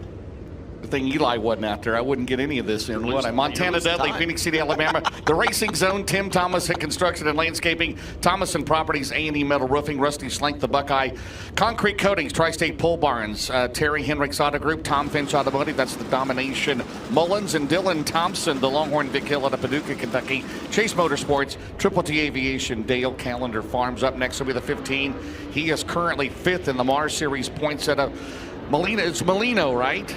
[SPEAKER 12] The thing Eli wasn't after, I wouldn't get any of this in, would I? Montana Dudley, Phoenix City, Alabama. The Racing Zone, Tim Thomas at Construction and Landscaping. Thomas and Properties, A&E Metal Roofing. Rusty Schlenk, the Buckeye. Concrete Coatings, Tri-State Pole Barns. Terry Henricks Auto Group. Tom Finch Automotive, that's the Domination. Mullins and Dylan Thompson, the Longhorn Vic Hill out of Paducah, Kentucky. Chase Motorsports, Triple T Aviation, Dale Calendar Farms. Up next will be the 15. He is currently 5th in the Mars Series points at a Molina. It's Molino, right?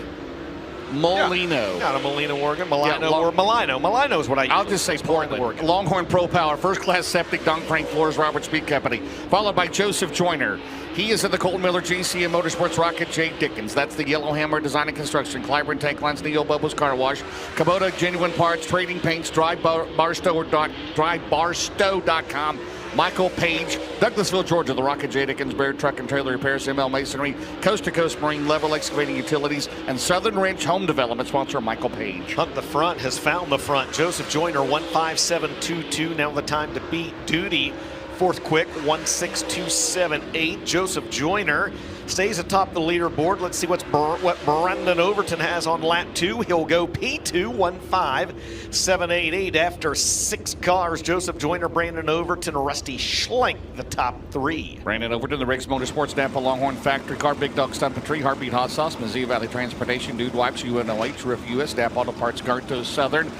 [SPEAKER 12] Molino.
[SPEAKER 11] Not a Molino, Oregon. Molino. Molino is what
[SPEAKER 12] I'll just say Portland. Oregon. Longhorn Pro Power, First Class Septic, Don Frank Floors, Robert Speed Company. Followed by Joseph Joyner. He is at the Colton Miller GCM Motorsports Rocket J. Dickens. That's the Yellowhammer Design and Construction. Clyburn Tank Lines, Neo Bubbles Car Wash. Kubota Genuine Parts, Trading Paints, DriveBarstow.com. Michael Page, Douglasville, Georgia, the Rocket J. Dickens, Baird Truck and Trailer Repairs, ML Masonry, Coast to Coast Marine, Level Excavating Utilities, and Southern Ranch Home Development sponsor Michael Page.
[SPEAKER 11] Hunt the front has found the front. Joseph Joyner 15722. Now the time to beat. Duty fourth quick 16278. Joseph Joyner stays atop the leaderboard. Let's see what Brendan Overton has on lap 2. He'll go P2 15788 after 6 cars. Joseph Joyner, Brandon Overton, Rusty Schlenk, the top 3.
[SPEAKER 12] Brandon Overton, the Riggs Motorsports, Napa Longhorn Factory Car, Big Dog Stump and Tree, Heartbeat Hot Sauce, Mazia Valley Transportation, Dude Wipes, UNOH, Roof US, Napa Auto Parts, Gartos Southern.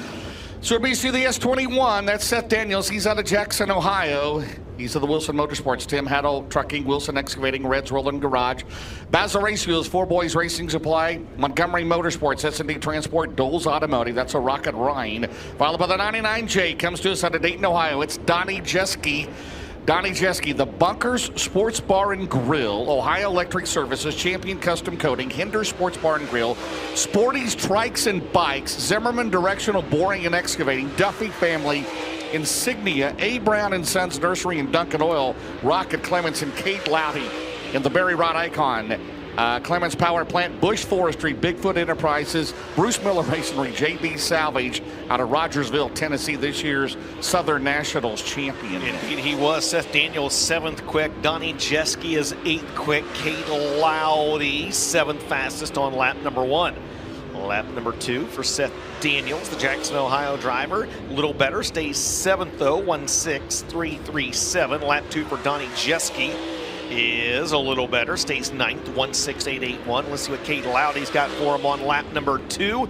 [SPEAKER 12] So BC the S21, that's Seth Daniels. He's out of Jackson, Ohio. He's of the Wilson Motorsports. Tim Haddle Trucking, Wilson Excavating, Reds Rolling Garage. Basil Race Fuels, Four Boys Racing Supply, Montgomery Motorsports, S&D Transport, Dole's Automotive. That's a Rocket Rhine. Followed by the 99J. Comes to us out of Dayton, Ohio. It's Donnie Jeske. Donnie Jeske, the Bunkers Sports Bar and Grill, Ohio Electric Services, Champion Custom Coating, Hinder Sports Bar and Grill, Sporty's Trikes and Bikes, Zimmerman Directional Boring and Excavating, Duffy Family, Insignia, A. Brown and Sons Nursery and Duncan Oil, Rocket Clements and Kate Loudy in the Berry Rod Icon. Clements Power Plant, Bush Forestry, Bigfoot Enterprises, Bruce Miller Masonry, JB Salvage out of Rogersville, Tennessee, this year's Southern Nationals champion.
[SPEAKER 11] Indeed, he was. Seth Daniels, 7th quick. Donnie Jeske is 8th quick. Kate Loudy, 7th fastest on lap number 1. Lap number 2 for Seth Daniels, the Jackson, Ohio driver. A little better, stays 7th though, 1.6337. Lap 2 for Donnie Jeske is a little better, stays 9th, 1.6881. Let's see what Kate Loudy's got for him on lap number 2.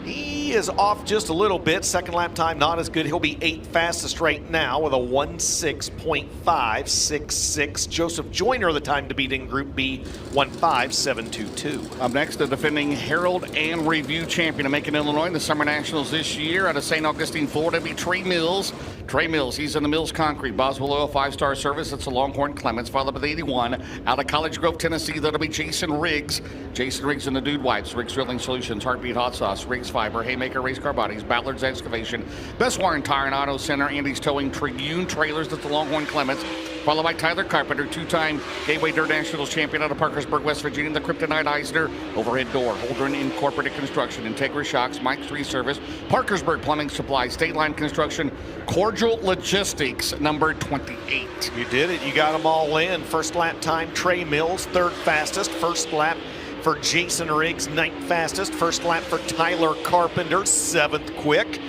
[SPEAKER 11] He is off just a little bit. Second lap time not as good. He'll be 8th fastest right now with a 1.6.566. Joseph Joyner, the time to beat in Group B, 1.5722.
[SPEAKER 12] Up next, the defending Herald and Review champion of Macon, Illinois, in the Summer Nationals this year out of St. Augustine, Florida, be Trey Mills. Trey Mills, he's in the Mills Concrete, Boswell Oil 5-star service. It's a Longhorn Clements, followed by the 81. Out of College Grove, Tennessee, that'll be Jason Riggs. Jason Riggs and the Dude Wipes, Riggs Drilling Solutions, Heartbeat Hot Sauce, Riggs Fiber, Haymaker Race Car Bodies, Ballard's Excavation, Best Warren Tire and Auto Center, Andy's Towing, Tribune Trailers, that's the Longhorn Clements. Followed by Tyler Carpenter, 2-time Gateway Dirt Nationals champion out of Parkersburg, West Virginia, the Kryptonite Eisner, Overhead Door, Holdren Incorporated Construction, Integra Shocks, Mike's Reservice, Parkersburg Plumbing Supply, State Line Construction, Cordial Logistics, number 28.
[SPEAKER 11] You did it. You got them all in. First lap time, Trey Mills, 3rd fastest. First lap for Jason Riggs, 9th fastest. First lap for Tyler Carpenter, 7th quick.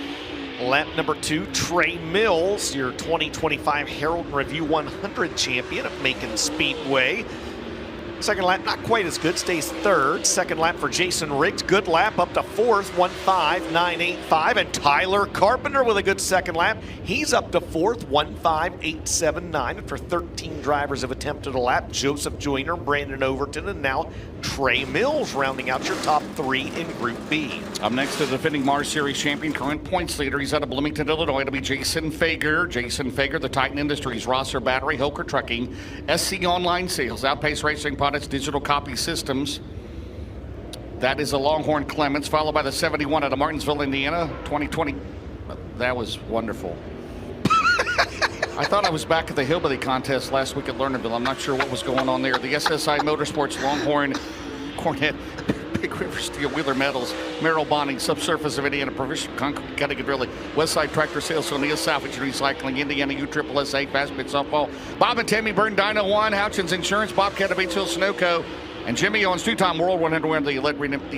[SPEAKER 11] Lap number 2, Trey Mills, your 2025 Herald and Review 100 champion of Macon Speedway. Second lap, not quite as good, stays 3rd. Second lap for Jason Riggs, good lap up to 4th, 1.5985. And Tyler Carpenter with a good second lap. He's up to 4th, 1.5879. And for 13 drivers have attempted a lap, Joseph Joyner, Brandon Overton, and now Trey Mills rounding out your top 3 in Group B.
[SPEAKER 12] Up next, the defending Mars Series champion, current points leader. He's out of Bloomington, Illinois. It'll be Jason Fager. Jason Fager, the Titan Industries, Rosser Battery, Hoker Trucking, SC Online Sales, Outpace Racing Products, Digital Copy Systems. That is a Longhorn Clements, followed by the 71 out of Martinsville, Indiana, 2020. That was wonderful. I thought I was back at the Hillbilly contest last week at Lernerville. I'm not sure what was going on there. The SSI Motorsports Longhorn Cornet, Big River Steel, Wheeler Metals, Merrill Bonding, Subsurface of Indiana, Provision Concrete, Cutting and Drilling, Westside Tractor Sales, O'Neill Salvage and Recycling, Indiana USSSA, Fast Pit Softball, Bob and Tammy Byrne, Dyno One, Houchins Insurance, Bobcat of Beach Hill Sunoco, and Jimmy Owens, 2-time World 100 winner, the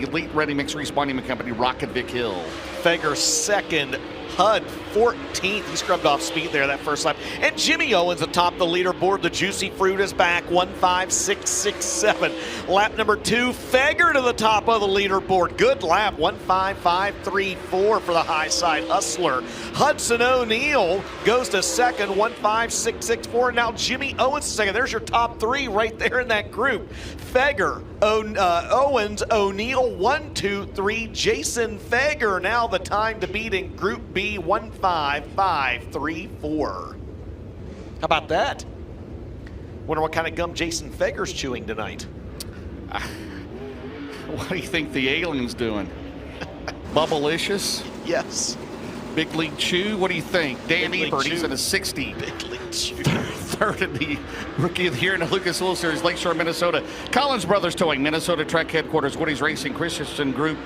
[SPEAKER 12] Elite Ready Mix Responding Company, Rocket Vic Hill.
[SPEAKER 11] Fager 2nd. HUD 14th. He scrubbed off speed there that first lap. And Jimmy Owens atop the leaderboard. The Juicy Fruit is back, 1.5667. Lap number 2, Fager to the top of the leaderboard. Good lap, 1.5534 for the high side hustler. Hudson O'Neal goes to 2nd, 1.5664. Now Jimmy Owens is 2nd. There's your top 3 right there in that group. Fager, Owens, O'Neal, 1, 2, 3. Jason Fager now the time to beat in Group B, 1.5534. How about that? Wonder what kind of gum Jason Fager's chewing tonight.
[SPEAKER 12] What do you think the alien's doing? Bubblicious?
[SPEAKER 11] Yes.
[SPEAKER 12] Big League Chew? What do you think? Dan Ebert, he's in a 60.
[SPEAKER 11] Big League Chew.
[SPEAKER 12] Third in the Rookie of the Year in the Lucas Oil Series, Lakeshore, Minnesota. Collins Brothers Towing, Minnesota Trek Headquarters, Woody's Racing, Christensen Group,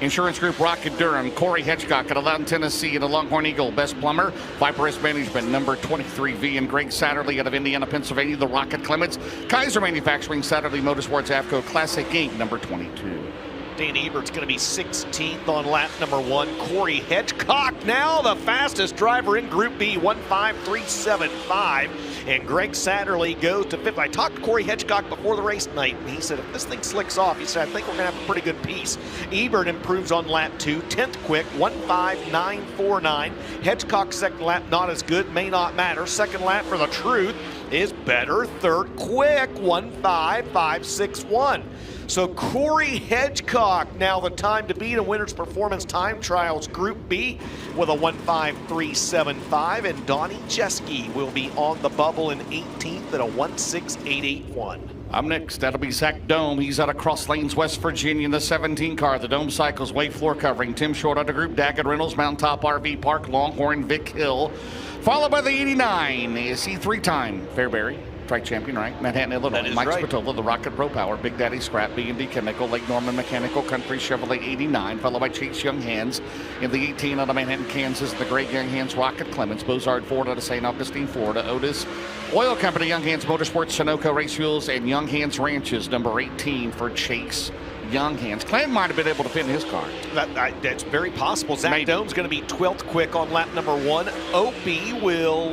[SPEAKER 12] Insurance Group, Rocket Durham, Corey Hitchcock at Loudon, Tennessee, and a Longhorn Eagle, Best Plumber, Viper Risk Management, number 23V, and Greg Satterley out of Indiana, Pennsylvania, the Rocket Clements, Kaiser Manufacturing, Satterley Motorsports, AFCO Classic Inc., number 22.
[SPEAKER 11] Dan Ebert's going to be 16th on lap number 1. Corey Hedgecock now the fastest driver in Group B, 1.5375. and Greg Satterley goes to 5th. I talked to Corey Hedgecock before the race tonight, and he said if this thing slicks off, he said, I think we're going to have a pretty good piece. Ebert improves on lap 2, 10th quick, 1:59.49. Hedgecock's second lap not as good, may not matter. Second lap for the Truth is better. Third quick, 1:55.61. So Corey Hedgecock now the time to beat in Winners Performance Time Trials Group B with a 1:53.75, and Donnie Jeske will be on the bubble in 18th at a 1:68.81.
[SPEAKER 12] Up next, that'll be Zach Dome. He's out of Cross Lanes, West Virginia in the 17 car. The Dome Cycles Way floor covering. Tim Short out of Group Daggett Reynolds, Mountaintop RV Park, Longhorn, Vic Hill. Followed by the 89. Is he 3-time Fairbury track champion, right? Manhattan, Illinois.
[SPEAKER 11] That is
[SPEAKER 12] Mike
[SPEAKER 11] right.
[SPEAKER 12] Spatola, the Rocket Pro Power, Big Daddy Scrap, B&D Chemical, Lake Norman Mechanical, Country Chevrolet 89, followed by Chase Young Hands in the 18 out of Manhattan, Kansas, the Great Young Hands, Rocket Clements, Bozard Ford out of St. Augustine, Florida, Otis Oil Company, Young Hands Motorsports, Sunoco Race Fuels, and Young Hands Ranches, number 18 for Chase Young Hands. Clan might have been able to fit in his car.
[SPEAKER 11] That's very possible. Zach Dome's going to be 12th quick on lap number 1. Opie will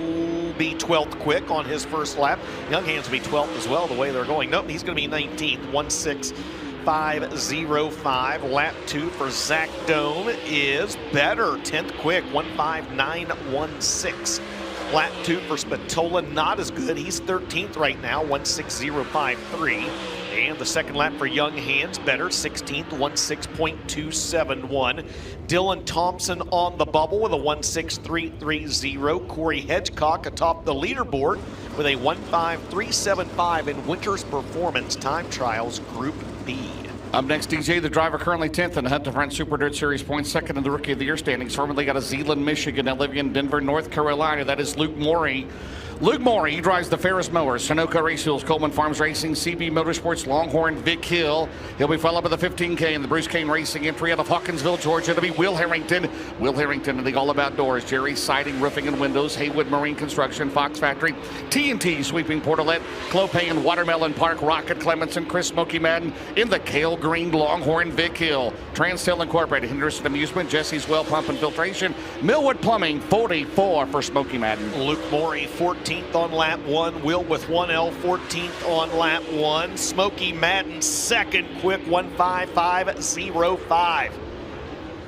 [SPEAKER 11] be 12th quick on his first lap. Young Hands will be 12th as well, the way they're going. Nope, he's going to be 19th, 1:65.05. Lap 2 for Zach Dome is better. 10th quick, 1:59.16. Lap 2 for Spatola, not as good. He's 13th right now, 1:60.53. And the second lap for Young Hands, better, 16th, 1:6.271. Dylan Thompson on the bubble with a 1:6.330. Corey Hedgecock atop the leaderboard with a 1:5.375 in Winters Performance Time Trials Group B.
[SPEAKER 12] Up next, DJ, the driver currently 10th in the Hunt to Front Super Dirt Series points, second in the Rookie of the Year standings. Formerly out of Zeeland, Michigan, now living in Denver, North Carolina. That is Luke Morey. Luke Morey, he drives the Ferris Mowers, Sunoco Race Fuels, Coleman Farms Racing, CB Motorsports, Longhorn, Vic Hill. He'll be followed by the 15K in the Bruce Kane Racing entry out of Hawkinsville, Georgia. It'll be Will Harrington. Will Harrington in the All About Doors, Jerry Siding, Roofing and Windows, Haywood Marine Construction, Fox Factory, TNT Sweeping Portalet, Clopay Watermelon Park, Rocket Clements and Chris Smoky Madden in the Kale Green Longhorn, Vic Hill. Transtel Incorporated, Henderson Amusement, Jesse's Well Pump and Filtration, Millwood Plumbing, 44 for Smoky Madden.
[SPEAKER 11] Luke Morey, 14th on lap 1. Will with 1L, 14th on lap 1. Smoky Madden, second quick, 1:55.05.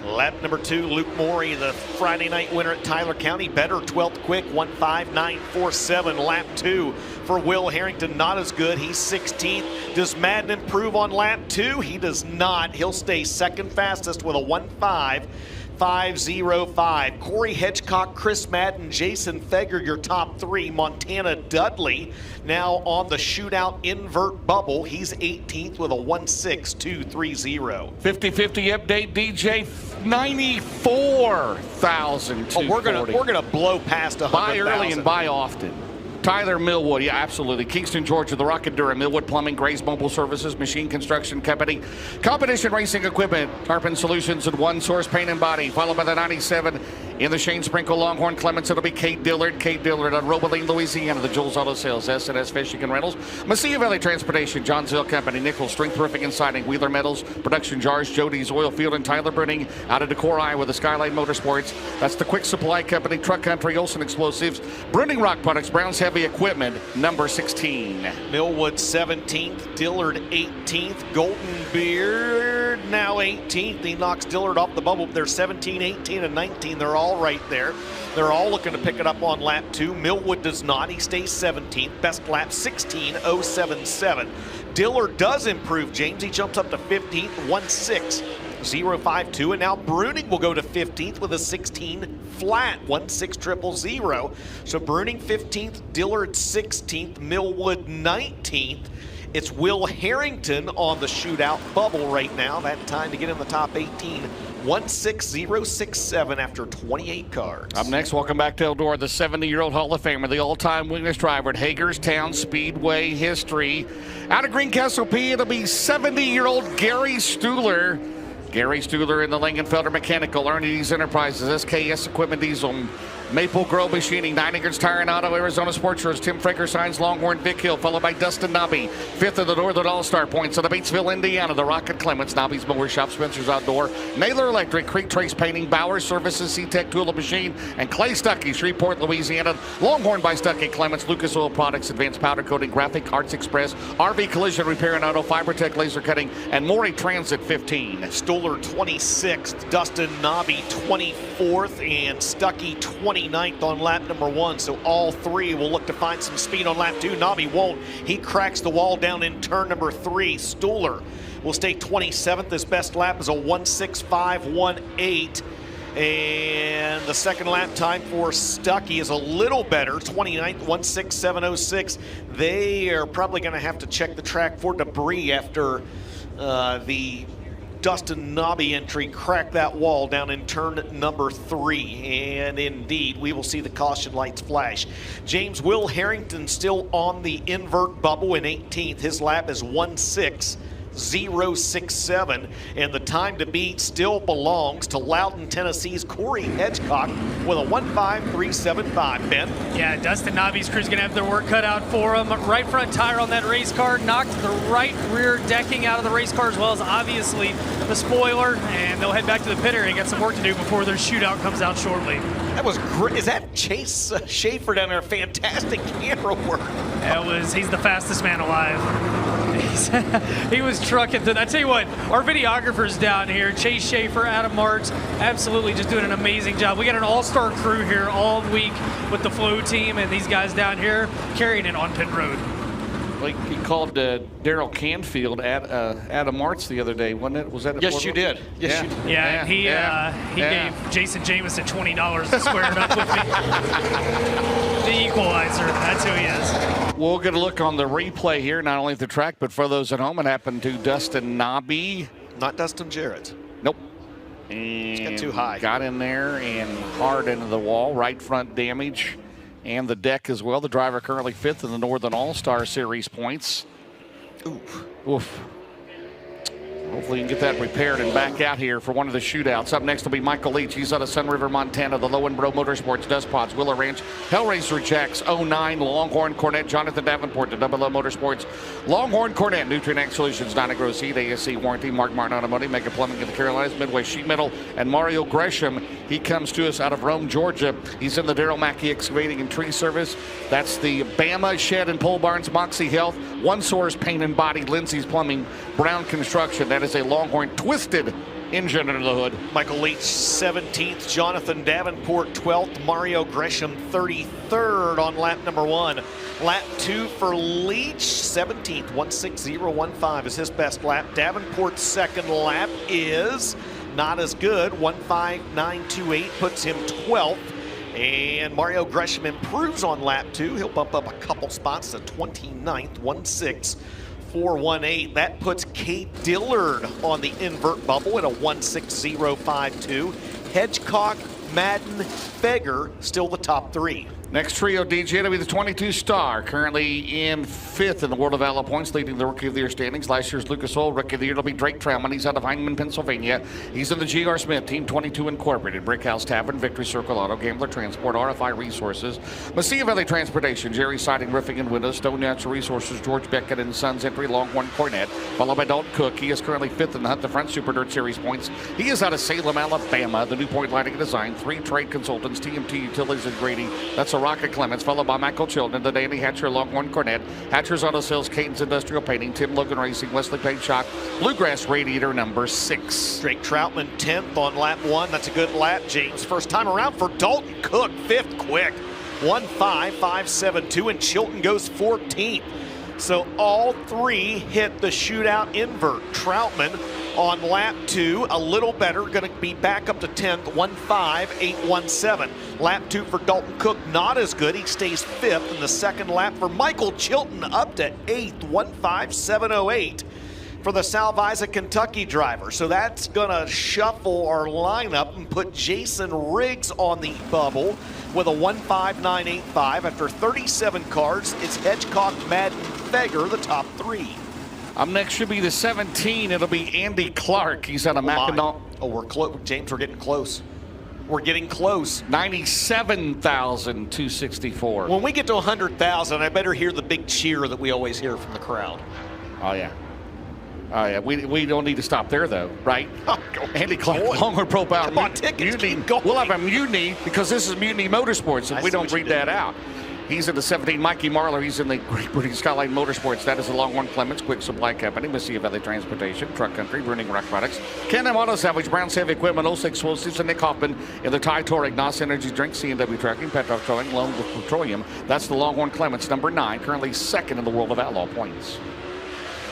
[SPEAKER 11] Lap number 2, Luke Morey, the Friday night winner at Tyler County. Better, 12th quick, 1:59.47. Lap 2 for Will Harrington, not as good. He's 16th. Does Madden improve on lap 2? He does not. He'll stay second fastest with a 1:5.05. Corey Hedgecock, Chris Madden, Jason Feger, your top 3. Montana Dudley now on the Shootout invert bubble. He's 18th with a 1:6.230.
[SPEAKER 12] 50-50 update, DJ, 94,000.
[SPEAKER 11] Oh, we're gonna blow past 100,000.
[SPEAKER 12] Buy early and buy often. Tyler Millwood, yeah, absolutely. Kingston, Georgia, the Rocket Durham, Millwood Plumbing, Gray's Mobile Services, Machine Construction Company, Competition Racing Equipment, Tarpon Solutions, and One Source Paint and Body, followed by the 97 in the Shane Sprinkle Longhorn Clements. It'll be Kate Dillard on Roboline, Louisiana, the Jules Auto Sales, S&S Fishing and Rentals, Mesilla Valley Transportation, Johnsville Company, Nichols Strength Roofing and Siding, Wheeler Metals, Production Jars, Jody's Oil Field, and Tyler Bruning out of Decorah, Iowa, the Skyline Motorsports. That's the Quick Supply Company, Truck Country, Olson Explosives, Bruning Rock Products, Brown's Heavy Equipment, number 16.
[SPEAKER 11] Millwood 17th, Dillard 18th, Golden Beard now 18th. He knocks Dillard off the bubble. They're 17, 18, and 19. They're all right there. They're all looking to pick it up on lap 2. Millwood does not. He stays 17th. Best lap 16.077. Dillard does improve, James. He jumps up to 15th, 1:6.052. And now Bruning will go to 15th with a 16 flat, 1:6.000. So Bruning 15th, Dillard 16th, Millwood 19th. It's Will Harrington on the Shootout bubble right now. That time to get in the top 18, 1:6.067 after 28 cars.
[SPEAKER 12] Up next, welcome back to Eldora, the 70-year-old Hall of Famer, the all-time winningest driver at Hagerstown Speedway history. Out of Greencastle, P, it'll be 70-year-old Gary Stuhler. Gary Stuhler in the Langenfelder Mechanical, Ernie's Enterprises, SKS Equipment Diesel, Maple Grove Machining, 9 Acres Tire and Auto, Arizona Sports Shores, Tim Fraker signs Longhorn, Vic Hill, followed by Dustin Nobby. 5th of the Northern All-Star points out of Batesville, Indiana. The Rocket Clements, Nobby's Mower Shop, Spencer's Outdoor, Naylor Electric, Creek Trace Painting, Bowers Services, C-Tech Tool and Machine, and Clay Stuckey, Shreveport, Louisiana. Longhorn by Stuckey Clements, Lucas Oil Products, Advanced Powder Coating, Graphic Arts Express, RV Collision Repair and Auto, FiberTech Laser Cutting, and Maury Transit 15.
[SPEAKER 11] Stoller 26th, Dustin Nobby 24th, and Stuckey 29th on lap number 1. So all three will look to find some speed on lap 2. Nobby won't. He cracks the wall down in turn number 3. Stoller will stay 27th. His best lap is a 1:65.18. And the second lap time for Stuckey is a little better, 29th, 1:67.06. They are probably going to have to check the track for debris after the Dustin Nobby entry cracked that wall down in turn number 3. And indeed, we will see the caution lights flash. James Will Harrington still on the invert bubble in 18th. His lap is 1:06.067, and the time to beat still belongs to Loudon, Tennessee's Corey Hedgecock with a 1:53.75. Ben?
[SPEAKER 1] Yeah, Dustin Nobby's crew's going to have their work cut out for him. Right front tire on that race car, knocked the right rear decking out of the race car, as well as obviously the spoiler, and they'll head back to the pit area and get some work to do before their shootout comes out shortly.
[SPEAKER 11] That was great. Is that Chase Schaefer down there? Fantastic camera work.
[SPEAKER 1] He's the fastest man alive. He was trucking through. I tell you what, our videographers down here, Chase Schaefer, Adam Marks, absolutely just doing an amazing job. We got an all-star crew here all week with the Flow team, and these guys down here carrying it on pit road.
[SPEAKER 12] Like he called Daryl Canfield at Adam Martz the other day, wasn't it? Was that?
[SPEAKER 11] Yes, you did. Yes, you did.
[SPEAKER 1] Yeah, and he gave Jason Jameson $20 to square it up with me. The equalizer. That's who he is.
[SPEAKER 12] We'll get a look on the replay here, not only at the track, but for those at home. It happened to Dustin Nobby.
[SPEAKER 11] Not Dustin Jarrett.
[SPEAKER 12] Nope.
[SPEAKER 11] It's got too high.
[SPEAKER 12] Got in there and hard into the wall. Right front damage. And the deck as well. The driver currently 5th in the Northern All-Star Series points.
[SPEAKER 11] Oof.
[SPEAKER 12] Oof. Hopefully you can get that repaired and back out here for one of the shootouts. Up next will be Michael Leach. He's out of Sun River, Montana. The Low and Bro Motorsports, Dust Pods, Willow Ranch, Hellraiser Jacks, 09, Longhorn Cornet, Jonathan Davenport, the Double O Motorsports, Longhorn Cornet, Nutrient Solutions, Donna Gross Seed, ASC Warranty, Mark Martin Automotive, Mega Plumbing in the Carolinas, Midway Sheet Metal, and Mario Gresham. He comes to us out of Rome, Georgia. He's in the Darryl Mackey Excavating and Tree Service. That's the Bama Shed and Pole Barns, Moxie Health, One Source Paint and Body, Lindsay's Plumbing, Brown Construction. That is a Longhorn twisted engine under the hood.
[SPEAKER 11] Michael Leach 17th, Jonathan Davenport 12th, Mario Gresham 33rd on lap number 1. Lap 2 for Leach, 17th, 1:60.15 is his best lap. Davenport's second lap is not as good, 1:59.28 puts him 12th. And Mario Gresham improves on lap 2. He'll bump up a couple spots to 29th, 1:64.18. That puts Kate Dillard on the invert bubble at a 1:60.52. Hedgecock, Madden, Feger still the top 3.
[SPEAKER 12] Next trio, DJ, will be the 22 star, currently in 5th in the World of Outlaw points, leading the Rookie of the Year standings. Last year's Lucas Oil Rookie of the Year will be Drake Troutman. He's out of Heinemann, Pennsylvania. He's in the G.R. Smith Team 22 Incorporated, Brickhouse Tavern, Victory Circle Auto, Gambler Transport, RFI Resources, Mesilla Valley Transportation, Jerry Siding, Roofing and Windows, Stone Natural Resources, George Beckett and Sons Entry, Longhorn Cornet, followed by Dalton Cook. He is currently 5th in the Hunt the Front Super Dirt Series points. He is out of Salem, Alabama. The New Point Lighting and Design, 3 Trade Consultants, TMT Utilities and Grady. That's a Rocket Clements, followed by Michael Chilton, the Danny Hatcher, Longhorn Cornet, Hatcher's Auto Sales, Caden's Industrial Painting, Tim Logan Racing, Wesley Paint Shock, Bluegrass Radiator number 6.
[SPEAKER 11] Drake Troutman 10th on lap 1. That's a good lap, James. First time around for Dalton Cook, 5th quick, 1:55.72, and Chilton goes 14th. So all 3 hit the shootout invert. Troutman on lap 2, a little better, going to be back up to 10th, 1:05.817. Lap 2 for Dalton Cook, not as good. He stays 5th in the second lap for Michael Chilton, up to 8th, 1:05.708 for the Salvisa, Kentucky driver. So that's going to shuffle our lineup and put Jason Riggs on the bubble with a 1:59.85. After 37 cars, it's Hedgecock, Madden, Feger, the top 3.
[SPEAKER 12] Up next should be the 17. It'll be Andy Clark. He's out of Mackinac.
[SPEAKER 11] Oh, we're close. James, we're getting close. We're getting close.
[SPEAKER 12] 97,264.
[SPEAKER 11] When we get to 100,000, I better hear the big cheer that we always hear from the crowd.
[SPEAKER 12] Oh, yeah. Oh, yeah. We don't need to stop there, though, right? Andy Clark, Longhorn Pro Power.
[SPEAKER 11] Come on, tickets, keep going.
[SPEAKER 12] We'll have a mutiny because this is Mutiny Motorsports, and we don't read that out. He's in the 17. Mikey Marler, he's in the Great British Skyline Motorsports. That is the Longhorn Clements Quick Supply Company, Mississippi Valley Transportation, Truck Country, Bruning Rock Products, Can-Am Auto Salvage, Brown Heavy Equipment, 06 Explosives, and Nick Hoffman in the Ty Tor Ignas Energy Drink, C&W Trucking, Petrov Towing, Loan with Petroleum. That's the Longhorn Clements, number 9, currently second in the world of outlaw points.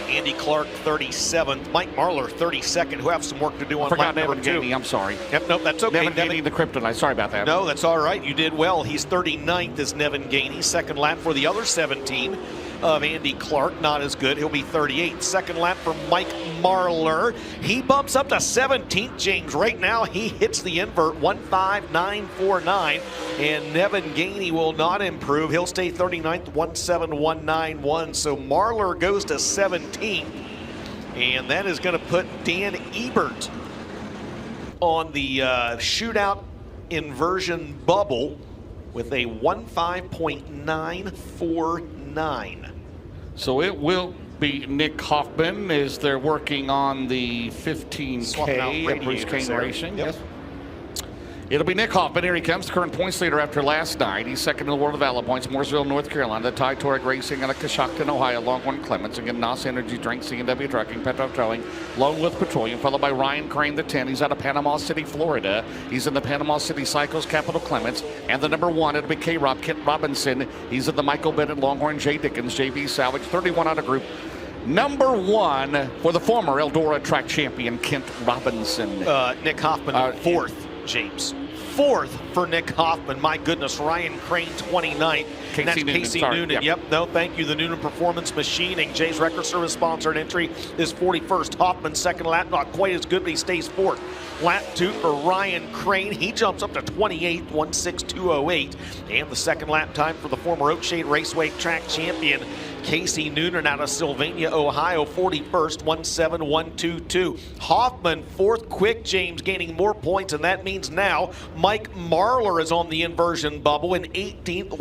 [SPEAKER 11] Andy Clark, 37th. Mike Marler, 32nd, who have some work to do on lap number 2.
[SPEAKER 12] Gainey, I'm sorry.
[SPEAKER 11] Yep, nope, that's okay.
[SPEAKER 12] Nevin Gainey, the Kryptonite. Sorry about that.
[SPEAKER 11] No, that's all right. You did well. He's 39th is Nevin Gainey. Second lap for the other 17 of Andy Clark. Not as good. He'll be 38th. Second lap for Mike Marler. He bumps up to 17th, James. Right now, he hits the invert, 15949. And Nevin Gainey will not improve. He'll stay 39th, 17191. So Marler goes to 17th. And that is going to put Dan Ebert on the shootout inversion bubble with a 15.949.
[SPEAKER 12] So it will be Nick Hoffman as they're working on the 15K at Bruce Kane Racing.
[SPEAKER 11] Yep.
[SPEAKER 12] Yes. It'll be Nick Hoffman. Here he comes, current points leader after last night. He's second in the world of outlaw points. Mooresville, North Carolina. The Ty Torek Racing out of Coshocton, Ohio. Longhorn Clements. Again, NOS Energy Drink, C&W Trucking, Petrov Towing, Loan with Petroleum, followed by Ryan Crane, the 10. He's out of Panama City, Florida. He's in the Panama City Cycles, Capital Clements. And the number 1, it'll be K-Rob, Kent Robinson. He's in the Michael Bennett, Longhorn, Jay Dickens, JV Salvage, 31 out of group. Number 1 for the former Eldora track champion, Kent Robinson.
[SPEAKER 11] Nick Hoffman, 4th, James. 4th for Nick Hoffman. My goodness, Ryan Crane, 29th.
[SPEAKER 12] Casey
[SPEAKER 11] That's
[SPEAKER 12] Noonan,
[SPEAKER 11] Casey
[SPEAKER 12] sorry.
[SPEAKER 11] Noonan.
[SPEAKER 12] Yep.
[SPEAKER 11] No, thank you. The Noonan Performance Machining. Jay's Record Service sponsored entry is 41st. Hoffman, second lap, not quite as good, but he stays 4th. Lap 2 for Ryan Crane. He jumps up to 28th, 16208. And the second lap time for the former Oakshade Raceway track champion, Casey Noonan out of Sylvania, Ohio, 41st, 17122. Hoffman, 4th quick, James, gaining more points, and that means now Mike Marler is on the inversion bubble in 18th,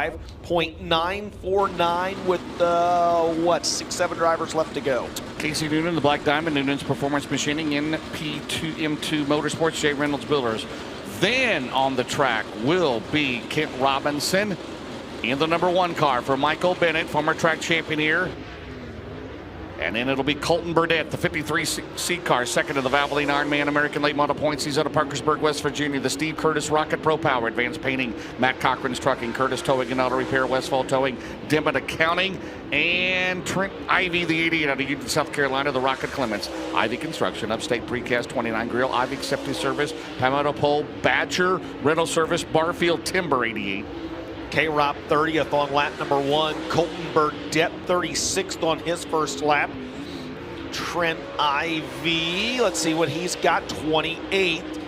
[SPEAKER 11] 15.949 with, 6-7 drivers left to go.
[SPEAKER 12] Casey Noonan, the Black Diamond, Noonan's Performance Machining, M2 Motorsports, J. Reynolds Builders. Then on the track will be Kent Robinson in the number 1 car for Michael Bennett, former track champion here. And then it'll be Colton Burdett, the 53C car, second in the Valvoline Ironman American Late Model Points. He's out of Parkersburg, West Virginia. The Steve Curtis Rocket Pro Power, Advanced Painting, Matt Cochran's Trucking, Curtis Towing and Auto Repair, Westfall Towing, Dimmitt Accounting, and Trent Ivy, the 88 out of Union, South Carolina, the Rocket Clements. Ivy Construction, Upstate Precast, 29 Grill, Ivy Accepting Service, Palmetto Pole, Badger, Rental Service, Barfield Timber, 88.
[SPEAKER 11] K-Rob 30th on lap number 1. Colton Burdett 36th on his first lap. Trent Ivy, let's see what he's got, 28th.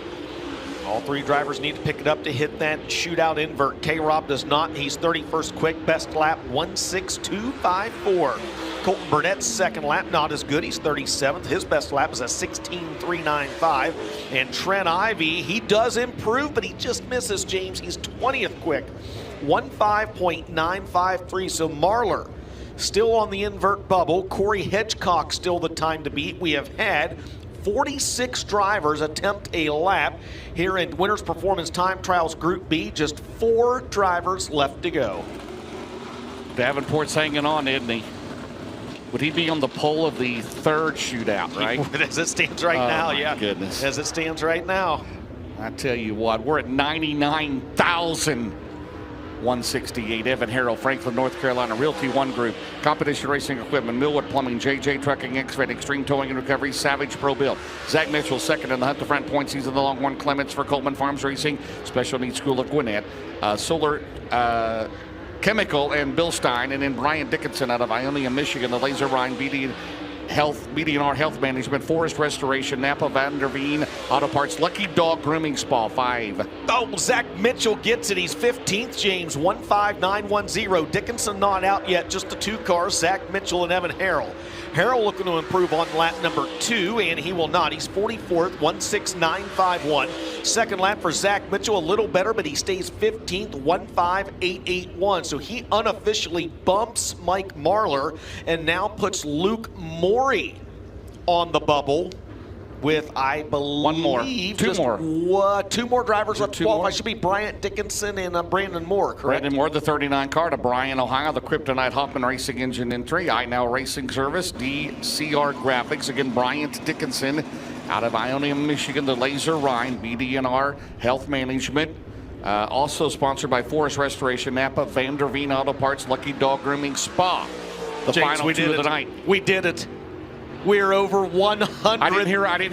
[SPEAKER 11] All 3 drivers need to pick it up to hit that shootout invert. K-Rob does not. He's 31st quick, best lap 16254. Colton Burnett's second lap, not as good. He's 37th. His best lap is a 16395. And Trent Ivy, he does improve, but he just misses, James. He's 20th quick, 15.953. So Marler still on the invert bubble. Corey Hedgecock still the time to beat. We have had 46 drivers attempt a lap here in Winners Performance Time Trials Group B. Just 4 drivers left to go.
[SPEAKER 12] Davenport's hanging on, isn't he? Would he be on the pole of the 3rd shootout, right?
[SPEAKER 11] As it stands right now, yeah.
[SPEAKER 12] Goodness.
[SPEAKER 11] As it stands right now.
[SPEAKER 12] I tell you what, we're at 99,168. Evan Harrell, Franklin, North Carolina, Realty One Group, Competition Racing Equipment, Millwood Plumbing, JJ Trucking, Excavating, Extreme Towing and Recovery, Savage Pro Build. Zach Mitchell, second in the Hunt to Front points. He's in the Longhorn Clements for Coleman Farms Racing, Special Needs School of Gwinnett, Solar Chemical, and Bill Stein, and then Brian Dickinson out of Ionia, Michigan, the Laser Rhine BD BD&R Health Management, Forest Restoration, Napa Van der Veen Auto Parts, Lucky Dog Grooming Spa, 5.
[SPEAKER 11] Oh, Zach Mitchell gets it. He's 15th, James, 15910. Dickinson not out yet, just the 2 cars, Zach Mitchell and Evan Harrell. Harrell looking to improve on lap number 2, and he will not. He's 44th, 16951. Second lap for Zach Mitchell, a little better, but he stays 15th, 15881. So he unofficially bumps Mike Marlar and now puts Luke Morey on the bubble with, I believe,
[SPEAKER 12] one more.
[SPEAKER 11] Two more drivers left to qualify. Should be Bryant Dickinson and Brandon Moore, correct?
[SPEAKER 12] Brandon Moore, the 39 car to Bryan, Ohio, the Kryptonite Hoffman Racing Engine entry. iNow Racing Service, DCR Graphics. Again, Bryant Dickinson out of Ionia, Michigan, the Laser Rhine, BD&R Health Management. Also sponsored by Forest Restoration, Napa, Van der Veen Auto Parts, Lucky Dog Grooming Spa. The
[SPEAKER 11] James,
[SPEAKER 12] final 2 of the night.
[SPEAKER 11] We did it. We're over $100,000.
[SPEAKER 12] I didn't hear anything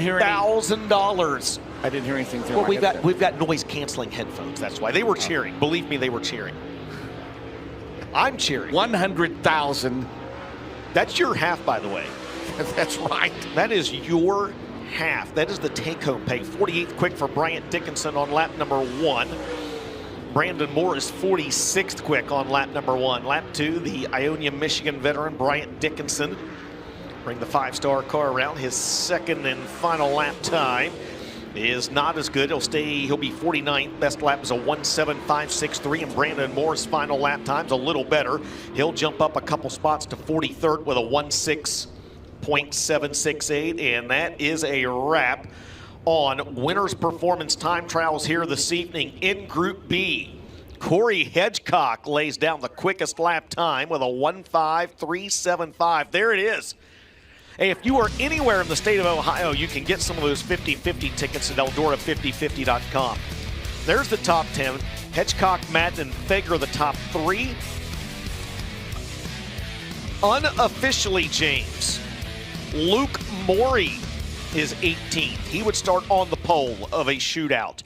[SPEAKER 12] through
[SPEAKER 11] Well,
[SPEAKER 12] my
[SPEAKER 11] we've got noise canceling headphones. That's why they were cheering. Believe me, they were cheering. I'm cheering.
[SPEAKER 12] 100,000.
[SPEAKER 11] That's your half, by the way.
[SPEAKER 12] That's right.
[SPEAKER 11] That is your half. That is the take-home pay. 48th quick for Bryant Dickinson on lap number 1. Brandon Moore is 46th quick on lap number 1. Lap 2, the Ionia, Michigan veteran Bryant Dickinson. Bring the 5-star car around. His second and final lap time is not as good. He'll be 49th. Best lap is a 1:7.563, and Brandon Moore's final lap time's a little better. He'll jump up a couple spots to 43rd with a 1:6.768, and that is a wrap on Winners Performance Time Trials here this evening. In Group B, Corey Hedgecock lays down the quickest lap time with a 1:5.375. There it is. Hey, if you are anywhere in the state of Ohio, you can get some of those 50-50 tickets at Eldora5050.com. There's the top 10. Hedgecock, Madden, and Fager are the top 3. Unofficially, James, Luke Morey is 18th. He would start on the pole of a shootout.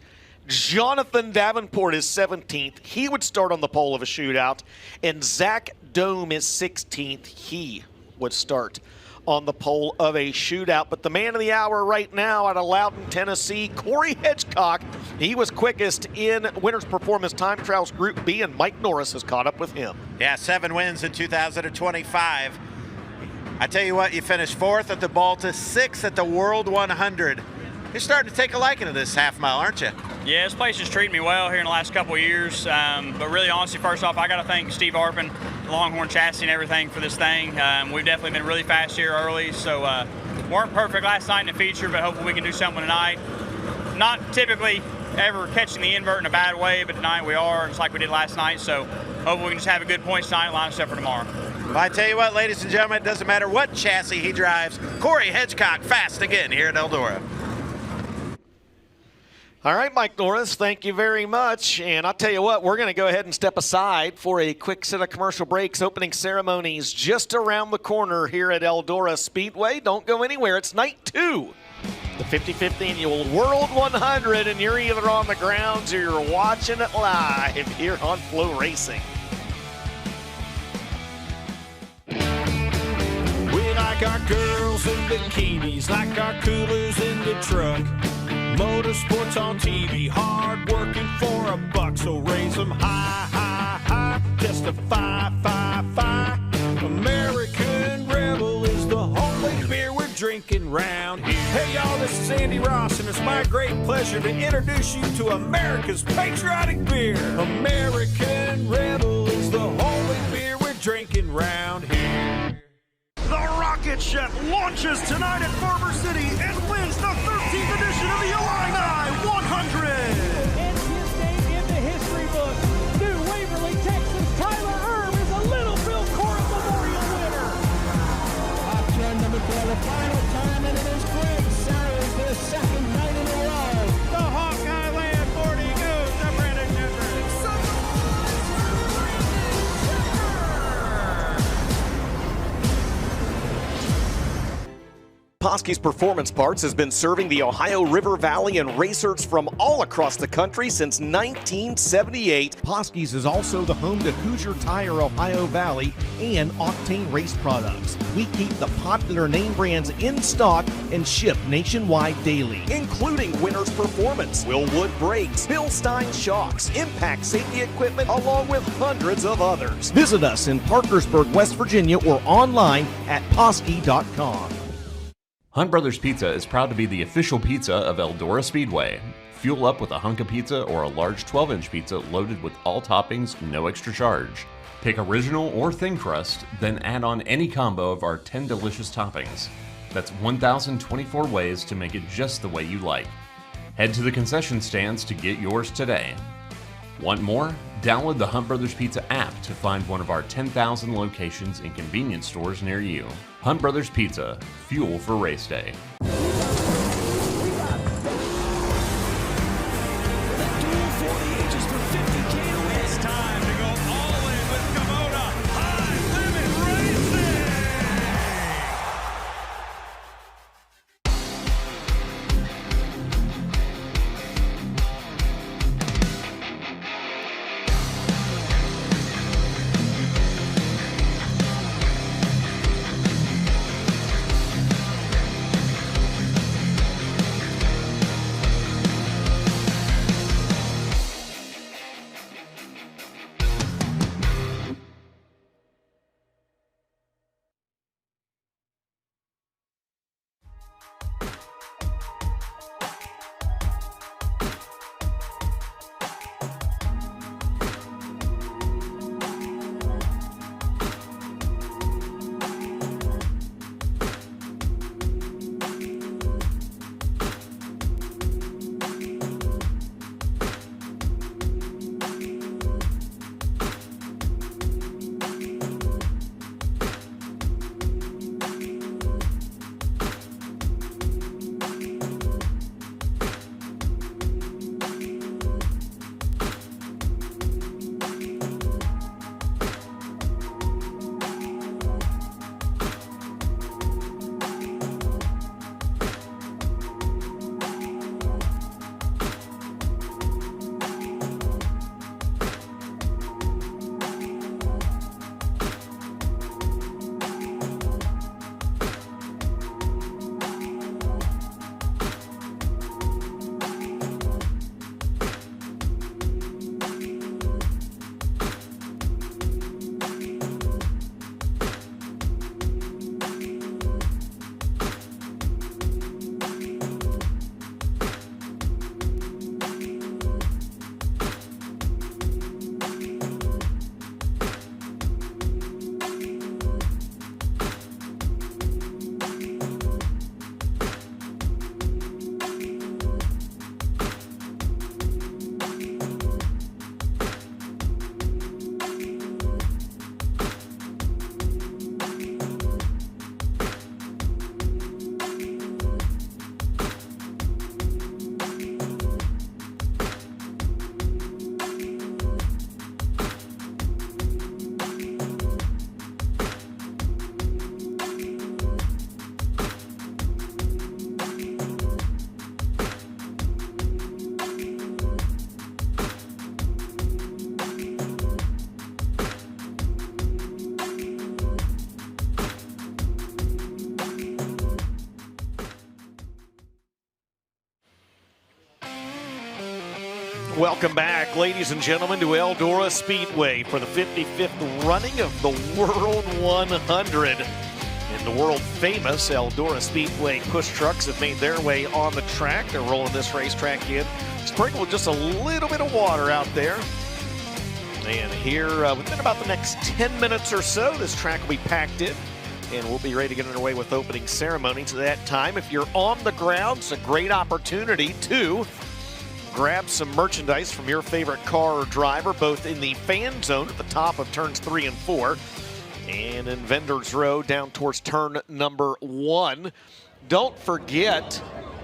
[SPEAKER 11] Jonathan Davenport is 17th. He would start on the pole of a shootout. And Zach Dome is 16th. He would start on the pole of a shootout. But the man of the hour right now out of Loudon, Tennessee, Corey Hedgecock. He was quickest in Winners Performance Time Trials Group B, and Mike Norris has caught up with him.
[SPEAKER 2] Yeah, 7 wins in 2025. I tell you what, you finished 4th at the Balta, 6th at the World 100. You're starting to take a liking to this half mile, aren't you?
[SPEAKER 4] Yeah, this place has treated me well here in the last couple of years. But really, honestly, first off, I got to thank Steve Arpin, Longhorn Chassis, and everything for this thing. We've definitely been really fast here early, so weren't perfect last night in the feature, but hopefully we can do something tonight. Not typically ever catching the invert in a bad way, but tonight we are, just like we did last night. So hopefully we can just have a good points tonight and line us up for tomorrow.
[SPEAKER 2] Well, I tell you what, ladies and gentlemen, it doesn't matter what chassis he drives. Corey Hedgecock fast again here at Eldora.
[SPEAKER 11] All right, Mike Norris, thank you very much. And I'll tell you what, we're going to go ahead and step aside for a quick set of commercial breaks. Opening ceremonies just around the corner here at Eldora Speedway. Don't go anywhere. It's night 2, the 55th annual World 100, and you're either on the grounds or you're watching it live here on FloRacing.
[SPEAKER 6] We like our girls in bikinis, like our coolers in the truck. Motorsports on TV, hard working for a buck, so raise them high, high, high, testify, fi, fi. American Rebel is the only beer we're drinking round here. Hey y'all, this is Andy Ross, and it's my great pleasure to introduce you to America's patriotic beer. American Rebel is the only beer we're drinking round here. The Rocket Ship launches tonight at Barber City and wins the 13th edition of the Illini 100.
[SPEAKER 5] And his name in the history book. New Waverly, Texas, Tyler Erb is a Little Bill Corum Memorial winner. Off turn number 12, the final time, and it is Greg Sayers, their second night in a row. The Hawkeye Land 40 goes to Brandon Jeffers.
[SPEAKER 11] Hosky's Performance Parts has been serving the Ohio River Valley and racers from all across the country since 1978.
[SPEAKER 23] Hosky's is also the home to Hoosier Tire Ohio Valley and Octane Race Products. We keep the popular name brands in stock and ship nationwide daily,
[SPEAKER 11] including Winners Performance, Willwood Brakes, Bilstein Shocks, Impact Safety Equipment, along with hundreds of others.
[SPEAKER 23] Visit us in Parkersburg, West Virginia, or online at Hosky.com.
[SPEAKER 22] Hunt Brothers Pizza is proud to be the official pizza of Eldora Speedway. Fuel up with a hunk of pizza or a large 12-inch pizza loaded with all toppings, no extra charge. Pick original or thin crust, then add on any combo of our 10 delicious toppings. That's 1,024 ways to make it just the way you like. Head to the concession stands to get yours today. Want more? Download the Hunt Brothers Pizza app to find one of our 10,000 locations in convenience stores near you. Hunt Brothers Pizza, fuel for race day.
[SPEAKER 11] Welcome back, ladies and gentlemen, to Eldora Speedway for the 55th running of the World 100. And the world-famous Eldora Speedway push trucks have made their way on the track. They're rolling this racetrack in. Sprinkled just a little bit of water out there. And here, within about the next 10 minutes or so, this track will be packed in. And we'll be ready to get underway with opening ceremonies at that time. If you're on the ground, it's a great opportunity to grab some merchandise from your favorite car or driver, both in the fan zone at the top of turns 3 and 4 and in vendors row down towards turn number 1. Don't forget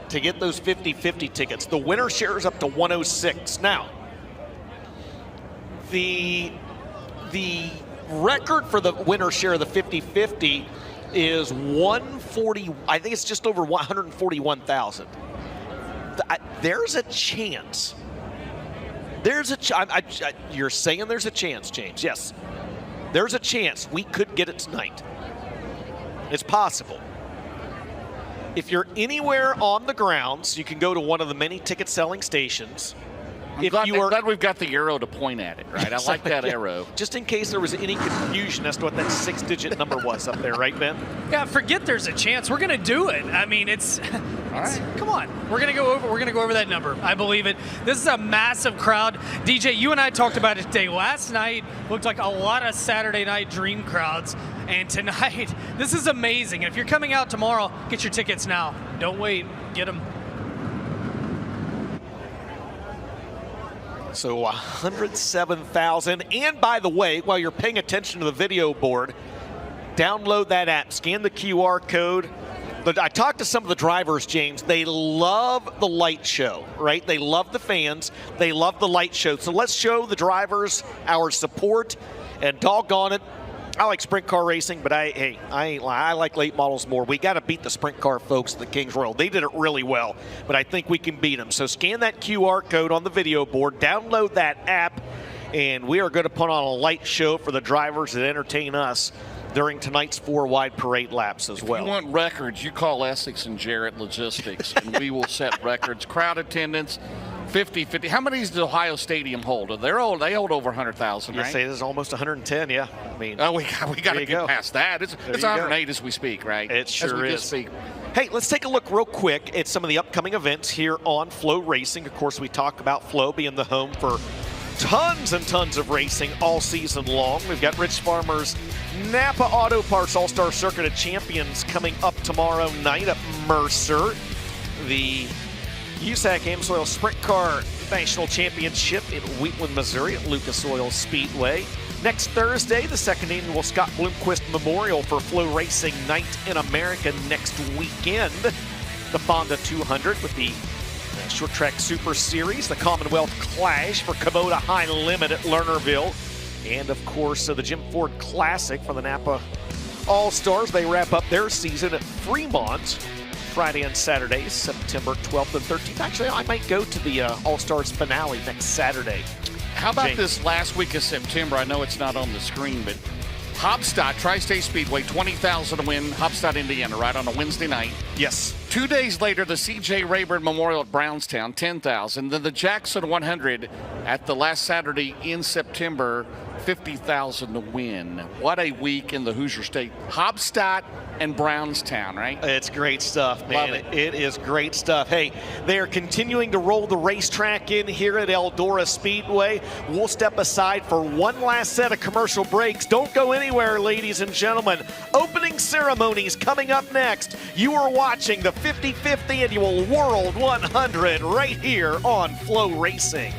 [SPEAKER 11] to get those 50-50 tickets. The winner share is up to 106. Now, the record for the winner share of the 50-50 is 140. I think it's just over 141,000. There's a chance. You're saying there's a chance, James. Yes. There's a chance we could get it tonight. It's possible. If you're anywhere on the grounds, you can go to one of the many ticket selling stations.
[SPEAKER 12] I'm glad we've got the arrow to point at it, right? I like that arrow.
[SPEAKER 11] Just in case there was any confusion as to what that 6-digit number was up there, right, Ben?
[SPEAKER 1] Yeah, forget there's a chance. We're going to do it. I mean, it's come on. We're going to go over that number. I believe it. This is a massive crowd. DJ, you and I talked about it today. Last night looked like a lot of Saturday night dream crowds, and tonight this is amazing. If you're coming out tomorrow, get your tickets now. Don't wait. Get them.
[SPEAKER 11] So 107,000. And by the way, while you're paying attention to the video board, download that app, scan the QR code. But I talked to some of the drivers, James. They love the light show, right? They love the fans. They love the light show. So let's show the drivers our support. And doggone it, I like sprint car racing, but I ain't lying. I like late models more. We got to beat the sprint car folks at the Kings Royal. They did it really well, but I think we can beat them. So scan that QR code on the video board, download that app, and we are going to put on a light show for the drivers that entertain us during tonight's 4 wide parade laps as well.
[SPEAKER 12] If you want records, you call Essex and Jarrett Logistics, and we will set records. Crowd attendance, 50. How many does Ohio Stadium hold? They hold over 100,000, right?
[SPEAKER 11] You say this is almost 110, yeah. I mean,
[SPEAKER 12] we got to get past that. It's 108 as we speak, right?
[SPEAKER 11] It sure is.
[SPEAKER 12] Speak.
[SPEAKER 11] Hey, let's take a look real quick at some of the upcoming events here on FloRacing. Of course, we talk about Flo being the home for tons and tons of racing all season long. We've got Rich Farmer's Napa Auto Parts All-Star Circuit of Champions coming up tomorrow night at Mercer. The USAC AMSOIL Sprint Car National Championship in Wheatland, Missouri at Lucas Oil Speedway. Next Thursday, the second annual Scott Bloomquist Memorial for FloRacing Night in America next weekend. The Fonda 200 with the Short Track Super Series, the Commonwealth Clash for Kubota High Limit at Lernerville, and of course the Jim Ford Classic for the Napa All-Stars. They wrap up their season at Fremont Friday and Saturday, September 12th and 13th. Actually, I might go to the All-Stars finale next Saturday.
[SPEAKER 12] How about
[SPEAKER 11] James?
[SPEAKER 12] this last week of September? I know it's not on the screen, but Hopstadt, Tri-State Speedway, 20,000 to win, Hopstadt, Indiana, right on a Wednesday night.
[SPEAKER 11] Yes.
[SPEAKER 12] 2 days later, the C.J. Rayburn Memorial at Brownstown, 10,000. Then the Jackson 100 at the last Saturday in September, 50,000 to win. What a week in the Hoosier State. Hopstadt and Brownstown, right?
[SPEAKER 11] It's great stuff, man.
[SPEAKER 12] Love it.
[SPEAKER 11] It is great stuff. Hey, they are continuing to roll the racetrack in here at Eldora Speedway. We'll step aside for one last set of commercial breaks. Don't go anywhere, ladies and gentlemen. Opening ceremonies coming up next. You are watching the 55th Annual World 100 right here on FloRacing.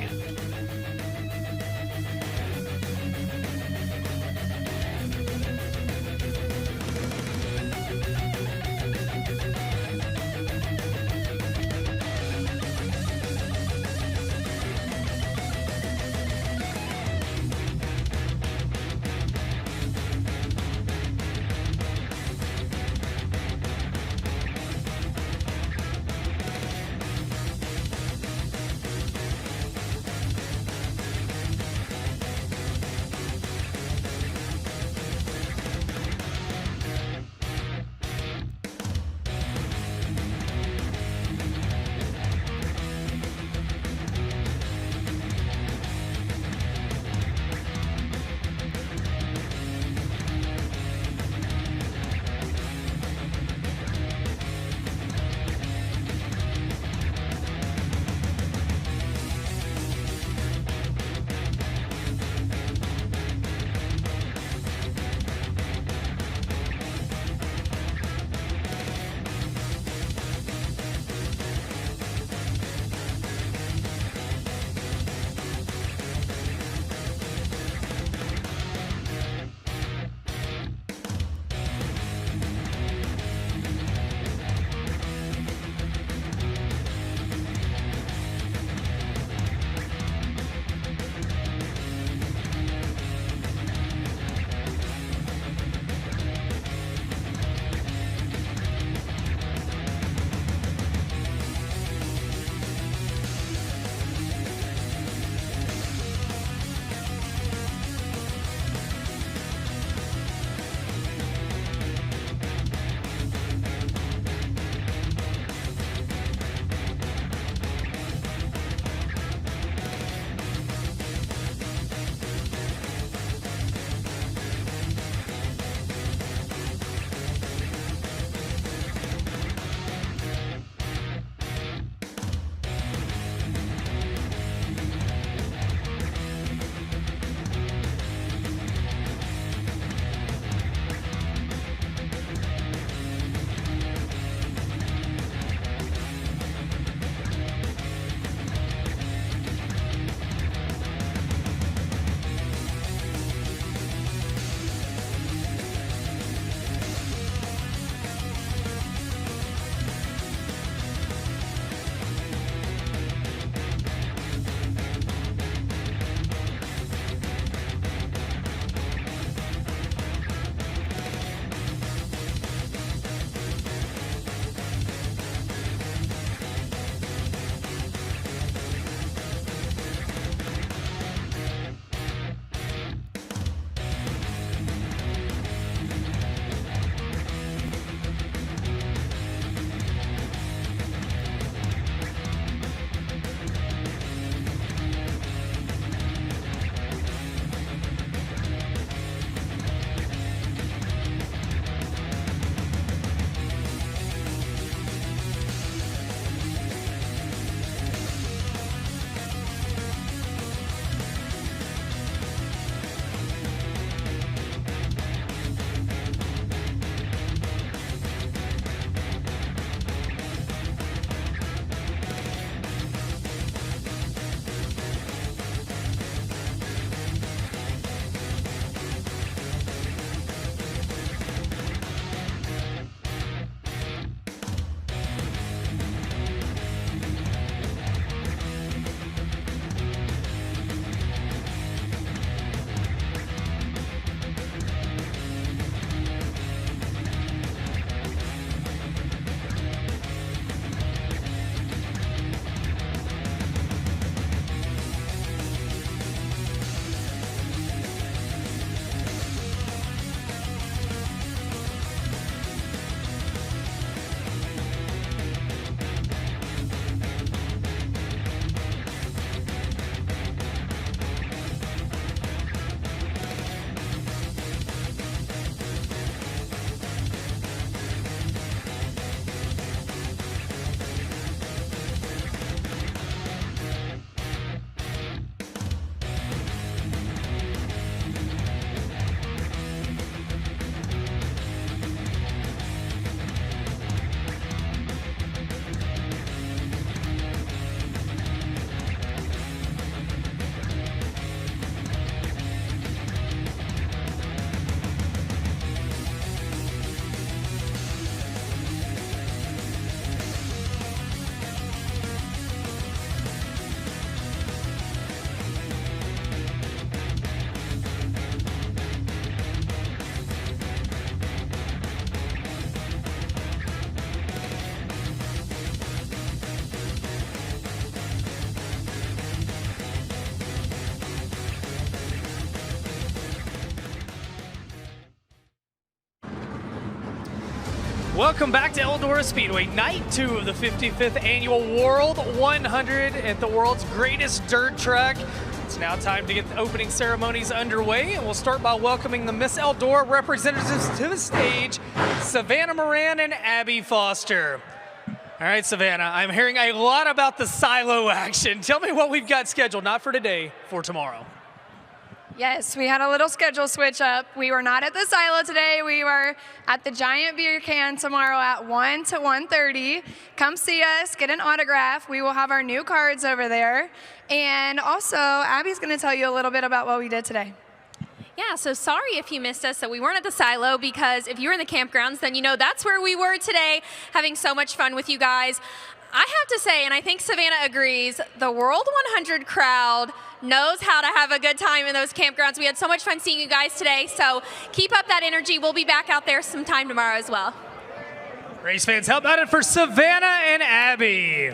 [SPEAKER 1] Welcome back to Eldora Speedway, night 2 of the 55th annual World 100 at the world's greatest dirt track. It's now time to get the opening ceremonies underway, and we'll start by welcoming the Miss Eldora representatives to the stage, Savannah Moran and Abby Foster. All right, Savannah, I'm hearing a lot about the silo action. Tell me what we've got scheduled, not for today, for tomorrow.
[SPEAKER 7] Yes, we had a little schedule switch up. We were not at the silo today. We were at the Giant Beer Can tomorrow at 1 to 1:30. Come see us, get an autograph. We will have our new cards over there. And also, Abby's going to tell you a little bit about what we did today.
[SPEAKER 9] Yeah, so sorry if you missed us that we weren't at the silo, because if you were in the campgrounds, then you know that's where we were today, having so much fun with you guys. I have to say, and I think Savannah agrees, the World 100 crowd knows how to have a good time in those campgrounds. We had so much fun seeing you guys today, so keep up that energy. We'll be back out there sometime tomorrow as well.
[SPEAKER 1] Race fans, how about it for Savannah and Abby?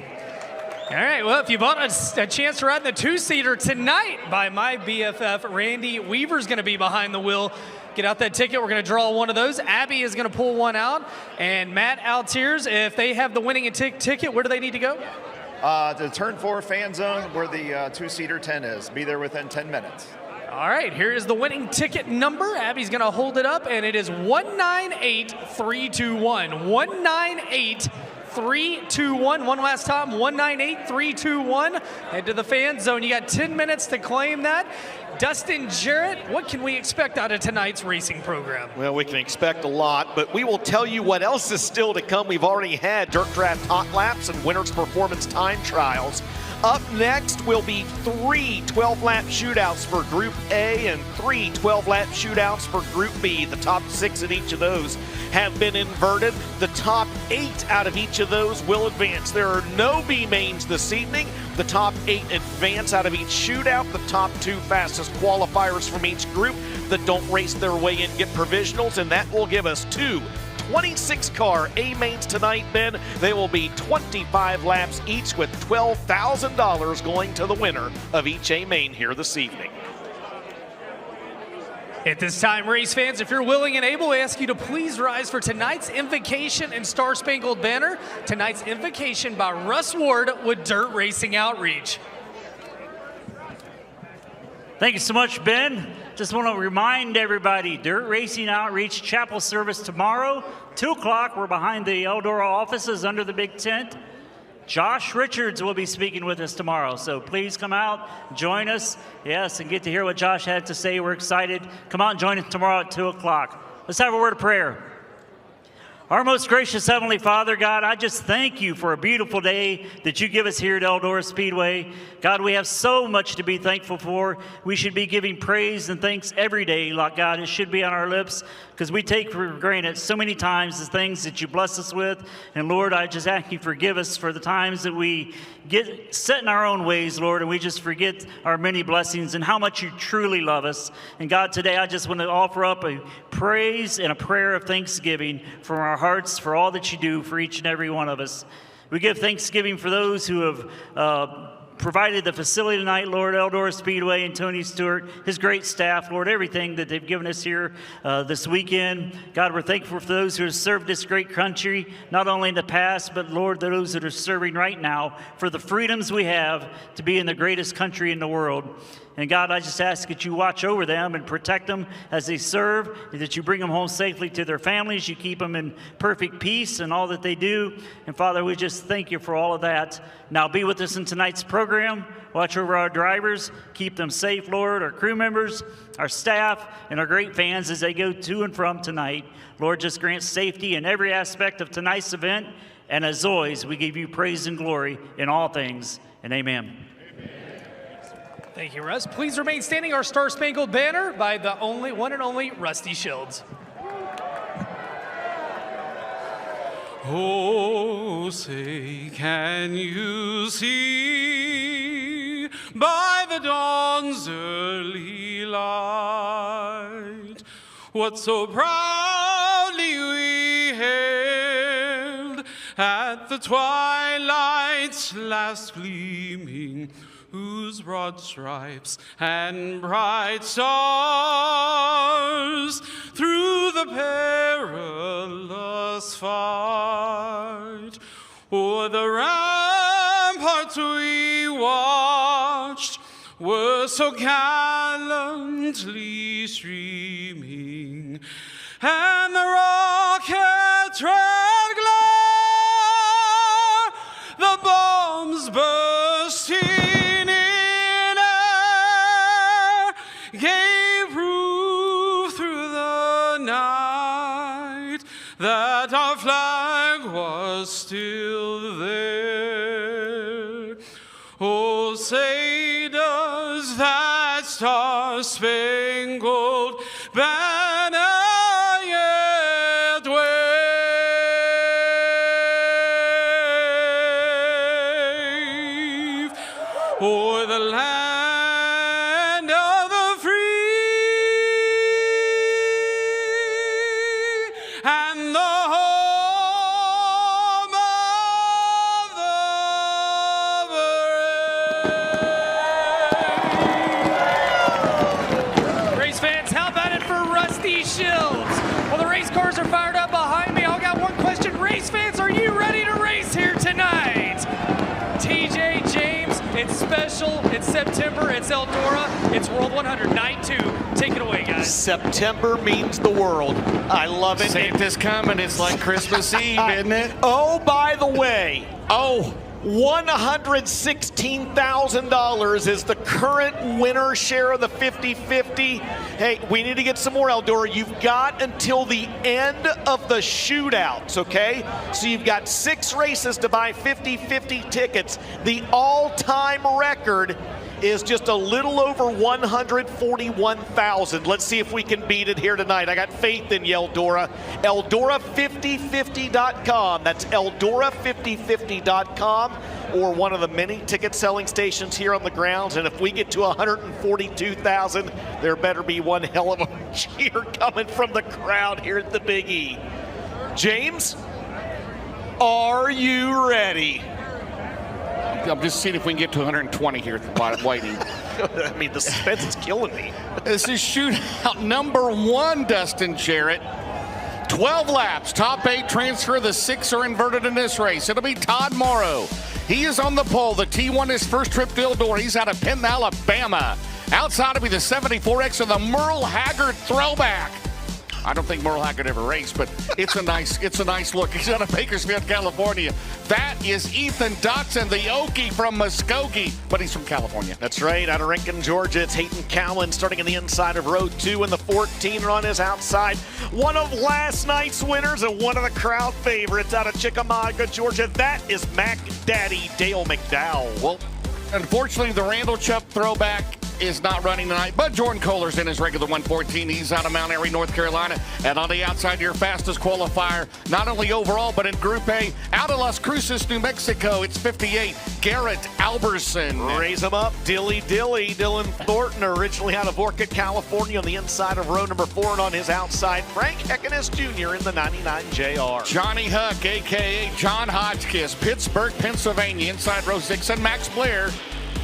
[SPEAKER 1] All right, well, if you bought a chance to ride in the two-seater tonight by my BFF, Randy Weaver's going to be behind the wheel. Get out that ticket. We're going to draw one of those. Abby is going to pull one out. And Matt Altiers, if they have the winning ticket, where do they need to go?
[SPEAKER 10] To turn 4 fan zone where the two-seater 10 is. Be there within 10 minutes.
[SPEAKER 1] All right, here is the winning ticket number. Abby's going to hold it up, and it is 198321. 198321. One last time, 198321. Head to the fan zone. You got 10 minutes to claim that. Dustin Jarrett, what can we expect out of tonight's racing program?
[SPEAKER 11] Well, we can expect a lot, but we will tell you what else is still to come. We've already had Dirt Draft Hot Laps and Winners Performance Time Trials. Up next will be 3 12-lap shootouts for Group A and 3 12-lap shootouts for Group B. The top 6 in each of those have been inverted. The top 8 out of each of those will advance. There are no B mains this evening. The top 8 advance out of each shootout. The top 2 fastest qualifiers from each group that don't race their way in get provisionals, and that will give us 2 26-car A-mains tonight, Ben. They will be 25 laps each with $12,000 going to the winner of each A-main here this evening.
[SPEAKER 1] At this time, race fans, if you're willing and able, I ask you to please rise for tonight's invocation and Star Spangled Banner. Tonight's invocation by Russ Ward with Dirt Racing Outreach.
[SPEAKER 13] Thank you so much, Ben. Just want to remind everybody, Dirt Racing Outreach Chapel service tomorrow, 2 o'clock. We're behind the Eldora offices under the big tent. Josh Richards will be speaking with us tomorrow, so please come out, join us, yes, and get to hear what Josh had to say. We're excited. Come out and join us tomorrow at 2 o'clock. Let's have a word of prayer. Our most gracious Heavenly Father, God, I just thank you for a beautiful day that you give us here at Eldora Speedway. God, we have so much to be thankful for. We should be giving praise and thanks every day, like God, it should be on our lips, because we take for granted so many times the things that you bless us with. And Lord, I just ask you forgive us for the times that we get set in our own ways, Lord, and we just forget our many blessings and how much you truly love us. And God, today I just want to offer up a praise and a prayer of thanksgiving from our hearts for all that you do for each and every one of us. We give thanksgiving for those who have provided the facility tonight, Lord, Eldora Speedway and Tony Stewart, his great staff, Lord, everything that they've given us here this weekend. God, we're thankful for those who have served this great country, not only in the past, but Lord, those that are serving right now for the freedoms we have to be in the greatest country in the world. And God, I just ask that you watch over them and protect them as they serve, that you bring them home safely to their families, you keep them in perfect peace in all that they do. And Father, we just thank you for all of that. Now be with us in tonight's program. Watch over our drivers, keep them safe, Lord, our crew members, our staff, and our great fans as they go to and from tonight. Lord, just grant safety in every aspect of tonight's event. And as always, we give you praise and glory in all things. And amen.
[SPEAKER 1] Thank you, Russ. Please remain standing. Our Star Spangled Banner by the one and only Rusty Shields.
[SPEAKER 14] Oh, say, can you see by the dawn's early light what so proudly we hailed at the twilight's last gleaming, whose broad stripes and bright stars through the perilous fight o'er the ramparts we watched were so gallantly streaming, and the rocket's red glare, the bombs bursting in air, gave proof through the night that our flag was still there. Oh, say does that star-spangled banner yet wave o'er the land of the free and the home of the
[SPEAKER 1] Race fans, how about it for Rusty Shields? Well, the race cars are fired up behind me. I've got one question. Race fans, are you ready to race here tonight? TJ, James, it's special, it's September, it's Eldora, it's World 100, night 2. Take it away, guys.
[SPEAKER 11] September means the world. I love it.
[SPEAKER 12] Santa's coming. It's like Christmas Eve, isn't it?
[SPEAKER 11] Oh, by the way. $116,000 is the current winner share of the 50-50. Hey, we need to get some more, Eldora. You've got until the end of the shootouts, okay? So you've got 6 races to buy 50-50 tickets. The all-time record is just a little over 141,000. Let's see if we can beat it here tonight. I got faith in you, Eldora. Eldora5050.com. That's Eldora5050.com, or one of the many ticket selling stations here on the grounds. And if we get to 142,000, there better be one hell of a cheer coming from the crowd here at the Big E. James, are you ready?
[SPEAKER 12] I'm just seeing if we can get to 120 here while waiting.
[SPEAKER 11] I mean, the suspense is killing me.
[SPEAKER 12] This is shootout number 1, Dustin Jarrett. 12 laps, top 8 transfer. The 6 are inverted in this race. It'll be Todd Morrow. He is on the pole. The T1 his first trip to Eldora. He's out of Penn, Alabama. Outside will be the 74X of the Merle Haggard throwback. I don't think Merle Haggard ever raced, but it's a nice look. He's out of Bakersfield, California. That is Ethan Dotson, the Okie from Muskogee, but he's from California.
[SPEAKER 11] That's right, out of Rankin, Georgia. It's Hayden Cowan starting on the inside of row 2, and the 14 are on his outside. One of last night's winners and one of the crowd favorites out of Chickamauga, Georgia. That is Mac Daddy Dale McDowell.
[SPEAKER 12] Well, unfortunately, the Randall Chubb throwback is not running tonight, but Jordan Kohler's in his regular 114. He's out of Mount Airy, North Carolina. And on the outside, your fastest qualifier, not only overall, but in Group A, out of Las Cruces, New Mexico, it's 58, Garrett Alberson.
[SPEAKER 11] Raise him up, Dilly. Dylan Thornton, originally out of Orchid, California, on the inside of row number 4, and on his outside, Frank Heckenes Jr. in the 99 JR.
[SPEAKER 12] Johnny Huck, a.k.a. John Hotchkiss, Pittsburgh, Pennsylvania, inside row 6, and Max Blair,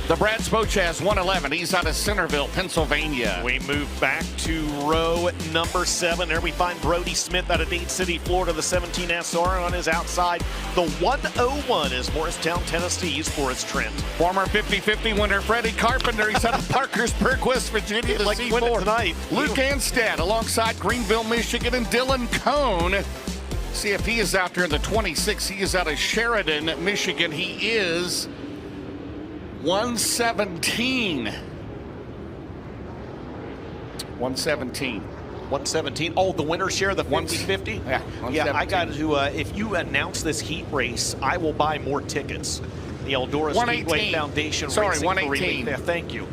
[SPEAKER 12] the Brad Spochaz 111. He's out of Centerville, Pennsylvania.
[SPEAKER 11] We move back to row number 7. There we find Brody Smith out of Dade City, Florida, the 17 SR. And on his outside, the 101 is Morristown, Tennessee's Forrest Trent.
[SPEAKER 12] Former 50-50 winner Freddie Carpenter. He's out of Parkersburg, West Virginia, the
[SPEAKER 11] like
[SPEAKER 12] C4.
[SPEAKER 11] Tonight.
[SPEAKER 12] Luke Anstad alongside Greenville, Michigan, and Dylan Cohn. See if he is out there in the 26. He is out of Sheridan, Michigan. He is 117.
[SPEAKER 11] 117. Oh, the winner share, the 50-50?
[SPEAKER 12] Yeah,
[SPEAKER 11] I got to, if you announce this heat race, I will buy more tickets. The Eldora Speedway Foundation.
[SPEAKER 12] Sorry,
[SPEAKER 11] Racing
[SPEAKER 12] 118.
[SPEAKER 11] Yeah, thank you.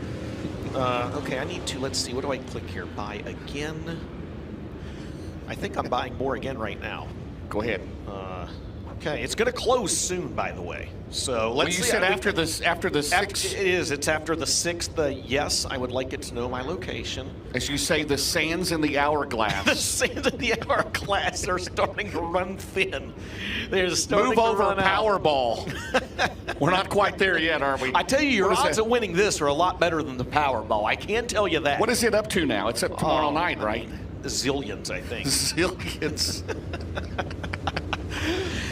[SPEAKER 11] Okay, I need to, let's see, what do I click here? Buy again. I think I'm buying more again right now.
[SPEAKER 12] Go ahead.
[SPEAKER 11] Okay, it's going to close soon, by the way. So let's
[SPEAKER 12] well, you
[SPEAKER 11] see.
[SPEAKER 12] said after the 6th.
[SPEAKER 11] It is. It's after the 6th. Yes, I would like it to know my location.
[SPEAKER 12] As you say, the sands in the hourglass.
[SPEAKER 11] The sands in the hourglass are starting to run thin. They're starting
[SPEAKER 12] Move
[SPEAKER 11] to
[SPEAKER 12] over
[SPEAKER 11] run out.
[SPEAKER 12] Powerball. We're not quite there yet, are we?
[SPEAKER 11] I tell you, your
[SPEAKER 12] What is
[SPEAKER 11] odds
[SPEAKER 12] that?
[SPEAKER 11] of winning this are a lot better than the Powerball. I can tell you that.
[SPEAKER 12] What is it up to now? It's up tomorrow night, right?
[SPEAKER 11] Zillions, I think.
[SPEAKER 12] Zillions.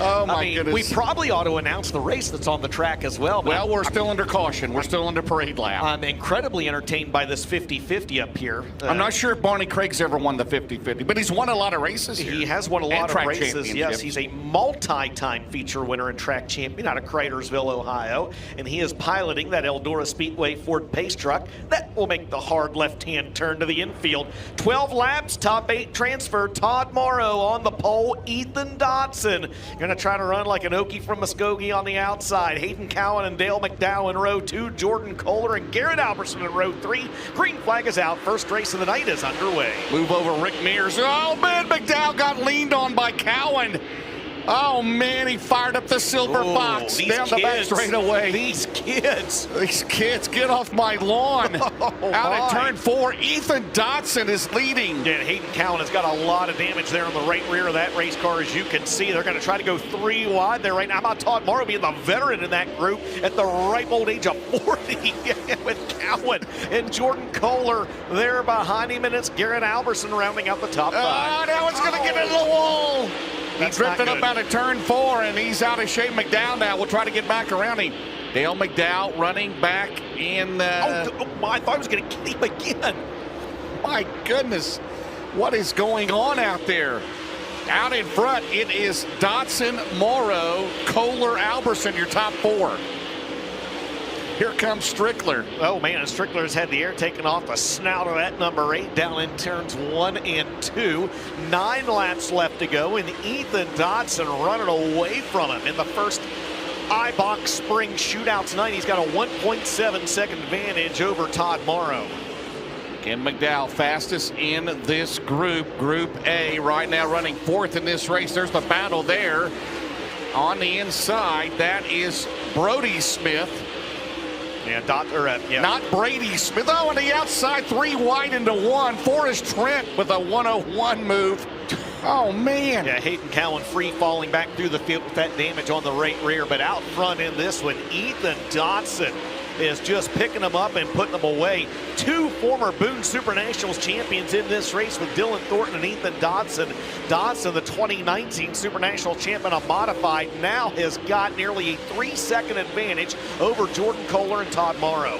[SPEAKER 12] Oh, my goodness.
[SPEAKER 11] We probably ought to announce the race that's on the track as well.
[SPEAKER 12] Well, we're still under caution. We're still under parade lap.
[SPEAKER 11] I'm incredibly entertained by this 50-50 up here.
[SPEAKER 12] I'm not sure if Barney Craig's ever won the 50-50, but he's won a lot of races here.
[SPEAKER 11] He has won a lot
[SPEAKER 12] And
[SPEAKER 11] of
[SPEAKER 12] track
[SPEAKER 11] races, yes.
[SPEAKER 12] championships.
[SPEAKER 11] He's a multi-time feature winner and track champion out of Cratersville, Ohio, and he is piloting that Eldora Speedway Ford Pace truck. That will make the hard left-hand turn to the infield. 12 laps, top 8 transfer. Todd Morrow on the pole. Ethan Dodson going to try to run like an Okie from Muskogee on the outside. Hayden Cowan and Dale McDowell in row 2. Jordan Kohler and Garrett Albertson in row 3. Green flag is out. First race of the night is underway.
[SPEAKER 12] Move over Rick Mears. Oh, man, McDowell got leaned on by Cowan. Oh, man, he fired up the Silver Fox down the back straightaway.
[SPEAKER 11] These kids,
[SPEAKER 12] get off my lawn. Out at turn 4, Ethan Dodson is leading.
[SPEAKER 11] Yeah, Hayden Cowan has got a lot of damage there on the right rear of that race car, as you can see. They're going to try to go 3 wide there right now. How about Todd Morrow being the veteran in that group at the ripe old age of 40 with Cowan and Jordan Kohler there behind him, and it's Garrett Albertson rounding out the top 5.
[SPEAKER 12] Oh, now it's going to get into the wall. He's drifting up out of turn 4, and he's out of shape. McDowell now will try to get back around him. Dale McDowell running back in.
[SPEAKER 11] I thought I was going to get him again.
[SPEAKER 12] My goodness, what is going on out there? Out in front, it is Dodson, Morrow, Kohler, Albertson, your top 4. Here comes Strickler.
[SPEAKER 11] Oh, man, Strickler's had the air taken off the snout of that number 8 down in turns 1 and 2. 9 laps left to go, and Ethan Dodson running away from him in the first iBox Spring Shootout tonight. He's got a 1.7 second advantage over Todd Morrow.
[SPEAKER 12] Ken McDowell, fastest in this group, Group A, right now running 4th in this race. There's the battle there on the inside. That is Brody Smith. Not Brady Smith. Oh, on the outside, 3 wide into 1. Forrest Trent with a 101 move. Oh, man.
[SPEAKER 11] Yeah, Hayden Cowan free falling back through the field with that damage on the right rear. But out front in this one, Ethan Dodson is just picking them up and putting them away. 2 former Boone Super Nationals champions in this race with Dylan Thornton and Ethan Dodson. Dodson, the 2019 Super National champion on modified, now has got nearly a 3-second advantage over Jordan Kohler and Todd Morrow.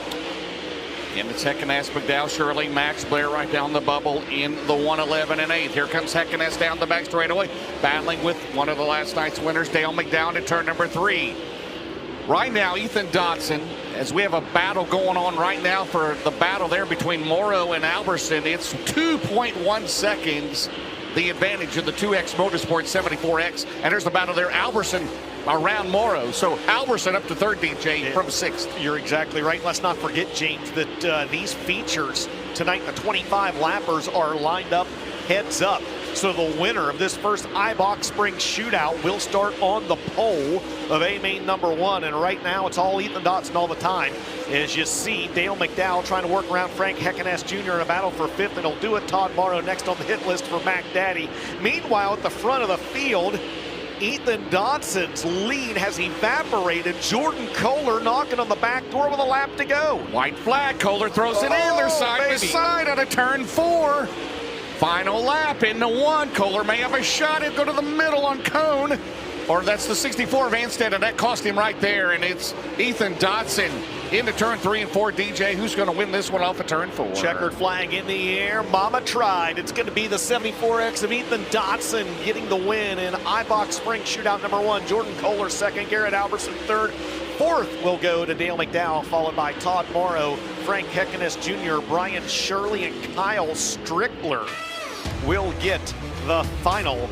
[SPEAKER 12] And it's Heckeness, McDowell, Shirley, Max Blair right down the bubble in the 111 and 8th. Here comes Heckeness down the back straightaway, battling with one of the last night's winners, Dale McDowell, to turn number 3. Right now, Ethan Dodson, as we have a battle going on right now for the battle there between Morrow and Albertson, it's 2.1 seconds, the advantage of the 2X Motorsport 74X. And there's the battle there, Albertson around Morrow. So Albertson up to 3rd, DJ, from 6th.
[SPEAKER 11] You're exactly right. Let's not forget, James, that these features tonight, the 25 lappers are lined up heads up. So the winner of this first iBox Spring Shootout will start on the pole of A main number 1. And right now, it's all Ethan Dodson all the time. As you see, Dale McDowell trying to work around Frank Heckeness Jr. in a battle for 5th, and he'll do it. Todd Morrow next on the hit list for Mac Daddy. Meanwhile, at the front of the field, Ethan Dodson's lead has evaporated. Jordan Kohler knocking on the back door with a lap to go.
[SPEAKER 12] White flag, Kohler throws it in. They're side by side out of turn 4. Final lap into 1. Kohler may have a shot. He'll go to the middle on Cone. Or that's the 64 of Anstead, and that cost him right there. And it's Ethan Dodson into turn 3 and 4. DJ, who's going to win this one off of turn 4?
[SPEAKER 11] Checkered flag in the air. Mama tried. It's going to be the 74X of Ethan Dodson getting the win in iBox Spring Shootout number 1. Jordan Kohler 2nd. Garrett Albertson 3rd. 4th will go to Dale McDowell, followed by Todd Morrow, Frank Heckeness Jr., Brian Shirley, and Kyle Strickler will get the final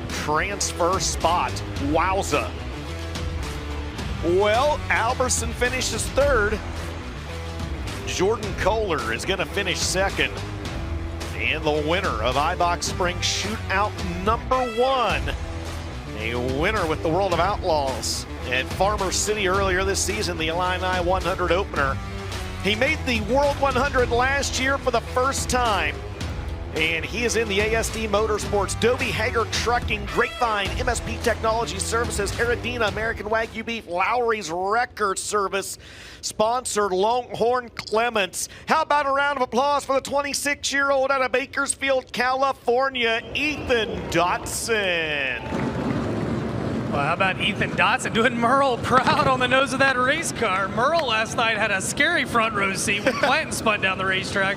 [SPEAKER 11] transfer spot. Wowza. Well, Albertson finishes 3rd. Jordan Kohler is going to finish 2nd. And the winner of iBox Spring Shootout number 1 A winner with the World of Outlaws at Farmer City earlier this season, the Illini 100 opener. He made the World 100 last year for the first time, and he is in the ASD Motorsports, Dobie Hager Trucking, Grapevine, MSP Technology Services, Heredina, American Wagyu Beef, Lowry's Record Service, sponsored Longhorn Clements. How about a round of applause for the 26-year-old out of Bakersfield, California, Ethan Dotson.
[SPEAKER 1] Well, how about Ethan Dotson doing Merle proud on the nose of that race car? Merle last night had a scary front row seat when Clanton spun down the racetrack.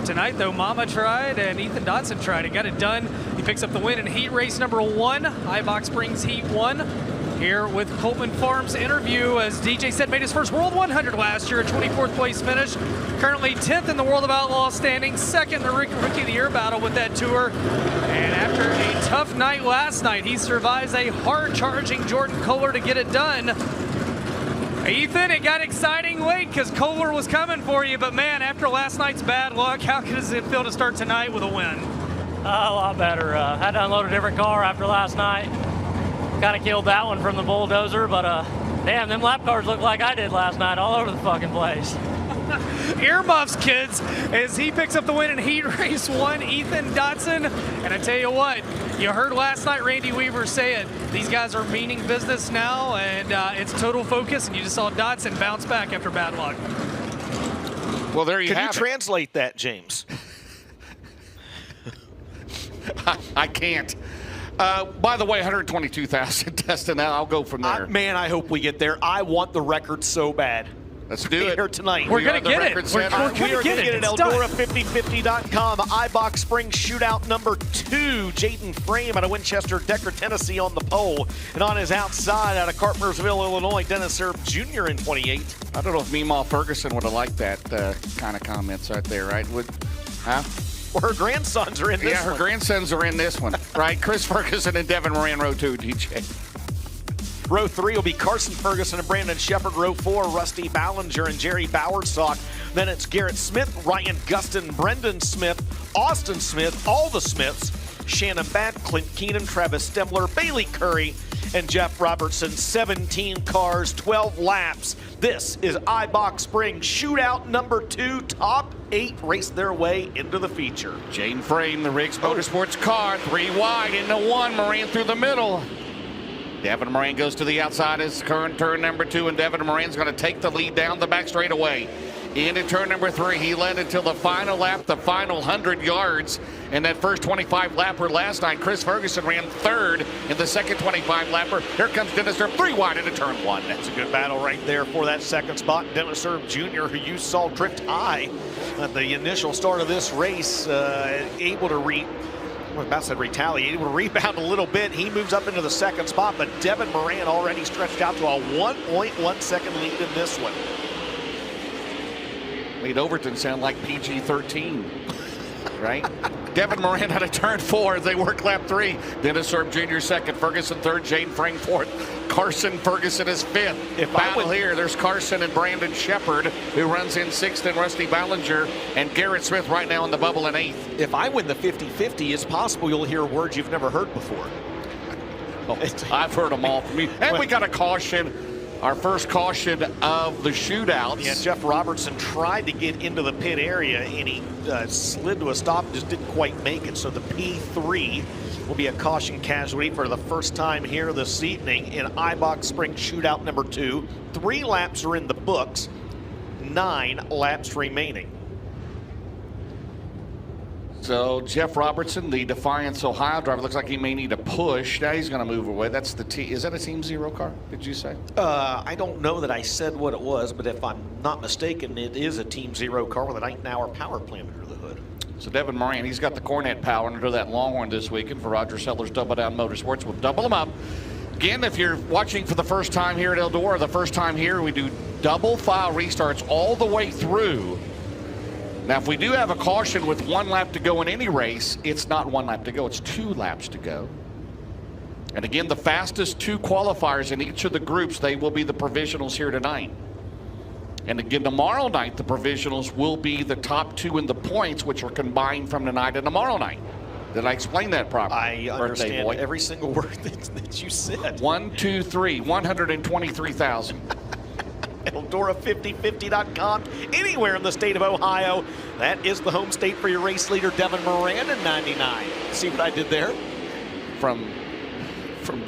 [SPEAKER 1] Tonight, though, Mama tried and Ethan Dotson tried and got it done. He picks up the win in heat race number 1, Ibach Springs Heat 1. Here with Coleman Farms interview, as DJ said, made his first World 100 last year, a 24th place finish. Currently 10th in the World of Outlaws standings, second in the Rookie of the Year battle with that tour. And after a tough night last night, he survives a hard-charging Jordan Kohler to get it done. Ethan, it got exciting late because Kohler was coming for you, but man, after last night's bad luck, how does it feel to start tonight with a win?
[SPEAKER 15] A lot better. Had to unload a different car after last night. Kind of killed that one from the bulldozer, but damn, them lap cars look like I did last night, all over the fucking place.
[SPEAKER 1] Earmuffs, kids, as he picks up the win in heat race 1, Ethan Dotson. And I tell you what, you heard last night Randy Weaver say it. These guys are meaning business now, and it's total focus, and you just saw Dotson bounce back after bad luck.
[SPEAKER 11] Well, there you
[SPEAKER 12] Can
[SPEAKER 11] have
[SPEAKER 12] you
[SPEAKER 11] it. Translate that, James?
[SPEAKER 12] I can't. By the way, 122,000 testing out. I'll go from there.
[SPEAKER 11] Man, I hope we get there. I want the record so bad.
[SPEAKER 12] Let's do it
[SPEAKER 11] Here tonight.
[SPEAKER 1] We're going to get it. We're going to get it.
[SPEAKER 11] At Eldora5050.com. Ibach Springs Shootout number 2. Jaden Frame out of Winchester, Decker, Tennessee on the pole. And on his outside out of Carpentersville, Illinois, Dennis Erb Jr. in 28.
[SPEAKER 12] I don't know if Meemaw Ferguson would have liked that kind of comments right there, right? Huh?
[SPEAKER 11] Well, her grandsons are in this one.
[SPEAKER 12] Yeah, her grandsons are in this one, right? Chris Ferguson and Devin Moran, row 2, DJ.
[SPEAKER 11] Row 3 will be Carson Ferguson and Brandon Shepard. Row 4, Rusty Ballinger and Jerry Bowersock. Then it's Garrett Smith, Ryan Gustin, Brendan Smith, Austin Smith, all the Smiths, Shannon Batt, Clint Keenan, Travis Stemler, Bailey Curry, and Jeff Robertson. 17 cars, 12 laps. This is Ibach Springs Shootout number 2. Top 8 race their way into the feature.
[SPEAKER 12] Jane Frame, the Riggs Motorsports car, 3 wide into 1. Moran through the middle. Devin Moran goes to the outside as current turn number 2, and Devin Moran's going to take the lead down the back straightaway. Into turn number 3, he led until the final lap, the final 100 yards. And that first 25 lapper last night, Chris Ferguson ran 3rd in the second 25 lapper. Here comes Dennis Erb, 3 wide into turn 1.
[SPEAKER 11] That's a good battle right there for that second spot. Dennis Erb Jr., who you saw drift high at the initial start of this race, able to retaliate, able to rebound a little bit. He moves up into the second spot, but Devin Moran already stretched out to a 1.1 second lead in this one.
[SPEAKER 12] Made Overton sound like PG-13, right? Devin Moran out of turn 4 as they work lap 3. Dennis Erb Jr. second, Ferguson 3rd, Jane Frame 4th. Carson Ferguson is 5th. If battle here, there's Carson and Brandon Shepard, who runs in 6th, and Rusty Ballinger and Garrett Smith right now in the bubble in 8th.
[SPEAKER 11] If I win the 50-50, it's possible you'll hear words you've never heard before.
[SPEAKER 12] Oh, I've heard them all from you. And we got a caution. Our first caution of the shootouts.
[SPEAKER 11] Yeah, Jeff Robertson tried to get into the pit area, and he slid to a stop and just didn't quite make it. So the P3 will be a caution casualty for the first time here this evening in Ibach Springs Shootout number 2. 3 laps are in the books, 9 laps remaining.
[SPEAKER 12] So Jeff Robertson, the Defiance Ohio driver, looks like he may need a push. Now he's going to move away. That's the is that a Team Zero car, did you say?
[SPEAKER 11] I don't know that I said what it was, but if I'm not mistaken, it is a Team Zero car with an 8-hour power plant under the hood.
[SPEAKER 12] So Devin Moran, he's got the Cornet power under that Longhorn this weekend for Roger Sellers Double Down Motorsports. We'll double them up. Again, if you're watching for the first time here at Eldora, the first time here, we do double file restarts all the way through. Now, if we do have a caution with 1 lap to go in any race, it's not 1 lap to go, it's 2 laps to go. And again, the fastest 2 qualifiers in each of the groups, they will be the provisionals here tonight. And again, tomorrow night, the provisionals will be the top 2 in the points, which are combined from tonight and tomorrow night. Did I explain that properly?
[SPEAKER 11] I understand every single word that you said.
[SPEAKER 12] 1, 2, 3, 123,000.
[SPEAKER 11] Eldora5050.com, anywhere in the state of Ohio. That is the home state for your race leader, Devin Moran, in 99. See what I did there?
[SPEAKER 12] From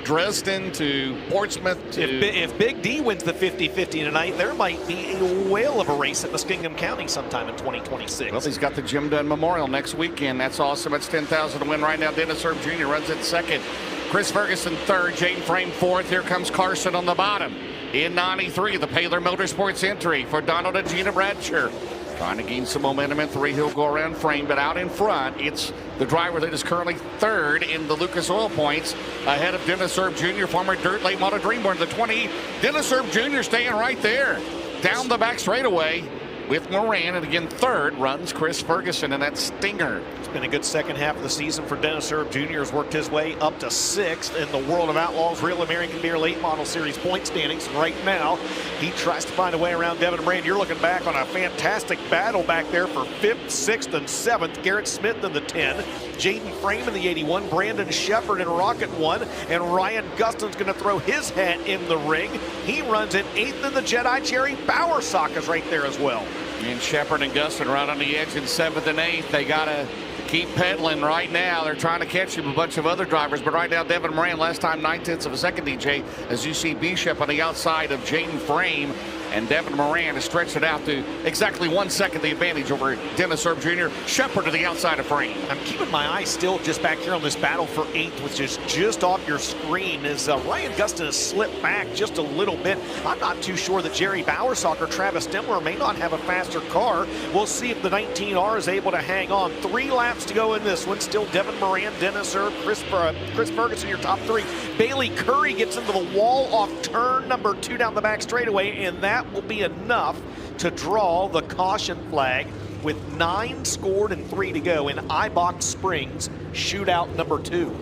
[SPEAKER 12] Dresden to Portsmouth to...
[SPEAKER 11] If Big D wins the 50-50 tonight, there might be a whale of a race at Muskingum County sometime in 2026.
[SPEAKER 12] Well, he's got the Jim Dunn Memorial next weekend. That's awesome. That's 10,000 to win right now. Dennis Herb Jr. runs in second. Chris Ferguson third. Jaden Frame fourth. Here comes Carson on the bottom. In 93, the Paler Motorsports entry for Donald and Gina Bradshaw. Trying to gain some momentum in three. He'll go around Frame, but out in front, it's the driver that is currently third in the Lucas Oil points, ahead of Dennis Herb Jr., former Dirt Late Model Dreamborn, the 20. Dennis Herb Jr. staying right there. Down the back straightaway with Moran, and again, third runs Chris Ferguson in that Stinger.
[SPEAKER 11] It's been a good second half of the season for Dennis Herb Jr. Has worked his way up to sixth in the World of Outlaws Real American Beer Late Model Series point standings. And right now, he tries to find a way around Devin Moran. You're looking back on a fantastic battle back there for 5th, 6th, and 7th. Garrett Smith in the 10, Jaden Frame in the 81, Brandon Shepard in Rocket 1, and Ryan Gustin's going to throw his hat in the ring. He runs in 8th in the Jedi. Jerry Bowersock is right there as well.
[SPEAKER 12] And Shepard and Gustin right on the edge in 7th and 8th. They got to keep pedaling right now. They're trying to catch him, a bunch of other drivers, but right now Devin Moran, last time 9/10 of a second, DJ, as you see Bishop on the outside of Jaden Frame, and Devin Moran has stretched it out to exactly 1 second the advantage over Dennis Herb Jr. Shepard to the outside of Frame.
[SPEAKER 11] I'm keeping my eye still just back here on this battle for 8th, which is just off your screen, as Ryan Gustin has slipped back just a little bit. I'm not too sure that Jerry Bowersock or Travis Stemler may not have a faster car. We'll see if the 19R is able to hang on. 3 laps to go in this one. Still Devin Moran, Dennis Herb, Chris Ferguson, your top 3. Bailey Curry gets into the wall off turn number 2 down the back straightaway, and that will be enough to draw the caution flag with 9 scored and 3 to go in Ibach Springs Shootout number 2.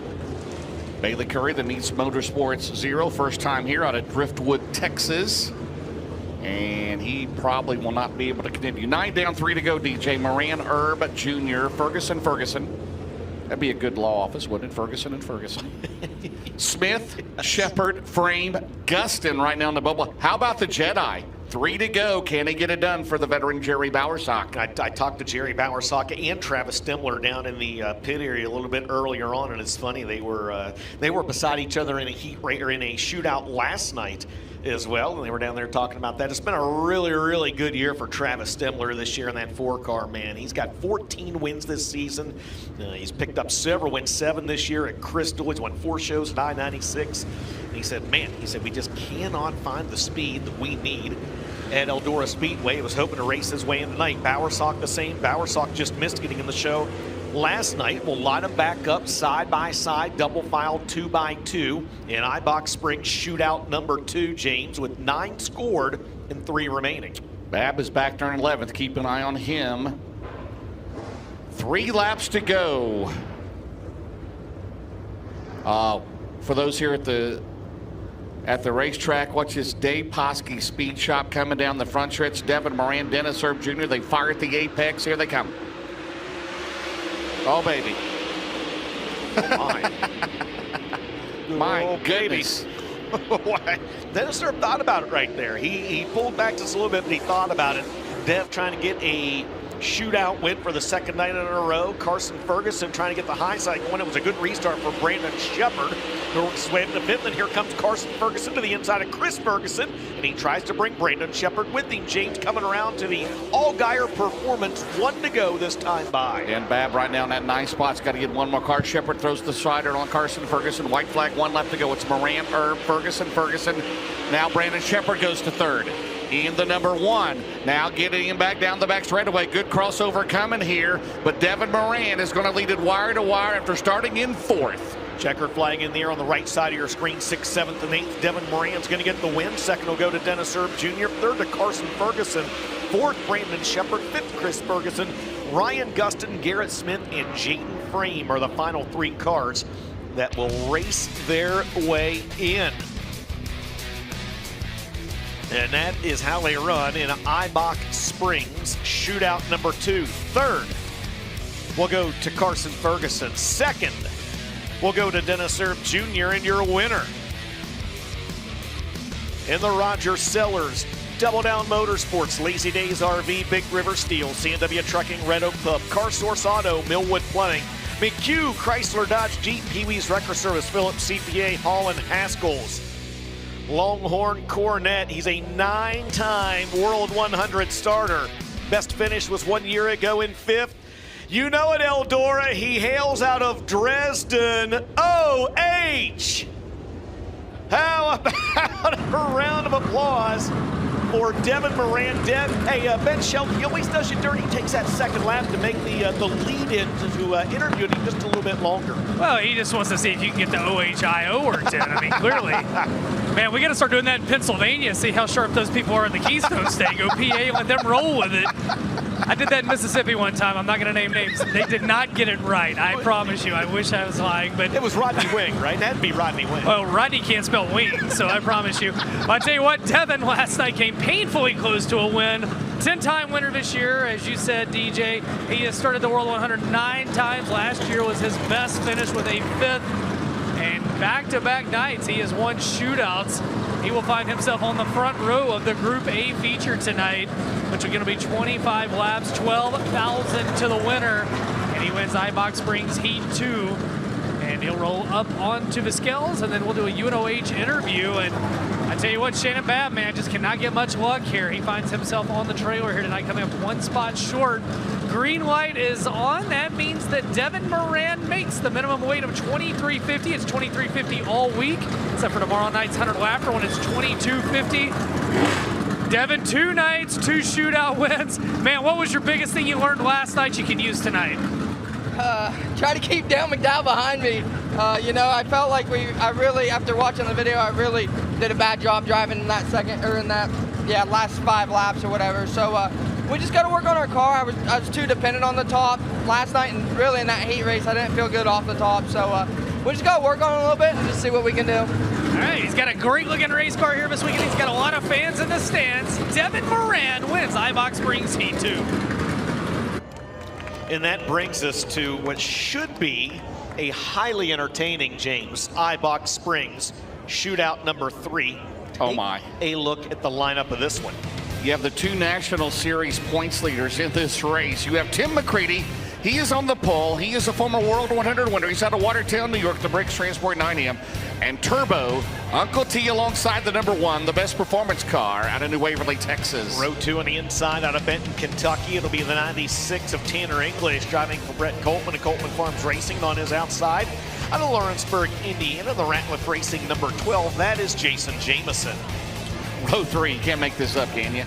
[SPEAKER 12] Bailey Curry, the Neats Motorsports 0, first time here out of Driftwood, Texas. And he probably will not be able to continue. 9 down, 3 to go, DJ. Moran, Herb Jr., Ferguson. That'd be a good law office, wouldn't it? Ferguson and Ferguson. Smith, Shepard, Frame, Gustin right now in the bubble. How about the Jedi? 3 to go. Can he get it done for the veteran Jerry Bowersock?
[SPEAKER 11] I talked to Jerry Bowersock and Travis Stemler down in the pit area a little bit earlier on, and it's funny, they were beside each other in a shootout last night as well, and they were down there talking about that. It's been a really, really good year for Travis Stemler this year in that 4-car, man. He's got 14 wins this season. He's picked up several wins, 7 this year at Crystal. He's won 4 shows at I-96. And he said, we just cannot find the speed that we need at Eldora Speedway. He was hoping to race his way in tonight. Bowersock the same. Bowersock just missed getting in the show last night. We'll line them back up side by side, double file 2x2 in Ibach Springs Shootout number 2, James, with 9 scored and 3 remaining.
[SPEAKER 12] Bab is back there in 11th. Keep an eye on him. 3 laps to go. For those here at the racetrack, watch this Dave Poskey Speed Shop coming down the front stretch. Devin Moran, Dennis Herb Jr. They fire at the apex. Here they come. Oh, baby. My goodness.
[SPEAKER 11] Dennis Herb thought about it right there. He pulled back just a little bit, but he thought about it. Dev trying to get a shootout win for the 2nd night in a row. Carson Ferguson trying to get the high side going. It was a good restart for Brandon Shepard, who works his way up to 5th. And here comes Carson Ferguson to the inside of Chris Ferguson, and he tries to bring Brandon Shepard with him. James coming around to the Allgaier Performance. 1 to go this time by.
[SPEAKER 12] And Bab right now in that 9 spot's got to get 1 more car. Shepard throws the slider on Carson Ferguson. White flag, 1 lap to go. It's Moran, Herb, Ferguson. Now Brandon Shepard goes to 3rd. In the number 1, now getting him back down the back straightaway. Good crossover coming here, but Devin Moran is going to lead it wire to wire after starting in 4th.
[SPEAKER 11] Checker flag in the air on the right side of your screen. 6th, 7th, and 8th. Devin Moran's going to get the win. 2nd will go to Dennis Herb Jr. 3rd to Carson Ferguson. 4th, Brandon Shepard. 5th, Chris Ferguson. Ryan Gustin, Garrett Smith, and Jaden Frame are the final 3 cars that will race their way in. And that is how they run in Ibach Springs Shootout number 2. 3rd, will go to Carson Ferguson. Second will go to Dennis Erb Jr. and your winner in the Roger Sellers Double Down Motorsports, Lazy Days RV, Big River Steel, C&W Trucking, Red Oak Pub, Car Source Auto, Millwood Plumbing, McHugh, Chrysler Dodge Jeep, Pee-wee's Wrecker Service, Phillips CPA, Holland Haskell's, Longhorn Cornet. He's a 9-time World 100 starter. Best finish was 1 year ago in 5th. You know it, Eldora. He hails out of Dresden, OH. How about a round of applause for Devin Moran. Ben Shelton, he always does you dirty. He takes that second lap to make the lead-in to interviewing him just a little bit longer.
[SPEAKER 1] Well, he just wants to see if you can get the OHIO worked in. I mean, clearly. Man, we got to start doing that in Pennsylvania, see how sharp those people are in the Keystone State. Go PA and let them roll with it. I did that in Mississippi one time. I'm not going to name names. They did not get it right. I promise you. I wish I was lying, but
[SPEAKER 11] it was Rodney Wing, right? That'd be Rodney Wing.
[SPEAKER 1] Well, Rodney can't spell wing, so I promise you. But I tell you what, Devin last night came painfully close to a win. 10-time winner this year, as you said, DJ. He has started the World 100 9 times. Last year was his best finish with a 5th. And back-to-back nights, he has won shootouts. He will find himself on the front row of the Group A feature tonight, which are going to be 25 laps, 12,000 to the winner. And he wins Ibach Springs Heat 2. And he'll roll up onto Viscales, and then we'll do a UNOH interview. And I tell you what, Shannon Babb, man, just cannot get much luck here. He finds himself on the trailer here tonight, coming up 1 spot short. Green light is on. That means that Devin Moran makes the minimum weight of 23.50. It's 23.50 all week, except for tomorrow night's 100 lapper when it's 22.50. Devin, 2 nights, 2 shootout wins. Man, what was your biggest thing you learned last night you can use tonight?
[SPEAKER 8] Try to keep Dale McDowell behind me. You know, I felt like I really, after watching the video, I really did a bad job driving in that last 5 laps or whatever. So we just got to work on our car. I was too dependent on the top last night, and really in that heat race, I didn't feel good off the top. So we just got to work on it a little bit and just see what we can do.
[SPEAKER 1] All right, he's got a great-looking race car here this weekend. He's got a lot of fans in the stands. Devin Moran wins Ibach Springs Heat 2.
[SPEAKER 11] And that brings us to what should be a highly entertaining, James, Ibach Springs shootout number 3.
[SPEAKER 12] Oh my.
[SPEAKER 11] A look at the lineup of this one.
[SPEAKER 12] You have the 2 National Series points leaders in this race. You have Tim McCready. He is on the pole. He is a former World 100 winner. He's out of Watertown, New York, the Briggs Transport 9M. And Turbo, Uncle T alongside the number 1, the best performance car out of New Waverly, Texas.
[SPEAKER 11] Row 2 on the inside out of Benton, Kentucky. It'll be the 96 of Tanner English driving for Brett Coltman of Coltman Farms Racing on his outside. Out of Lawrenceburg, Indiana, the Ratliff Racing number 12. That is Jason Jameson.
[SPEAKER 12] Row 3, you can't make this up, can you?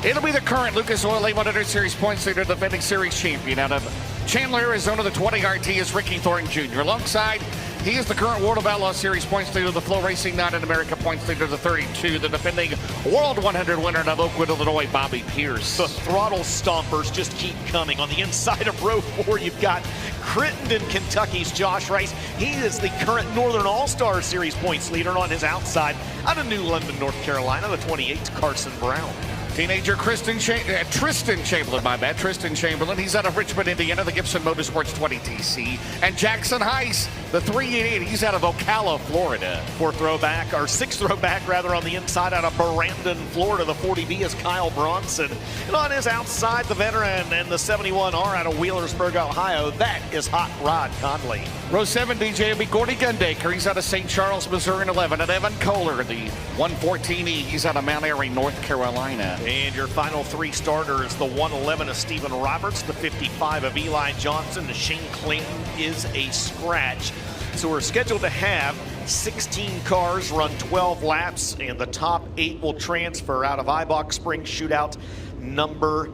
[SPEAKER 12] It'll be the current Lucas Oil A100 Series points leader, defending series champion. Out of Chandler, Arizona, the 20 RT is Ricky Thornton Jr. Alongside, he is the current World of Outlaw Series points leader, the FloRacing Night in America points leader, the 32, the defending World 100 winner of Oakwood, Illinois, Bobby Pierce.
[SPEAKER 11] The throttle stompers just keep coming. On the inside of row 4, you've got Crittenden, Kentucky's Josh Rice. He is the current Northern All-Star Series points leader. On his outside, out of New London, North Carolina, the 28, Carson Brown.
[SPEAKER 12] Teenager Tristan Chamberlain, my bad. Tristan Chamberlain. He's out of Richmond, Indiana, the Gibson Motorsports 20 TC. And Jackson Heiss, the 388. He's out of Ocala, Florida.
[SPEAKER 11] 6th throwback rather on the inside out of Brandon, Florida. The 40B is Kyle Bronson. And on his outside, the veteran and the 71R out of Wheelersburg, Ohio. That is Hot Rod Conley.
[SPEAKER 12] Row 7, DJ, will be Gordy Gundaker. He's out of St. Charles, Missouri, in 11. And Evan Kohler, the 114E. He's out of Mount Airy, North Carolina.
[SPEAKER 11] And your final 3 starters, the 111 of Stephen Roberts, the 55 of Eli Johnson, the Shane Clinton is a scratch. So we're scheduled to have 16 cars run 12 laps, and the top 8 will transfer out of Ibach Springs shootout number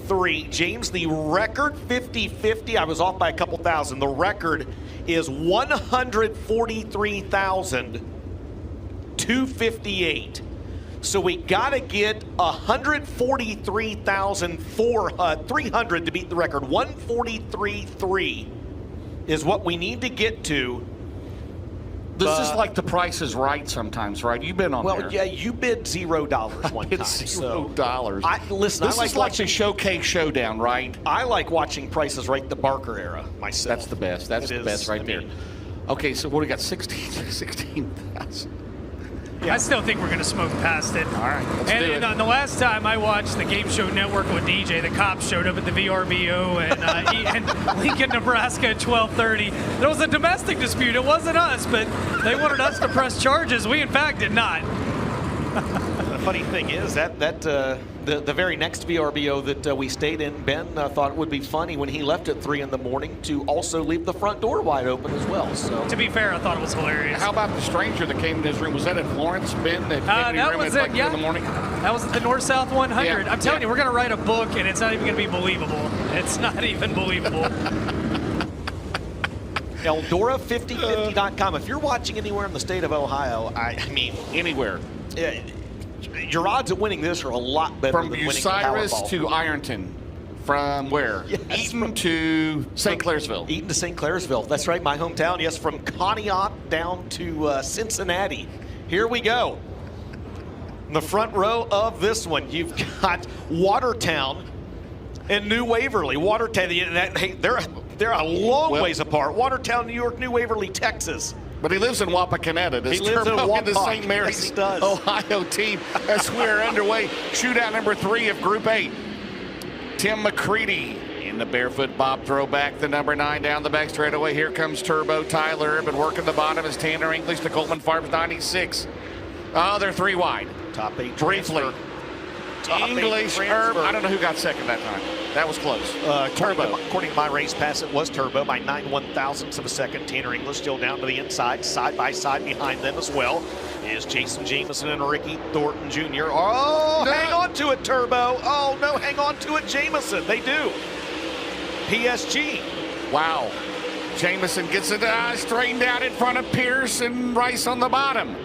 [SPEAKER 11] 3. James, the record 50-50, I was off by a couple thousand. The record is 143,258. So we got to get 143,300 to beat the record. 143.3 is what we need to get to.
[SPEAKER 12] This is like the Price is Right sometimes, right? You've been on there.
[SPEAKER 11] Well, yeah, you bid $0 one time.
[SPEAKER 12] $0.
[SPEAKER 11] Listen,
[SPEAKER 12] this is like the Showcase Showdown, right?
[SPEAKER 11] I like watching Prices Right the Barker era myself.
[SPEAKER 12] That's the best. That's the best right there. Okay, so what do we got? 16,000.
[SPEAKER 1] I still think we're going to smoke past it.
[SPEAKER 12] All right, let's do it.
[SPEAKER 1] And the last time I watched the Game Show Network with DJ, the cops showed up at the VRBO and Lincoln, Nebraska at 12:30. There was a domestic dispute. It wasn't us, but they wanted us to press charges. We, in fact, did not.
[SPEAKER 11] The funny thing is that the very next VRBO that we stayed in, Ben thought it would be funny when he left at 3 in the morning to also leave the front door wide open as well. So
[SPEAKER 1] to be fair, I thought it was hilarious.
[SPEAKER 12] How about the stranger that came in his room? Was that at Florence, Ben?
[SPEAKER 1] That was it. Yeah.
[SPEAKER 12] In the morning?
[SPEAKER 1] That was at the North-South 100.
[SPEAKER 12] Yeah.
[SPEAKER 1] I'm telling you, we're going to write a book, and it's not even going to be believable. It's not even believable.
[SPEAKER 11] Eldora5050.com. If you're watching anywhere in the state of Ohio, I mean,
[SPEAKER 12] anywhere.
[SPEAKER 11] Your odds of winning this are a lot better
[SPEAKER 12] From
[SPEAKER 11] than winning
[SPEAKER 12] Bucyrus
[SPEAKER 11] the Powerball.
[SPEAKER 12] to Ironton. From where?
[SPEAKER 11] Yes,
[SPEAKER 12] Eaton to St. Clairsville.
[SPEAKER 11] Eaton to St. Clairsville. That's right, my hometown. Yes, from Conneaut down to Cincinnati. Here we go. In the front row of this one, you've got Watertown and New Waverly. Watertown, hey, they're a long ways apart. Watertown, New York, New Waverly, Texas.
[SPEAKER 12] But he lives in Wapakoneta.
[SPEAKER 11] He lives in
[SPEAKER 12] Wapakoneta, the
[SPEAKER 11] Wapak.
[SPEAKER 12] St. Mary's
[SPEAKER 11] Yes, he does.
[SPEAKER 12] Ohio team as we're underway. Shootout number 3 of Group 8. Tim McCready in the barefoot bob throwback, the number 9 down the back straightaway. Here comes Turbo. Tyler Urban working the bottom as Tanner English to Coleman Farms 96. Oh, they're 3 wide.
[SPEAKER 11] Top 8
[SPEAKER 12] briefly. English, Herb. I don't know who got second that time. That was close.
[SPEAKER 11] Turbo. According to my race pass, it was Turbo by 9/1,000ths of a second. Tanner English still down to the inside, side by side behind them as well is Jason Jameson and Ricky Thornton Jr. Oh, no. Hang on to it, Turbo. Oh, no, hang on to it, Jameson. They do. PSG.
[SPEAKER 12] Wow. Jameson gets it straightened out in front of Pierce and Rice on the bottom.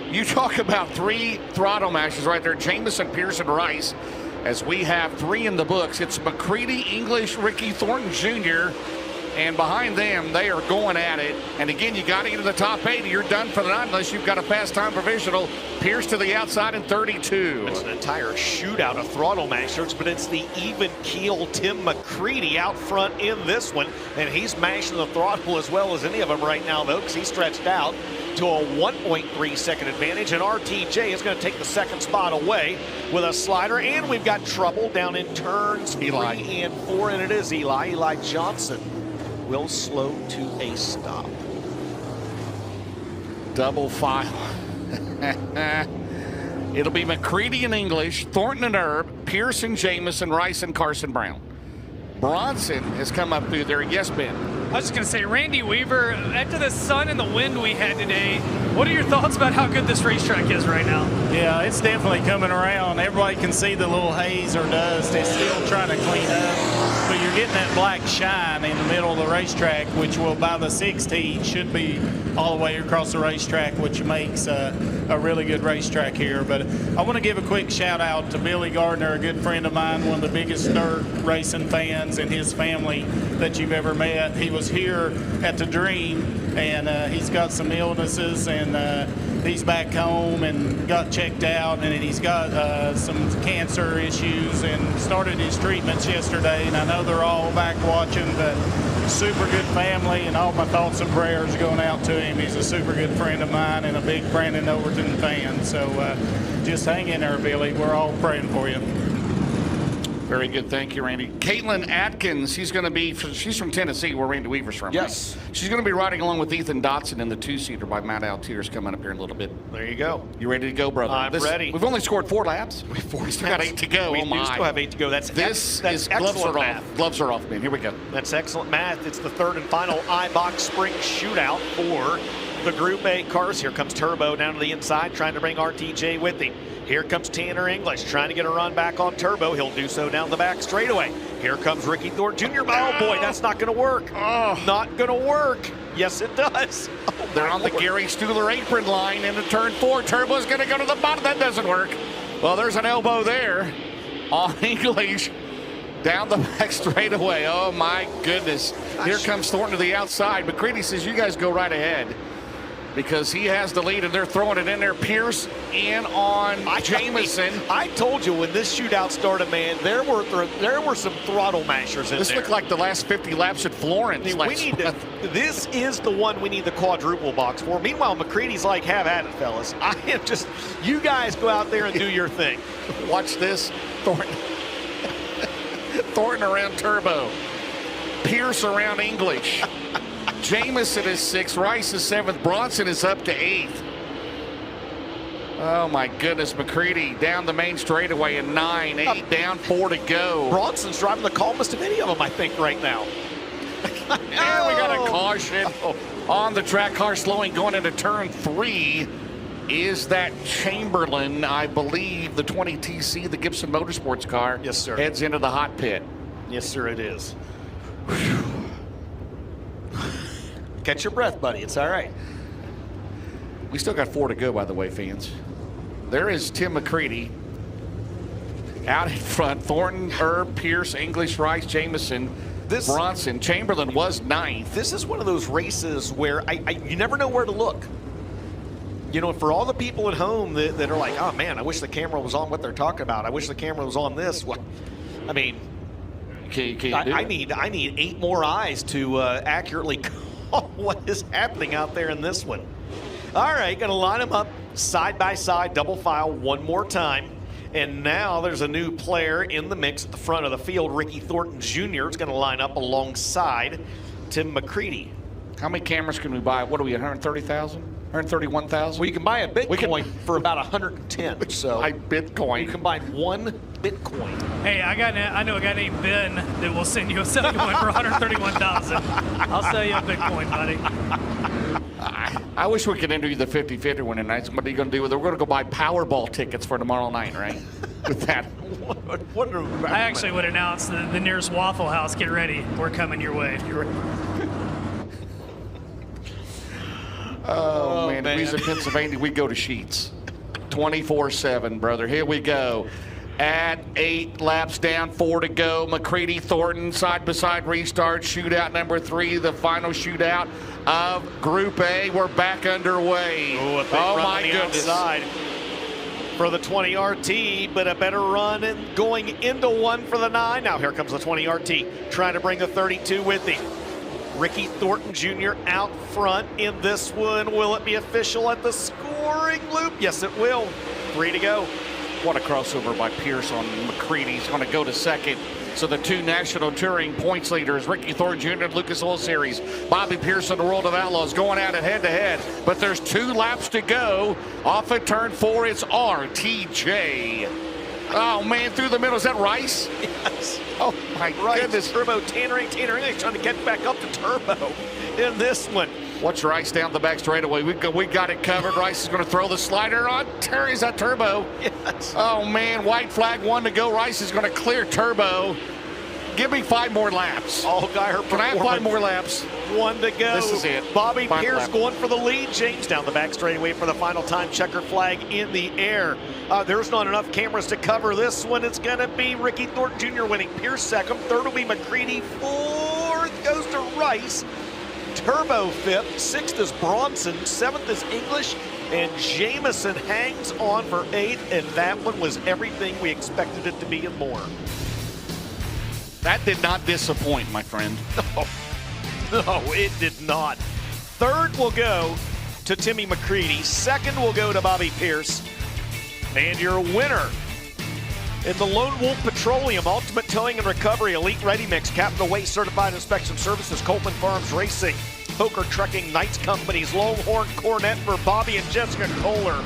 [SPEAKER 12] You talk about 3 throttle matches right there. Jameson, Pierce, and Rice. As we have 3 in the books, it's McCready, English, Ricky Thornton Jr., and behind them, they are going at it. And again, you got to get to the top 8, or you're done for the night unless you've got a fast time provisional. Pierce to the outside in 32.
[SPEAKER 11] It's an entire shootout of throttle mashers, but it's the even keel Tim McCready out front in this one, and he's mashing the throttle as well as any of them right now, though, because he's stretched out to a 1.3 second advantage, and RTJ is going to take the second spot away with a slider, and we've got trouble down in turns 3 and 4, and it is Eli Johnson will slow to a stop.
[SPEAKER 12] Double file. It'll be McCready and English, Thornton and Herb, Pearson, Jameson, Rice, and Carson Brown. Bronson has come up through there. Yes, Ben.
[SPEAKER 1] I was just going to say, Randy Weaver, after the sun and the wind we had today, what are your thoughts about how good this racetrack is right now?
[SPEAKER 16] Yeah, it's definitely coming around. Everybody can see the little haze or dust. It's still trying to clean up, but you're getting that black shine in the middle of the racetrack, which will, by the 16th, should be all the way across the racetrack, which makes a really good racetrack here. But I want to give a quick shout out to Billy Gardner, a good friend of mine, one of the biggest dirt racing fans, and his family that you've ever met. He was here at the Dream, and he's got some illnesses, and he's back home and got checked out, and he's got some cancer issues and started his treatments yesterday, and I know they're all back watching, but super good family, and all my thoughts and prayers are going out to him. He's a super good friend of mine and a big Brandon Overton fan, so just hang in there, Billy. We're all praying for you.
[SPEAKER 12] Very good. Thank you, Randy. Caitlin Atkins, she's from Tennessee, where Randy Weaver's from.
[SPEAKER 11] Yes.
[SPEAKER 12] Right? She's going to be riding along with Ethan Dotson in the 2-seater by Matt Altiers coming up here in a little bit.
[SPEAKER 11] There you go.
[SPEAKER 12] You ready to go, brother?
[SPEAKER 11] I'm ready.
[SPEAKER 12] We've only scored 4 laps. We still got 8 to go.
[SPEAKER 11] We do still have 8 to go. That's
[SPEAKER 12] gloves are
[SPEAKER 11] math.
[SPEAKER 12] off. Gloves are off, man. Here we go.
[SPEAKER 11] That's excellent math. It's the 3rd and final iBox Spring Shootout for the Group A cars. Here comes Turbo down to the inside, trying to bring RTJ with him. Here comes Tanner English, trying to get a run back on Turbo. He'll do so down the back straightaway. Here comes Ricky Thornton Jr. Oh, boy, that's not going to work. Not going to work. Yes, it does. Oh,
[SPEAKER 12] they're on the Gary Stuhler apron line into turn 4. Turbo's going to go to the bottom. That doesn't work. Well, there's an elbow there on English. Down the back straightaway. Oh, my goodness. Here comes Thornton to the outside. McCready says, you guys go right ahead. because he has the lead and they're throwing it in there. Pierce in on Jamison.
[SPEAKER 11] I told you when this shootout started, man, there were some throttle mashers in
[SPEAKER 12] This
[SPEAKER 11] there.
[SPEAKER 12] looked like the last 50 laps at Florence.
[SPEAKER 11] This is the one we need the quadruple box for. Meanwhile, McCready's like, have at it, fellas. I am just, you guys go out there and do your thing.
[SPEAKER 12] Watch this. Thornton around Turbo. Pierce around English. Jamison is 6th. Rice is 7th. Bronson is up to 8th. Oh my goodness, McCready down the main straightaway in 9, 8 down, 4 to go.
[SPEAKER 11] Bronson's driving the calmest of any of them, I think, right now.
[SPEAKER 12] And we got a caution on the track. Car slowing going into turn 3. Is that Chamberlain, I believe, the 20 TC, the Gibson Motorsports car?
[SPEAKER 11] Yes, sir.
[SPEAKER 12] Heads into the hot pit.
[SPEAKER 11] Yes, sir, it is. Catch your breath, buddy. It's all right.
[SPEAKER 12] We still got 4 to go, by the way, fans. There is Tim McCready out in front. Thornton, Erb, Pierce, English, Rice, Jamison, Bronson. Chamberlain was 9th.
[SPEAKER 11] This is one of those races where you never know where to look. You know, for all the people at home that are like, oh man, I wish the camera was on what they're talking about. I wish the camera was on this. Well, I mean, I need 8 more eyes to accurately call what is happening out there in this one. All right, going to line them up side by side, double file one more time. And now there's a new player in the mix at the front of the field. Ricky Thornton Jr. is going to line up alongside Tim McCready.
[SPEAKER 12] How many cameras can we buy? What are we, 130,000? 131,000?
[SPEAKER 11] Well, you can buy a Bitcoin for about 110. So
[SPEAKER 12] buy Bitcoin.
[SPEAKER 11] You can buy 1 Bitcoin.
[SPEAKER 1] Hey, I know a guy named Ben that will sell you one for 131,000. I'll sell you a Bitcoin, buddy.
[SPEAKER 12] I wish we could enter you the 50-50 one tonight. What are you going to do with it? We're going to go buy Powerball tickets for tomorrow night, right? With that.
[SPEAKER 1] I actually would announce the nearest Waffle House. Get ready. We're coming your way.
[SPEAKER 12] Oh, man. If we was in Pennsylvania, we go to Sheets. 24/7, brother. Here we go. At 8 laps down, 4 to go. McCready, Thornton, side-by-side restart. Shootout number 3, the final shootout of Group A. We're back underway.
[SPEAKER 11] Oh my goodness. Outside for the 20 RT, but a better run and going into 1 for the 9. Now here comes the 20 RT, trying to bring the 32 with him. Ricky Thornton Jr. out front in this one. Will it be official at the scoring loop? Yes, it will. 3 to go.
[SPEAKER 12] What a crossover by Pierce on McCready. He's going to go to second. So the 2 National Touring points leaders, Ricky Thornton Jr. and Lucas Oil Series. Bobby Pierce in the World of Outlaws going at it head-to-head. But there's 2 laps to go. Off at turn 4, it's RTJ. Oh, man, through the middle. Is that Rice?
[SPEAKER 11] Yes.
[SPEAKER 12] Oh, my goodness.
[SPEAKER 11] Turbo Tanner English trying to get back up to Turbo in this one.
[SPEAKER 12] Watch Rice down the back straightaway. We got it covered. Rice is going to throw the slider on. Terry's that Turbo.
[SPEAKER 11] Yes.
[SPEAKER 12] Oh, man. White flag, 1 to go. Rice is going to clear Turbo. Give me 5 more laps.
[SPEAKER 11] All Geiger
[SPEAKER 12] Can I have 5 more laps?
[SPEAKER 11] 1 to go.
[SPEAKER 12] This is it.
[SPEAKER 11] Bobby
[SPEAKER 12] Final
[SPEAKER 11] Pierce
[SPEAKER 12] lap.
[SPEAKER 11] going for the lead. James down the back straightaway for the final time. Checker flag in the air. There's not enough cameras to cover this one. It's going to be Ricky Thornton Jr. winning. Pierce second. Third will be McCready. 4th goes to Rice. Turbo 5th. 6th is Bronson. 7th is English. And Jamison hangs on for 8th. And that one was everything we expected it to be and more.
[SPEAKER 12] That did not disappoint, my friend.
[SPEAKER 11] No, it did not. 3rd will go to Timmy McCready. 2nd will go to Bobby Pierce. And your winner in the Lone Wolf Petroleum Ultimate Towing and Recovery Elite Ready Mix Capital Waste Certified Inspection Services, Coleman Farms Racing, Poker Trucking, Knights Companies, Longhorn Cornet for Bobby and Jessica Kohler.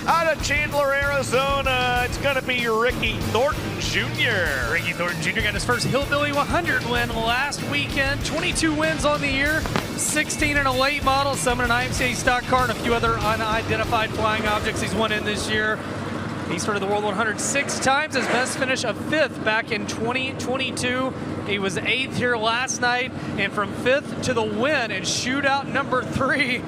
[SPEAKER 11] Out of Chandler, Arizona, it's going to be Ricky Thornton Jr.
[SPEAKER 1] Ricky Thornton Jr. got his first Hillbilly 100 win last weekend. 22 wins on the year, 16 in a late model, 7 in an IMCA stock car, and a few other unidentified flying objects he's won in this year. He started the World 100 6 times. His best finish of 5th back in 2022. He was 8th here last night, and from 5th to the win in shootout number 3.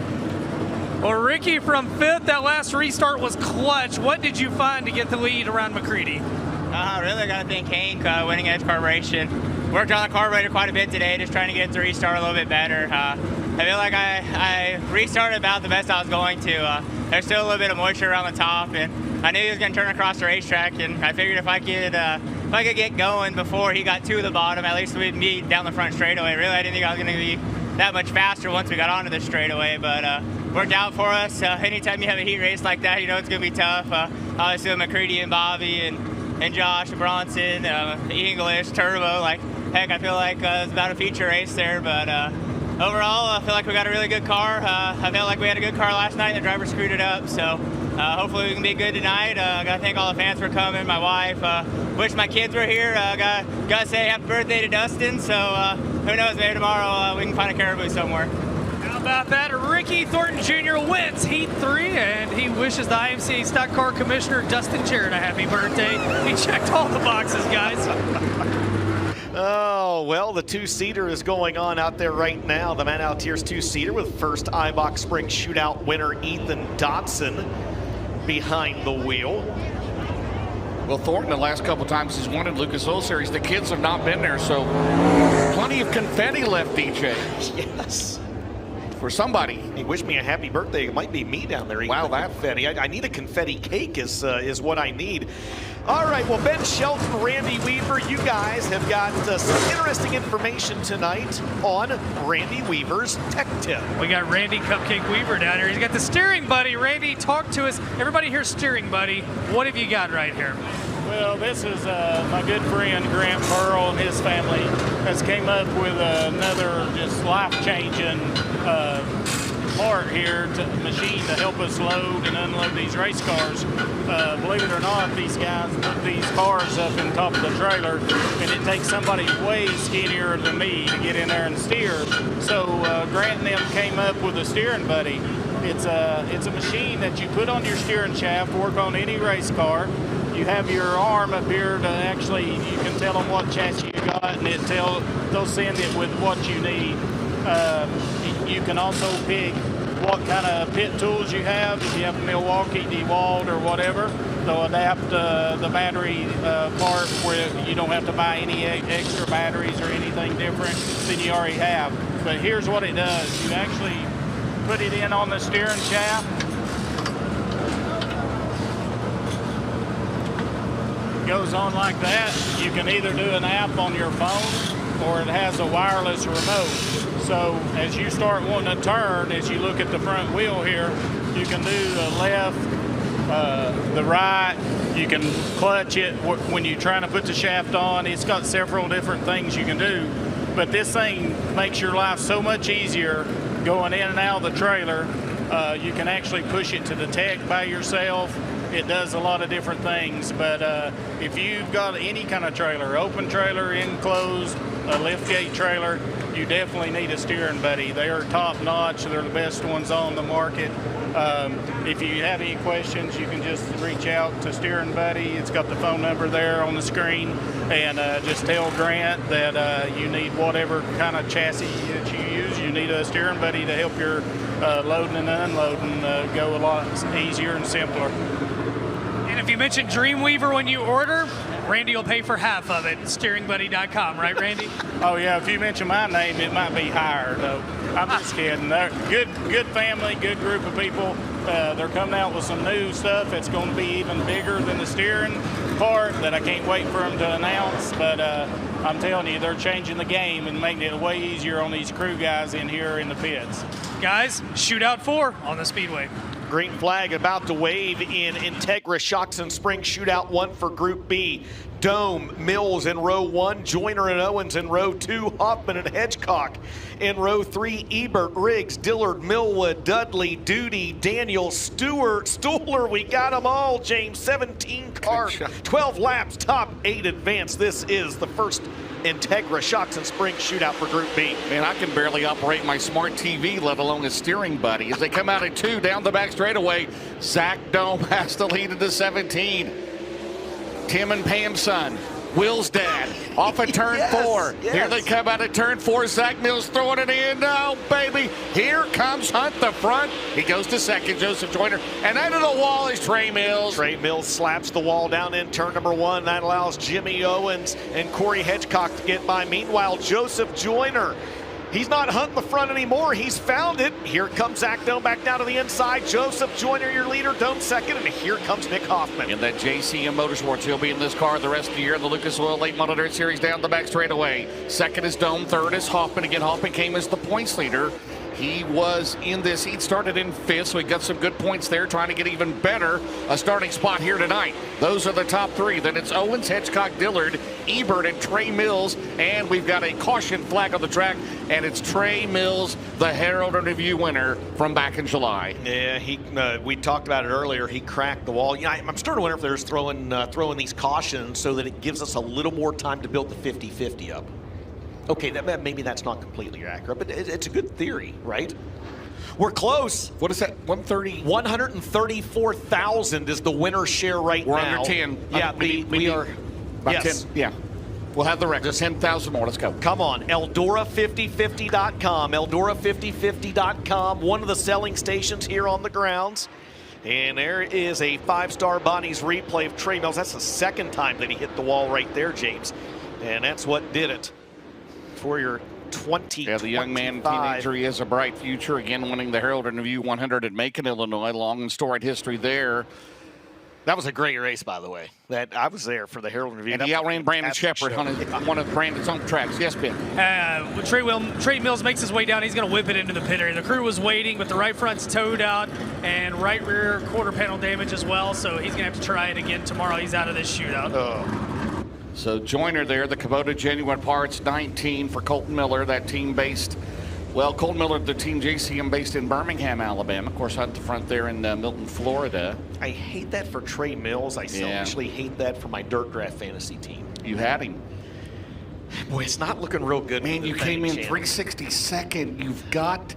[SPEAKER 1] Well, Ricky from 5th, that last restart was clutch. What did you find to get the lead around McCready?
[SPEAKER 17] Really, I got to thank Hank, Winning Edge Carburation. Worked on the carburetor quite a bit today, just trying to get the restart a little bit better. I feel like I restarted about the best I was going to. There's still a little bit of moisture around the top, and I knew he was going to turn across the racetrack, and I figured if I could get going before he got to the bottom, at least we'd meet down the front straightaway. Really, I didn't think I was going to be that much faster once we got onto the straightaway, but worked out for us. Anytime you have a heat race like that, you know it's going to be tough. Obviously with McCready and Bobby and Josh and Bronson, English, Turbo, like, heck, I feel like it's about a feature race there, but overall, I feel like we got a really good car. I felt like we had a good car last night, and the driver screwed it up, so hopefully we can be good tonight. I got to thank all the fans for coming, my wife. Wish my kids were here. Got to say happy birthday to Dustin, so who knows, maybe tomorrow we can find a caribou somewhere.
[SPEAKER 1] How about that? Ricky Thornton Jr. wins Heat 3, and he wishes the IMCA Stock Car Commissioner Dustin Jarrett a happy birthday. He checked all the boxes, guys.
[SPEAKER 11] Oh, well, the two-seater is going on out there right now. The Man Outteers two-seater with first IBOX Spring Shootout winner Ethan Dotson behind the wheel.
[SPEAKER 12] Well, Thornton, the last couple times he's won in Lucas Oil Series, the kids have not been there, so plenty of confetti left, DJ.
[SPEAKER 11] Yes.
[SPEAKER 12] For somebody.
[SPEAKER 11] He wished me a happy birthday. It might be me down there.
[SPEAKER 12] Wow, that
[SPEAKER 11] confetti. I need a confetti cake is what I need. All right, well, Ben Shelton, Randy Weaver, you guys have got some interesting information tonight on Randy Weaver's Tech Tip.
[SPEAKER 1] We got Randy Cupcake Weaver down here. He's got the steering buddy. Randy, talk to us. Everybody here, steering buddy. What have you got right here?
[SPEAKER 16] Well, this is my good friend Grant Burrell and his family has came up with another just life-changing part here, machine to help us load and unload these race cars. Believe it or not, these guys put these cars up in top of the trailer, and it takes somebody way skinnier than me to get in there and steer. So Grant and them came up with a steering buddy. It's a machine that you put on your steering shaft, work on any race car. You have your arm up here to actually, you can tell them what chassis you got, and they'll send it with what you need. You can also pick what kind of pit tools you have. If you have a Milwaukee, DeWalt, or whatever, they'll adapt the battery part where you don't have to buy any extra batteries or anything different than you already have. But here's what it does. You actually put it in on the steering shaft. Goes on like that. You can either do an app on your phone, or it has a wireless remote. So as you start wanting to turn, as you look at the front wheel here, you can do the left, the right. You can clutch it when you're trying to put the shaft on. It's got several different things you can do, but this thing makes your life so much easier going in and out of the trailer. You can actually push it to the tech by yourself. It does a lot of different things, but if you've got any kind of trailer, open trailer, enclosed, a liftgate trailer, you definitely need a steering buddy. They are top notch. They're the best ones on the market. If you have any questions, you can just reach out to Steering Buddy. It's got the phone number there on the screen, and just tell Grant that you need whatever kind of chassis that you use. You need a Steering Buddy to help your loading and unloading go a lot easier and simpler.
[SPEAKER 1] And if you mention Dreamweaver when you order, Randy will pay for half of it. SteeringBuddy.com, right, Randy?
[SPEAKER 16] Oh yeah, if you mention my name, it might be higher though. I'm just kidding. They're good family, good group of people. They're coming out with some new stuff. It's going to be even bigger than the steering part that I can't wait for them to announce. But I'm telling you, they're changing the game and making it way easier on these crew guys in here in the pits.
[SPEAKER 1] Guys, Shootout 4 on the Speedway.
[SPEAKER 11] Green flag about to wave in Integra Shocks and Springs Shootout 1 for Group B. Dome, Mills in row 1, Joyner and Owens in row 2, Hoffman and Hedgecock in row 3, Ebert, Riggs, Dillard, Millwood, Dudley, Duty, Daniel, Stewart, Stuhler. We got them all, James. 17 cars, 12 laps, top 8 advance. This is the first Integra Shocks and Springs Shootout for Group B.
[SPEAKER 12] Man, I can barely operate my smart TV, let alone a steering buddy. As they come out at 2 down the back straightaway, Zach Dome has to lead into 17. Tim and Pam's son, Will's dad, off at turn 4.
[SPEAKER 11] Yes.
[SPEAKER 12] Here they come out at turn 4. Zach Mills throwing it in. Oh, baby. Here comes Hunt the front. He goes to second, Joseph Joyner. And into the wall is Trey Mills.
[SPEAKER 11] Trey Mills slaps the wall down in turn number 1. That allows Jimmy Owens and Corey Hedgecock to get by. Meanwhile, Joseph Joyner He's not hunting the front anymore. He's found it. Here comes Zach Dome back down to the inside. Joseph Joyner, your leader. Dome second. And here comes Nick Hoffman.
[SPEAKER 12] In that JCM Motorsports, he'll be in this car the rest of the year in the Lucas Oil Late Model Dirt Series down the back straightaway. Second is Dome. Third is Hoffman. Again, Hoffman came as the points leader. He was in this heat, started in fifth, so he got some good points there, trying to get even better a starting spot here tonight. Those are the top three. Then it's Owens, Hedgecock, Dillard, Ebert, and Trey Mills. And we've got a caution flag on the track, and it's Trey Mills, the Herald and Review winner from back in July.
[SPEAKER 11] Yeah, we talked about it earlier. He cracked the wall. Yeah, I'm starting to wonder if there's throwing these cautions so that it gives us a little more time to build the 50-50 up. Okay, maybe that's not completely accurate, but it's a good theory, right? We're close.
[SPEAKER 12] What is that, 130?
[SPEAKER 11] 134,000 is the winner's share right now.
[SPEAKER 12] We're under 10.
[SPEAKER 11] Yeah, we are.
[SPEAKER 12] About
[SPEAKER 11] yes.
[SPEAKER 12] 10, yeah. We'll have the record. 10,000 more. Let's go.
[SPEAKER 11] Come on, Eldora5050.com. Eldora5050.com, one of the selling stations here on the grounds. And there is a 5-star Bonnie's replay of Trey Mills. That's the second time that he hit the wall right there, James. And that's what did it for your 20.
[SPEAKER 12] Yeah, the young man, teenager, he has a bright future. Again, winning the Herald and Review 100 at Macon, Illinois. Long and storied history there.
[SPEAKER 11] That was a great race, by the way. That I was there for the Herald and Review.
[SPEAKER 12] And he outran Brandon Shepard on one of Brandon's own tracks. Yes, Ben.
[SPEAKER 1] Trey Mills makes his way down. He's going to whip it into the pit area. The crew was waiting, but the right front's towed out and right rear quarter panel damage as well. So he's going to have to try it again tomorrow. He's out of this shootout.
[SPEAKER 12] So Joyner there, the Kubota Genuine Parts 19 for Colton Miller, that team based, well, Colton Miller, the team JCM based in Birmingham, Alabama. Of course, out the front there in Milton, Florida.
[SPEAKER 11] I hate that for Trey Mills. I selfishly hate that for my Dirt Draft fantasy team.
[SPEAKER 12] You had him.
[SPEAKER 11] Boy, it's not looking real good.
[SPEAKER 12] Man, you came in 362nd. You've got...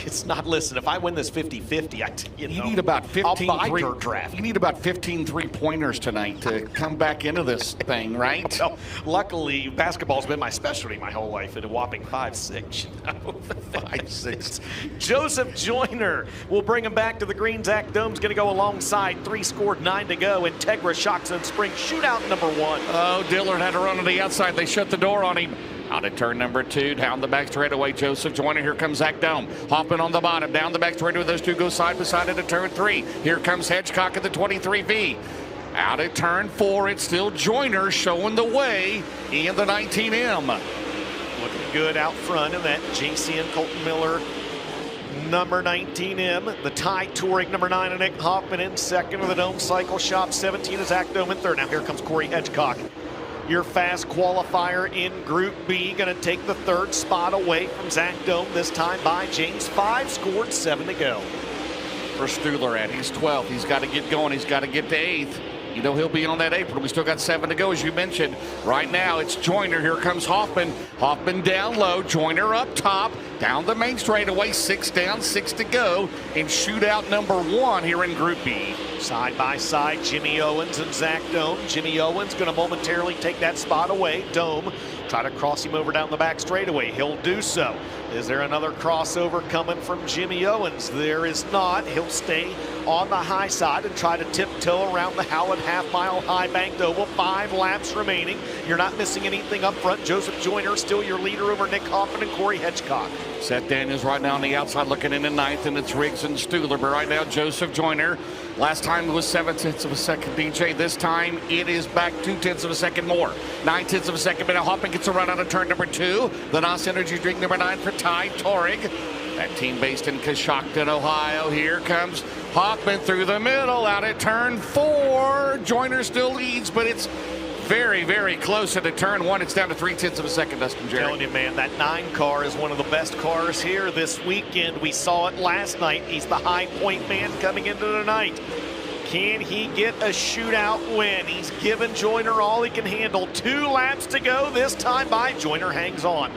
[SPEAKER 11] It's not, listen, if I win this 50-50,
[SPEAKER 12] you need about 15
[SPEAKER 11] I'll buy Dirt Draft.
[SPEAKER 12] You need about 15 three-pointers tonight to come back into this thing, right?
[SPEAKER 11] Well, luckily, basketball's been my specialty my whole life at a whopping 5'6". 5'6". Joseph Joyner will bring him back to the green. Zach Dome's going to go alongside. 3 scored, 9 to go. Integra Shocks and Spring Shootout number 1.
[SPEAKER 12] Oh, Dillard had to run to the outside. They shut the door on him. Out at turn number 2, down the back straightaway, Joseph Joyner. Here comes Zach Dome. Hopping on the bottom, down the back straightaway. Those two go side by side into turn 3. Here comes Hedgecock at the 23V. Out at turn 4, it's still Joyner showing the way in the 19M.
[SPEAKER 11] Looking good out front in that JCM Colton Miller number 19M. The tie Touring number 9 and Nick Hoffman in second with the Dome Cycle Shop. 17 is Zach Dome in third. Now here comes Corey Hedgecock. Your fast qualifier in Group B, going to take the 3rd spot away from Zach Dome, this time by James. 5 scored, 7 to go.
[SPEAKER 12] For Stuhler at, he's 12th. He's got to get going. He's got to get to 8th. You know he'll be on that apron. We still got 7 to go, as you mentioned. Right now, it's Joyner. Here comes Hoffman. Hoffman down low. Joyner up top. Down the main straightaway. 6 down, 6 to go in shootout number 1 here in Group B.
[SPEAKER 11] Side by side, Jimmy Owens and Zach Dome. Jimmy Owens going to momentarily take that spot away. Dome try to cross him over down the back straightaway. He'll do so. Is there another crossover coming from Jimmy Owens? There is not. He'll stay on the high side and try to tiptoe around the Howland half-mile high banked oval. 5 laps remaining. You're not missing anything up front. Joseph Joyner still your leader over Nick Hoffman and Corey Hedgecock.
[SPEAKER 12] Seth Daniels right now on the outside looking in 9th, and it's Riggs and Stuhler. But right now, Joseph Joyner. Last time it was 7/10 of a second, DJ. This time it is back 2/10 of a second more. 9/10 of a second, but now Hoffman gets a run out of turn number 2. The NOS Energy drink number 9 for Ty Torrig. That team based in Coshocton, Ohio. Here comes Hoffman through the middle, out at turn 4. Joyner still leads, but it's very, very close at turn 1. It's down to 3/10 of a second, Dustin Jerry.
[SPEAKER 11] Telling you, man, that 9 car is one of the best cars here this weekend. We saw it last night. He's the high point man coming into tonight. Can he get a shootout win? He's given Joyner all he can handle. 2 laps to go this time by. Joyner hangs on.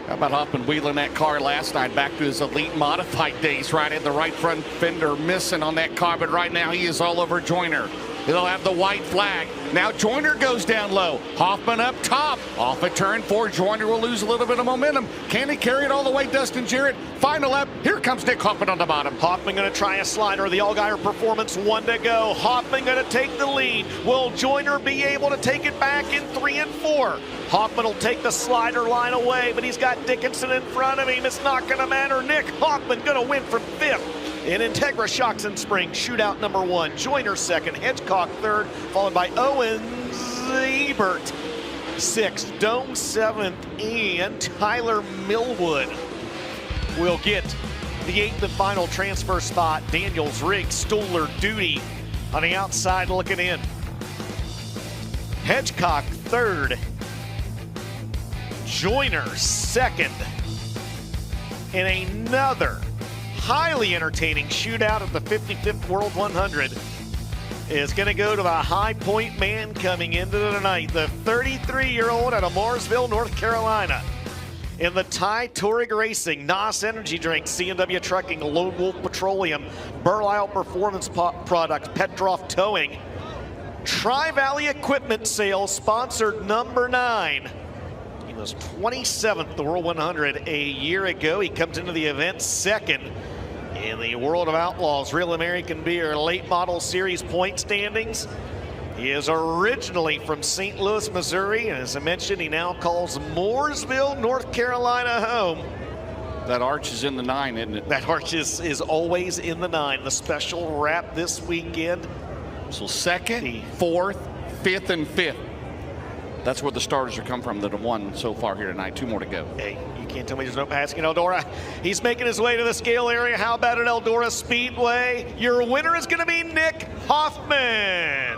[SPEAKER 12] How about Hoffman wheeling that car last night back to his elite modified days, right in the right front fender missing on that car, but right now he is all over Joyner. They'll have the white flag. Now Joyner goes down low. Hoffman up top. Off at turn 4. Joyner will lose a little bit of momentum. Can he carry it all the way? Dustin Jarrett. Final lap. Here comes Nick Hoffman on the bottom.
[SPEAKER 11] Hoffman going to try a slider. The Allgaier Performance, 1 to go. Hoffman going to take the lead. Will Joyner be able to take it back in 3 and 4? Hoffman will take the slider line away, but he's got Dickinson in front of him. It's not going to matter. Nick Hoffman going to win from 5th. In Integra Shocks and Springs, Shootout number 1, Joyner 2nd, Hedgecock 3rd, followed by Owens, Ebert 6th, Dome 7th, and Tyler Millwood will get the 8th and final transfer spot. Daniels, Riggs, Stoller, Duty on the outside looking in. Hedgecock 3rd, Joyner 2nd, and another highly entertaining shootout at the 55th World 100 is going to go to the high point man coming into the night, the 33-year-old out of Mooresville, North Carolina. In the Thai Touring Racing, NOS Energy Drink, C&W Trucking, Lone Wolf Petroleum, Burlisle Performance Products, Petroff Towing, Tri-Valley Equipment Sales, sponsored number 9. He was 27th the World 100 a year ago. He comes into the event 2nd. In the World of Outlaws Real American Beer Late Model Series point standings. He is originally from St. Louis, Missouri, and as I mentioned, he now calls Mooresville, North Carolina home.
[SPEAKER 12] That arch is in the 9, isn't it?
[SPEAKER 11] That arch is always in the 9. The special wrap this weekend.
[SPEAKER 12] So 2nd, 4th, 5th, and 5th. That's where the starters have come from that have won so far here tonight. 2 more to go.
[SPEAKER 11] Hey, you can't tell me there's no passing in Eldora. He's making his way to the scale area. How about at Eldora Speedway? Your winner is going to be Nick Hoffman.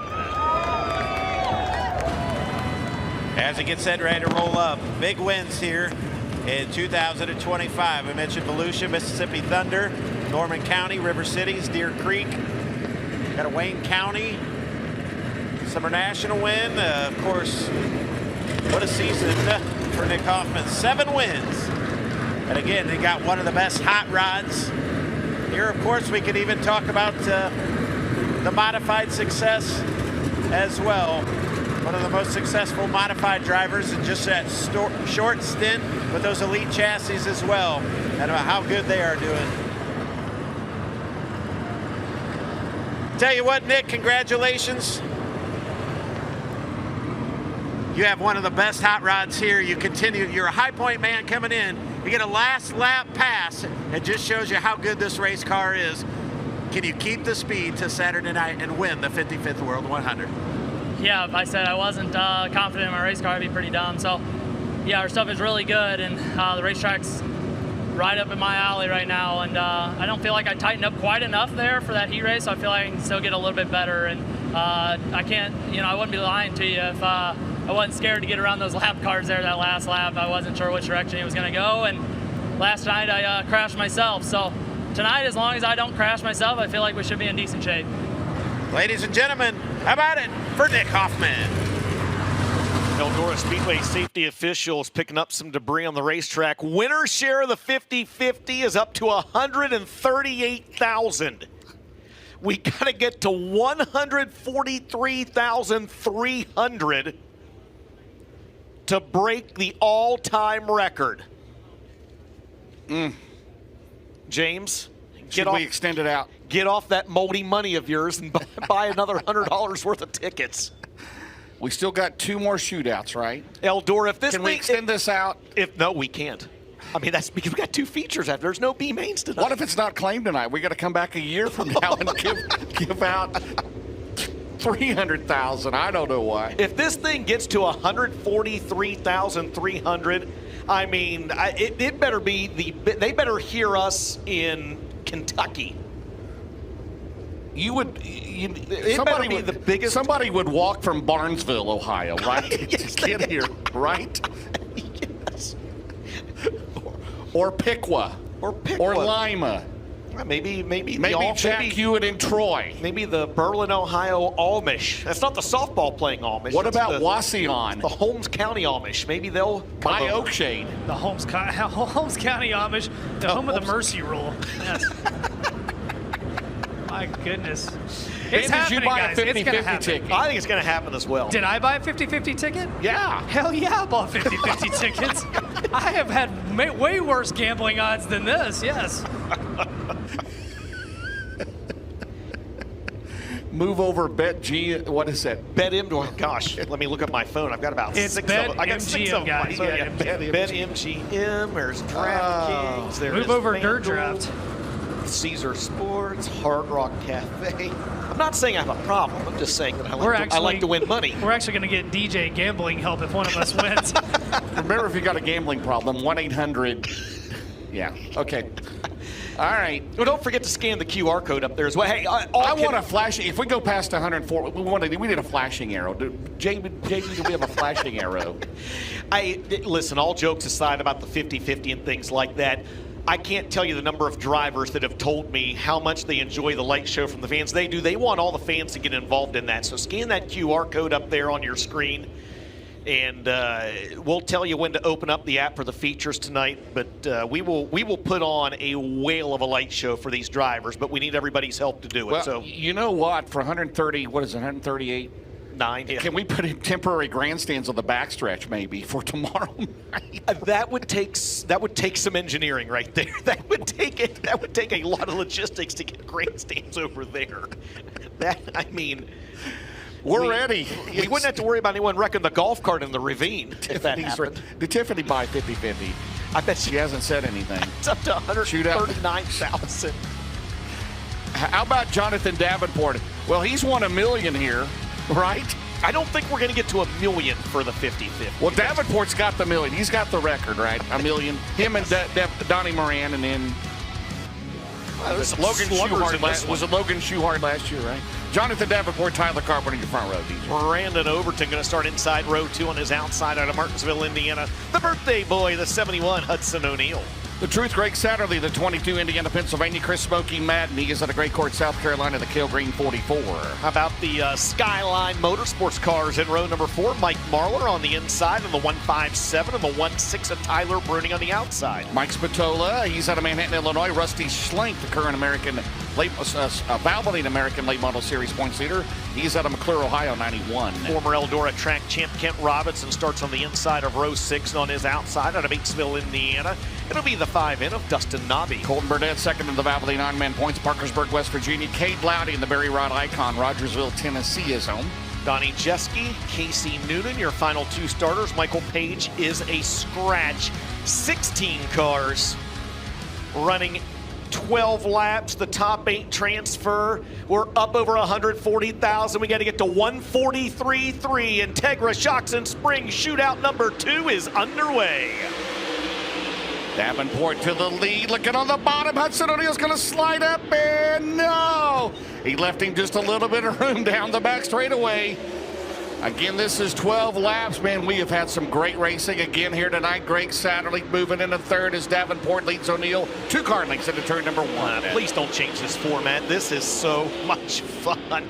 [SPEAKER 2] As he gets set ready to roll up, big wins here in 2025. I mentioned Volusia, Mississippi Thunder, Norman County, River Cities, Deer Creek. Got a Wayne County Summer National win. Of course, what a season for Nick Hoffman. 7 wins. And again, they got one of the best hot rods. Here, of course, we could even talk about the modified success as well. One of the most successful modified drivers in just that short stint with those elite chassis as well, and about how good they are doing. Tell you what, Nick, congratulations. You have one of the best hot rods here. You continue, you're a high point man coming in. You get a last lap pass. It just shows you how good this race car is. Can you keep the speed to Saturday night and win the 55th World 100?
[SPEAKER 15] Yeah, if I said I wasn't confident in my race car, I'd be pretty dumb. So, yeah, our stuff is really good, and the racetrack's right up in my alley right now. And I don't feel like I tightened up quite enough there for that heat race. So I feel like I can still get a little bit better. And I can't, I wouldn't be lying to you if I wasn't scared to get around those lap cars there that last lap. I wasn't sure which direction he was going to go. And last night I crashed myself. So tonight, as long as I don't crash myself, I feel like we should be in decent shape.
[SPEAKER 2] Ladies and gentlemen, how about it for Nick Hoffman?
[SPEAKER 11] Eldora Speedway safety officials picking up some debris on the racetrack. Winner share of the 50-50 is up to $138,000. We got to get to 143,300 to break the all-time record. James,
[SPEAKER 12] Should we extend it out?
[SPEAKER 11] Get off that moldy money of yours and buy another $100 worth of tickets.
[SPEAKER 12] We still got 2 more shootouts, right?
[SPEAKER 11] Eldora, if this
[SPEAKER 12] Can we extend this out?
[SPEAKER 11] No, we can't. I mean, that's because we got 2 features after. There's no B mains tonight.
[SPEAKER 12] What if it's not claimed tonight? We got to come back a year from now and give out 300,000. I don't know why.
[SPEAKER 11] If this thing gets to 143,300, I mean, it better be they better hear us in Kentucky.
[SPEAKER 12] Somebody would be the biggest. Somebody would walk from Barnesville, Ohio, right?
[SPEAKER 11] Yes,
[SPEAKER 12] to get here, right?
[SPEAKER 11] Yes.
[SPEAKER 12] Or Piqua. Or Lima.
[SPEAKER 11] Maybe
[SPEAKER 12] Jack Hewitt in Troy.
[SPEAKER 11] Maybe the Berlin, Ohio Amish. That's not the softball playing Amish.
[SPEAKER 12] What about Wauseon?
[SPEAKER 11] The Holmes County Amish. Maybe they'll
[SPEAKER 12] buy Oakshade.
[SPEAKER 1] The Holmes County Amish, the home of the Mercy Rule. Yes. My goodness. It's happening, guys. It's going to happen.
[SPEAKER 11] Ticket. I think it's going to happen as well.
[SPEAKER 1] Did I buy a 50-50 ticket?
[SPEAKER 11] Yeah.
[SPEAKER 1] Hell yeah, I bought 50-50 tickets. I have had way worse gambling odds than this, yes.
[SPEAKER 12] Move over, BetG. What is that?
[SPEAKER 11] BetMGM. Gosh, let me look at my phone. I've got about
[SPEAKER 1] it's
[SPEAKER 11] 6 of them. I got 6 of them.
[SPEAKER 1] Guys.
[SPEAKER 11] Yeah, BetMGM. There's DraftKings. There's
[SPEAKER 1] Move over
[SPEAKER 11] FanDuel,
[SPEAKER 1] Dirt Draft.
[SPEAKER 11] Caesar Sports, Hard Rock Cafe. I'm not saying I have a problem. I'm just saying that I like to win money.
[SPEAKER 1] We're actually going to get DJ gambling help if one of us wins.
[SPEAKER 12] Remember, if you got a gambling problem, 1-800. Yeah. Okay. All right.
[SPEAKER 11] Well, don't forget to scan the QR code up there as well. Hey,
[SPEAKER 12] I want a flashing. If we go past 104, we need a flashing arrow. JB, do we have a flashing arrow?
[SPEAKER 11] Listen, all jokes aside about the 50-50 and things like that, I can't tell you the number of drivers that have told me how much they enjoy the light show from the fans. They do. They want all the fans to get involved in that. So scan that QR code up there on your screen. And we'll tell you when to open up the app for the features tonight. But we will put on a whale of a light show for these drivers. But we need everybody's help to do it.
[SPEAKER 12] Well,
[SPEAKER 11] so
[SPEAKER 12] you know what? For 130, what is it? 138.
[SPEAKER 11] 9. Yeah.
[SPEAKER 12] Can we put in temporary grandstands on the backstretch maybe for tomorrow night?
[SPEAKER 11] That would take some engineering right there. That would take a lot of logistics to get grandstands over there.
[SPEAKER 12] We're ready.
[SPEAKER 11] We wouldn't have to worry about anyone wrecking the golf cart in the ravine if that happened.
[SPEAKER 12] Did Tiffany buy 50-50?
[SPEAKER 11] I bet
[SPEAKER 12] she hasn't said anything.
[SPEAKER 11] It's up to 139,000.
[SPEAKER 12] How about Jonathan Davenport? Well, he's won $1 million here, right?
[SPEAKER 11] I don't think we're going to get to $1 million for the 50-50.
[SPEAKER 12] Well, Davenport's got the $1 million. He's got the record, right? $1 million. Him and Donnie Moran, and then was it Logan Schuhart last year, right? Jonathan Davenport, Tyler Carpenter in your front row, DJ.
[SPEAKER 11] Brandon Overton going to start inside row 2 on his outside out of Martinsville, Indiana. The birthday boy, the 71, Hudson O'Neal.
[SPEAKER 12] The Truth, Greg Satterley, the 22, Indiana, Pennsylvania. Chris Smokey Madden, he is at a Great Court, South Carolina, the Kale Green 44.
[SPEAKER 11] How about the Skyline Motorsports cars in row number 4? Mike Marlar on the inside and the 157 and the 16 of Tyler Bruning on the outside.
[SPEAKER 12] Mike Spatola, he's out of Manhattan, Illinois. Rusty Schlenk, the current Valvoline American Late Model Series points leader. He's out of McClure, Ohio, 91.
[SPEAKER 11] Former Eldora track champ Kent Robinson starts on the inside of row 6 and on his outside out of Batesville, Indiana. It'll be the 5-in of Dustin Nobby.
[SPEAKER 12] Colton Burnett, second in the Valvoline Ironman points. Parkersburg, West Virginia. Cade Lowdy in the Berry Rod Icon. Rogersville, Tennessee is home.
[SPEAKER 11] Donnie Jeske, Casey Noonan, your final 2 starters. Michael Page is a scratch. 16 cars running 12 laps. The top 8 transfer. We're up over 140,000. We got to get to 143.3. Integra Shocks and Springs Shootout number 2 is underway.
[SPEAKER 12] Davenport to the lead, looking on the bottom. Hudson O'Neal's going to slide up, and no! He left him just a little bit of room down the back straightaway. Again, this is 12 laps, man. We have had some great racing again here tonight. Greg Satterley moving into third as Davenport leads O'Neal 2 car lengths into turn number 1.
[SPEAKER 11] Please don't change this format. This is so much fun.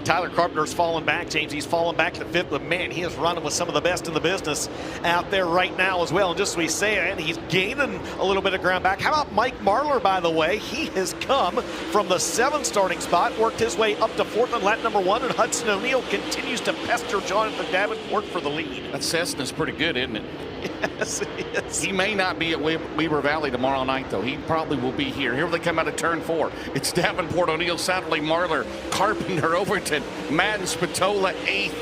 [SPEAKER 11] Tyler Carpenter's fallen back, James. He's fallen back to 5th, but man, he is running with some of the best in the business out there right now as well. And just as we say it, he's gaining a little bit of ground back. How about Mike Marlar, by the way? He has come from the 7th starting spot, worked his way up to 4th on lap number 1, and Hudson O'Neal continues to pester Jonathan Davenport for the lead.
[SPEAKER 12] That Cessna's pretty good, isn't it?
[SPEAKER 11] Yes, it is.
[SPEAKER 12] He may not be at Weber Valley tomorrow night, though. He probably will be here. Here they come out of turn 4. It's Davenport, O'Neal, Satterley, Marlar, Carpenter, Overton, Madden, Spatola, 8th.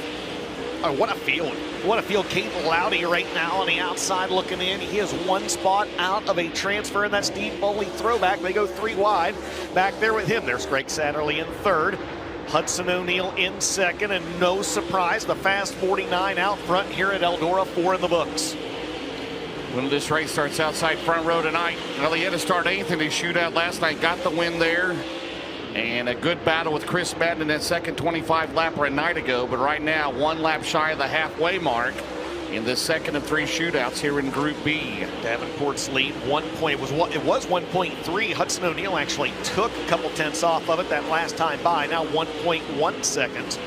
[SPEAKER 11] Oh, what a field. What a field. Cade Lowdy right now on the outside looking in. He is 1 spot out of a transfer, and that's Steve Foley throwback. They go 3 wide. Back there with him, there's Greg Satterley in 3rd. Hudson O'Neal in 2nd, and no surprise, the fast 49 out front here at Eldora, 4 in the books.
[SPEAKER 12] When this race starts outside front row tonight, well, he had to start 8th in his shootout last night, got the win there. And a good battle with Chris Madden in that second 25 lapper a night ago, but right now 1 lap shy of the halfway mark in the second of 3 shootouts here in Group B.
[SPEAKER 11] Davenport's lead, it was 1.3. Hudson O'Neal actually took a couple tenths off of it that last time by. Now 1.1 seconds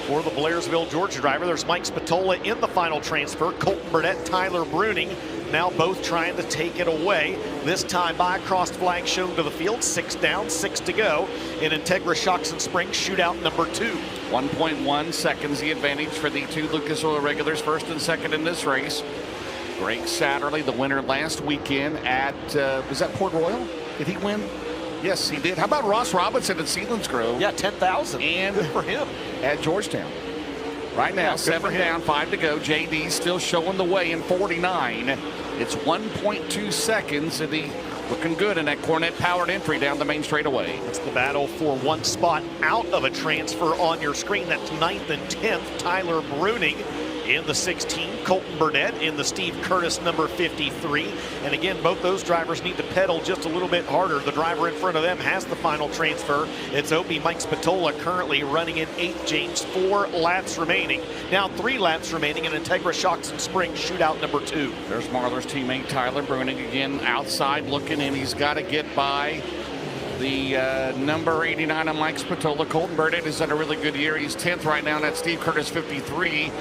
[SPEAKER 11] For the Blairsville, Georgia driver, there's Mike Spatola in the final transfer. Colton Burnett, Tyler Bruning, now both trying to take it away. This time by crossed flag shown to the field. 6 down, 6 to go in Integra Shocks and Springs shootout number 2.
[SPEAKER 12] 1.1 seconds the advantage for the 2 Lucas Oil regulars, first and second in this race. Greg Satterley, the winner last weekend at, was that Port Royal? Did he win? Yes, he did. How about Ross Robinson at Selinsgrove?
[SPEAKER 11] Yeah, 10,000.
[SPEAKER 12] And
[SPEAKER 11] good for him.
[SPEAKER 12] At Georgetown. Right now, 7 down, 5 to go. JD still showing the way in 49. It's 1.2 seconds, and he looking good in that Cornette-powered entry down the main straightaway.
[SPEAKER 11] It's the battle for one spot out of a transfer on your screen. That's 9th and 10th. Tyler Bruning in the 16, Colton Burnett in the Steve Curtis number 53. And again, both those drivers need to pedal just a little bit harder. The driver in front of them has the final transfer. It's Opie Mike Spatola currently running in 8th, James. 4 laps remaining. Now 3 laps remaining in Integra Shocks and Springs shootout number 2.
[SPEAKER 12] There's Marlar's teammate Tyler Bruning again outside looking in. He's got to get by the number 89 on Mike Spatola. Colton Burnett has had a really good year. He's 10th right now, and that's Steve Curtis 53.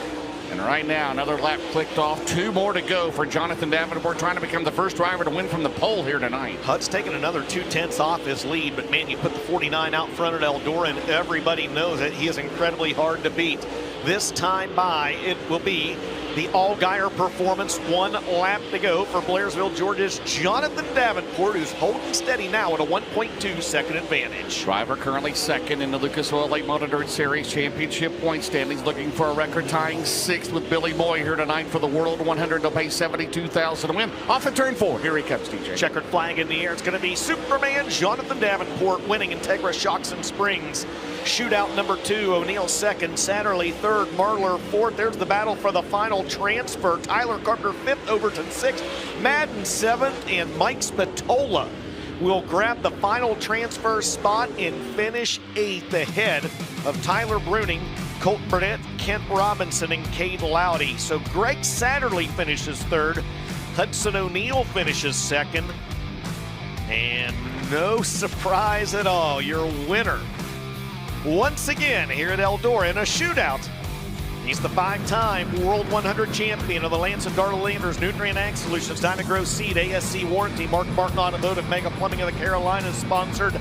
[SPEAKER 12] And right now, another lap clicked off. 2 more to go for Jonathan Davenport, trying to become the first driver to win from the pole here tonight.
[SPEAKER 11] Hud's taking another 2/10 off his lead, but man, you put the 49 out front at Eldora, and everybody knows it. He is incredibly hard to beat. This time by, it will be the Allgaier performance. 1 lap to go for Blairsville, Georgia's Jonathan Davenport, who's holding steady now at a 1.2 second advantage.
[SPEAKER 12] Driver currently second in the Lucas Oil Late Model Dirt Series Championship point standings, looking for a record-tying 6th with Billy Moy here tonight for the World 100. They'll pay $72,000 to win. Off at turn 4. Here he comes, DJ.
[SPEAKER 11] Checkered flag in the air. It's going to be Superman Jonathan Davenport winning Integra Shocks and Springs. Shootout number 2, O'Neill 2nd, Satterley 3rd, Marlar 4th. There's the battle for the final transfer. Tyler Carpenter 5th, Overton 6th, Madden 7th, and Mike Spatola will grab the final transfer spot and finish 8th ahead of Tyler Bruning, Colton Burnett, Kent Robinson, and Cade Lowdy. So Greg Satterley finishes 3rd, Hudson O'Neill finishes 2nd, and no surprise at all, your winner once again here at Eldora in a shootout. He's the 5-time World 100 champion of the Lance and Darla Landers, Nutrient Ag Solutions, Dynagrow Seed, ASC Warranty, Mark Martin Automotive, Mega Plumbing of the Carolinas, sponsored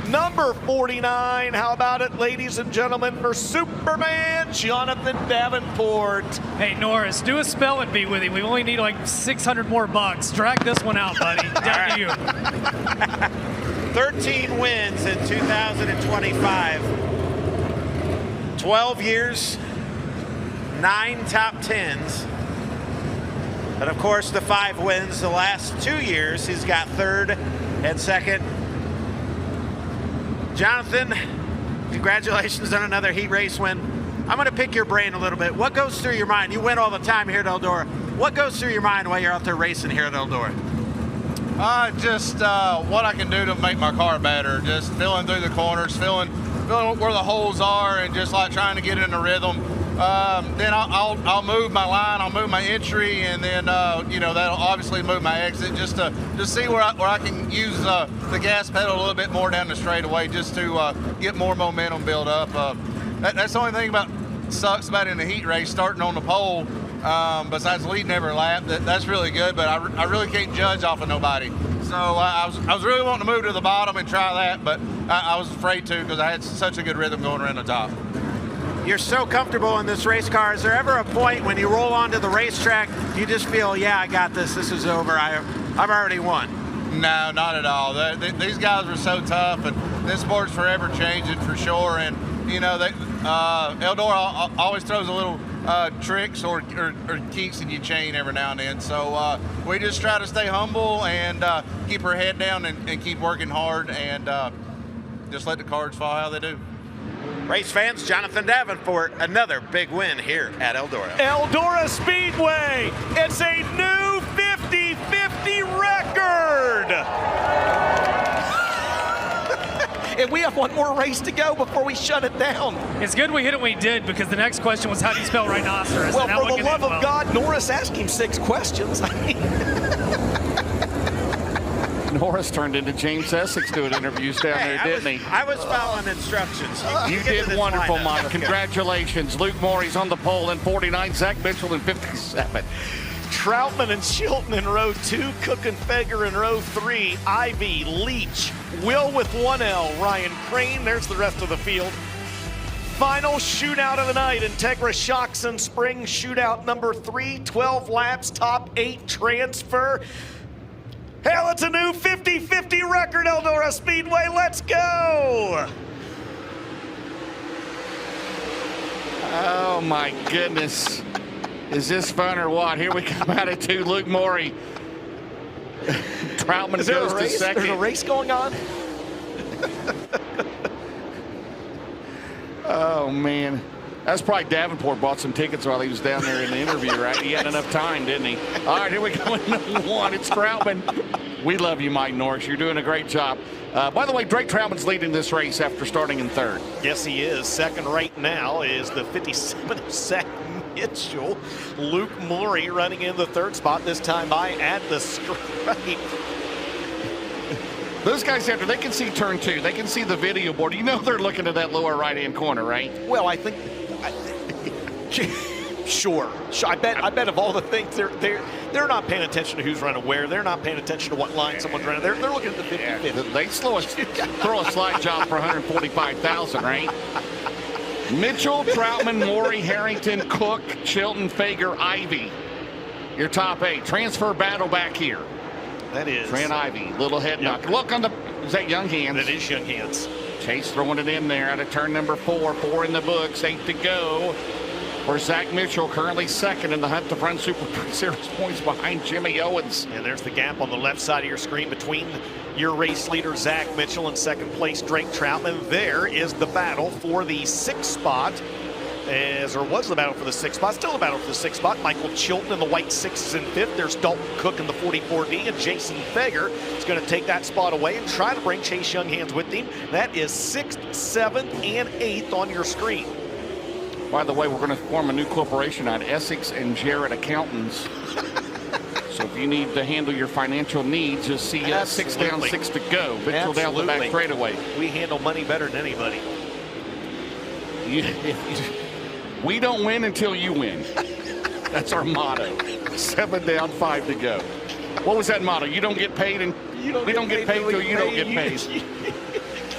[SPEAKER 11] number 49. How about it, ladies and gentlemen, for Superman Jonathan Davenport.
[SPEAKER 1] Hey, Norris, do a spelling bee with him. We only need like 600 more bucks. Drag this one out, buddy. Down to you.
[SPEAKER 2] 13 wins in 2025. 12 years, 9 top 10s. And of course, the 5 wins the last 2 years. He's got 3rd and 2nd. Jonathan, congratulations on another heat race win. I'm going to pick your brain a little bit. What goes through your mind? You win all the time here at Eldora. What goes through your mind while you're out there racing here at Eldora?
[SPEAKER 18] Just what I can do to make my car better. Just feeling through the corners, feeling where the holes are, and just like trying to get in a rhythm. Then I'll move my line, I'll move my entry, and then that'll obviously move my exit, just to see where I can use the gas pedal a little bit more down the straightaway, just to get more momentum build up. That's the only thing sucks about in the heat race, starting on the pole. Besides leading every lap, that's really good, but I really can't judge off of nobody. So I was really wanting to move to the bottom and try that, but I was afraid to, because I had such a good rhythm going around the top.
[SPEAKER 2] You're so comfortable in this race car. Is there ever a point when you roll onto the racetrack, you just feel, yeah, I got this. This is over. I've already won.
[SPEAKER 18] No, not at all. These guys were so tough, and this sport's forever changing for sure. And Eldora always throws a little tricks or kinks in your chain every now and then. So we just try to stay humble and keep our head down and keep working hard, and just let the cards fall how they do.
[SPEAKER 2] Race fans, Jonathan Davenport, another big win here at Eldora.
[SPEAKER 11] Eldora Speedway, it's a new 50-50 record. And we have one more race to go before we shut it down.
[SPEAKER 1] It's good we hit it when we did, because the next question was, how do you spell rhinoceros?
[SPEAKER 11] Well, for the love of God, Norris asked him 6 questions.
[SPEAKER 12] Norris turned into James Essex doing interviews down there, didn't he?
[SPEAKER 2] I was following instructions.
[SPEAKER 12] You did wonderful, Mike. Congratulations. Luke Morey's on the pole in 49, Zach Mitchell in 57.
[SPEAKER 11] Troutman and Chilton in row 2, Cook and Feger in row 3, Ivy, Leach, Will with 1L, Ryan Crane, there's the rest of the field. Final shootout of the night, Integra Shocks and Spring shootout number 3, 12 laps, top 8 transfer. Hell, it's a new 50-50 record, Eldora Speedway, let's go!
[SPEAKER 12] Oh my goodness. Is this fun or what? Here we come out of 2, Luke Morey. Troutman goes to second.
[SPEAKER 11] There's a race going on?
[SPEAKER 12] Oh, man. That's probably Davenport bought some tickets while he was down there in the interview, right? He had enough time, didn't he? All right, here we go in number 1. It's Troutman. We love you, Mike Norris. You're doing a great job. By the way, Drake Troutman's leading this race after starting in 3rd.
[SPEAKER 11] Yes, he is. Second right now is the 57 of Zach Mitchell. Luke Morey running in the 3rd spot, this time by at the stripe.
[SPEAKER 12] Those guys after, they can see turn 2. They can see the video board. You know they're looking at that lower right-hand corner, right?
[SPEAKER 11] Well, I think... Sure. I bet of all the things, they're not paying attention to who's running where. They're not paying attention to what line someone's running. They're looking at the 50-50.
[SPEAKER 12] They throw a slide job for $145,000, right? Mitchell, Troutman, Morey, Harrington, Cook, Chilton, Fager, Ivy. Your top 8. Transfer battle back here.
[SPEAKER 11] That is.
[SPEAKER 12] Trent Ivy, little head knock. Look on the, is that Young Hands?
[SPEAKER 11] That is Young Hands.
[SPEAKER 12] Chase throwing it in there out of turn number 4. 4 in the books, 8 to go. For Zach Mitchell, currently 2nd in the Hunt to Front Super Series points behind Jimmy Owens.
[SPEAKER 11] And there's the gap on the left side of your screen between your race leader, Zach Mitchell, and 2nd place, Drake Troutman. There is the battle for the 6th spot. Or was the battle for the 6th spot, still a battle for the 6th spot. Michael Chilton in the white 6s and 5th. There's Dalton Cook in the 44D, and Jason Feger is going to take that spot away and try to bring Chase Young Hands with him. That is 6th, 7th, and 8th on your screen.
[SPEAKER 12] By the way, we're going to form a new corporation on Essex and Jarrett Accountants. So if you need to handle your financial needs, just see 6 down, 6 to go. Mitchell down the back straightaway.
[SPEAKER 11] We handle money better than anybody.
[SPEAKER 12] We don't win until you win. That's our motto. 7 down, 5 to go. What was that motto? You don't get paid, and we don't get paid until you don't get paid.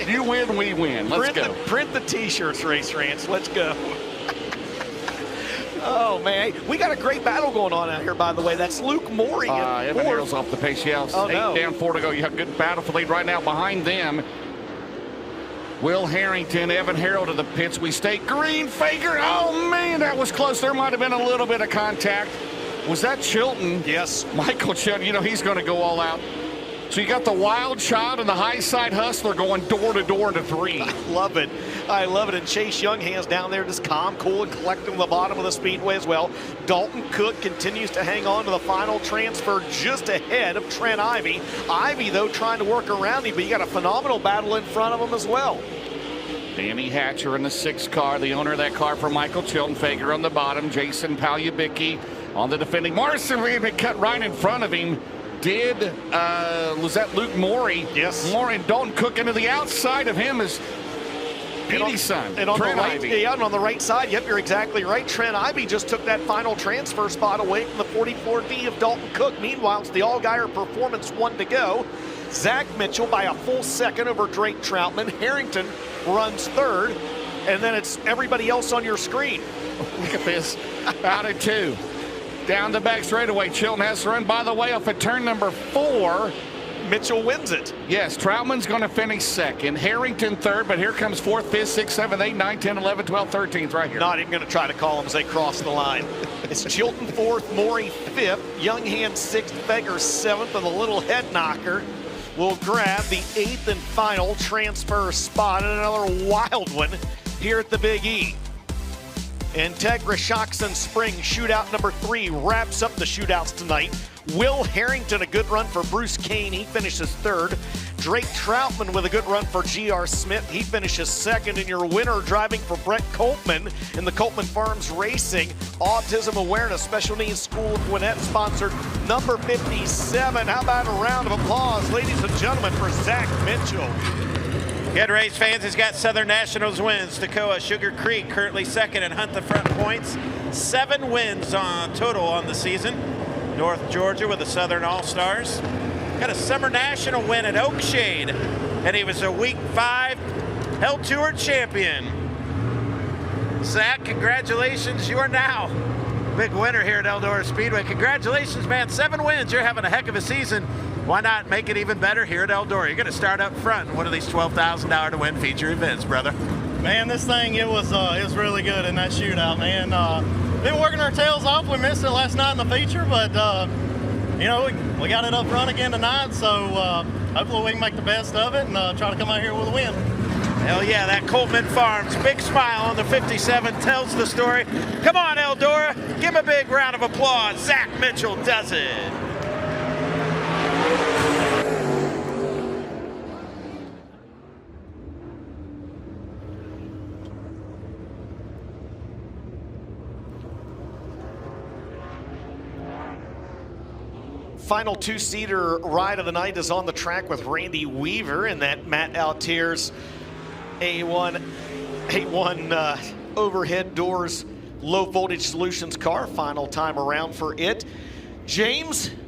[SPEAKER 12] You win, we win. Let's go.
[SPEAKER 11] Print the T-shirts, Race Ranch. Let's go. Oh, man. We got a great battle going on out here, by the way. That's Luke Morey.
[SPEAKER 12] Evan Harrell's off the pace. Yeah, 8 down, 4 to go. You have good battle for lead right now. Behind them, Will Harrington, Evan Harrell to the pits. We stay green. Fager. Oh, man, that was close. There might have been a little bit of contact. Was that Chilton?
[SPEAKER 11] Yes.
[SPEAKER 12] Michael Chilton, you know, he's going to go all out. So you got the wild shot and the high side hustler going door to door to 3.
[SPEAKER 11] I love it. I love it. And Chase Young Hands down there just calm, cool, and collecting the bottom of the speedway as well. Dalton Cook continues to hang on to the final transfer just ahead of Trent Ivy. Ivy, though, trying to work around him, but you got a phenomenal battle in front of him as well.
[SPEAKER 12] Danny Hatcher in the 6th car, the owner of that car for Michael Chilton. Fager on the bottom. Jason Palyabicki on the defending. Morrison been cut right in front of him. Was that Luke Morey?
[SPEAKER 11] Yes.
[SPEAKER 12] Morey and Dalton Cook into the outside of him is Petey's son,
[SPEAKER 11] and on
[SPEAKER 12] Trent
[SPEAKER 11] the right,
[SPEAKER 12] Ivy.
[SPEAKER 11] Yeah, and on the right side, yep, you're exactly right. Trent Ivy just took that final transfer spot away from the 44D of Dalton Cook. Meanwhile, it's the All-Geier Performance 1 to go. Zach Mitchell by a full 2nd over Drake Troutman. Harrington runs 3rd, and then it's everybody else on your screen.
[SPEAKER 12] Look at this, out of 2. Down the back straightaway, Chilton has to run. By the way, off at turn number 4.
[SPEAKER 11] Mitchell wins it.
[SPEAKER 12] Yes, Troutman's going to finish 2nd. Harrington 3rd, but here comes 4th, 5th, 6th, 7th, 8th, 9th, 10th, 11th, 12th, 13th right here.
[SPEAKER 11] Not even going to try to call them as they cross the line. It's Chilton 4th, Morey 5th, Young Hands 6th, Feger 7th, and the little head knocker will grab the 8th and final transfer spot, and another wild one here at the Big E. Integra Shocks and Spring shootout number 3 wraps up the shootouts tonight. Will Harrington, a good run for Bruce Kane. He finishes 3rd. Drake Troutman with a good run for G.R. Smith. He finishes second in your winner, driving for Brett Coltman in the Coltman Farms Racing Autism Awareness Special Needs School of Gwinnett sponsored number 57. How about a round of applause, ladies and gentlemen, for Zach Mitchell.
[SPEAKER 2] Good race, fans. He's got Southern Nationals wins. Toccoa Sugar Creek currently second and Hunt the front points. 7 wins on total on the season. North Georgia with the Southern All-Stars. Got a Summer National win at Oakshade, and he was a Week 5 Hell Tour champion. Zach, congratulations. You are now big winner here at Eldora Speedway. Congratulations, man. 7 wins. You're having a heck of a season. Why not make it even better here at Eldora? You're going to start up front in one of these $12,000 to win feature events, brother.
[SPEAKER 19] Man, this thing, it was really good in that shootout, man. Been working our tails off. We missed it last night in the feature, but you know, we got it up front again tonight, so hopefully we can make the best of it and try to come out here with a win.
[SPEAKER 2] Hell yeah, that Coltman Farms big smile on the 57 tells the story. Come on, Eldora, give him a big round of applause. Zach Mitchell does it.
[SPEAKER 11] Final 2-seater ride of the night is on the track with Randy Weaver in that Matt Altier's A1 overhead doors low voltage solutions car. Final time around for it. James,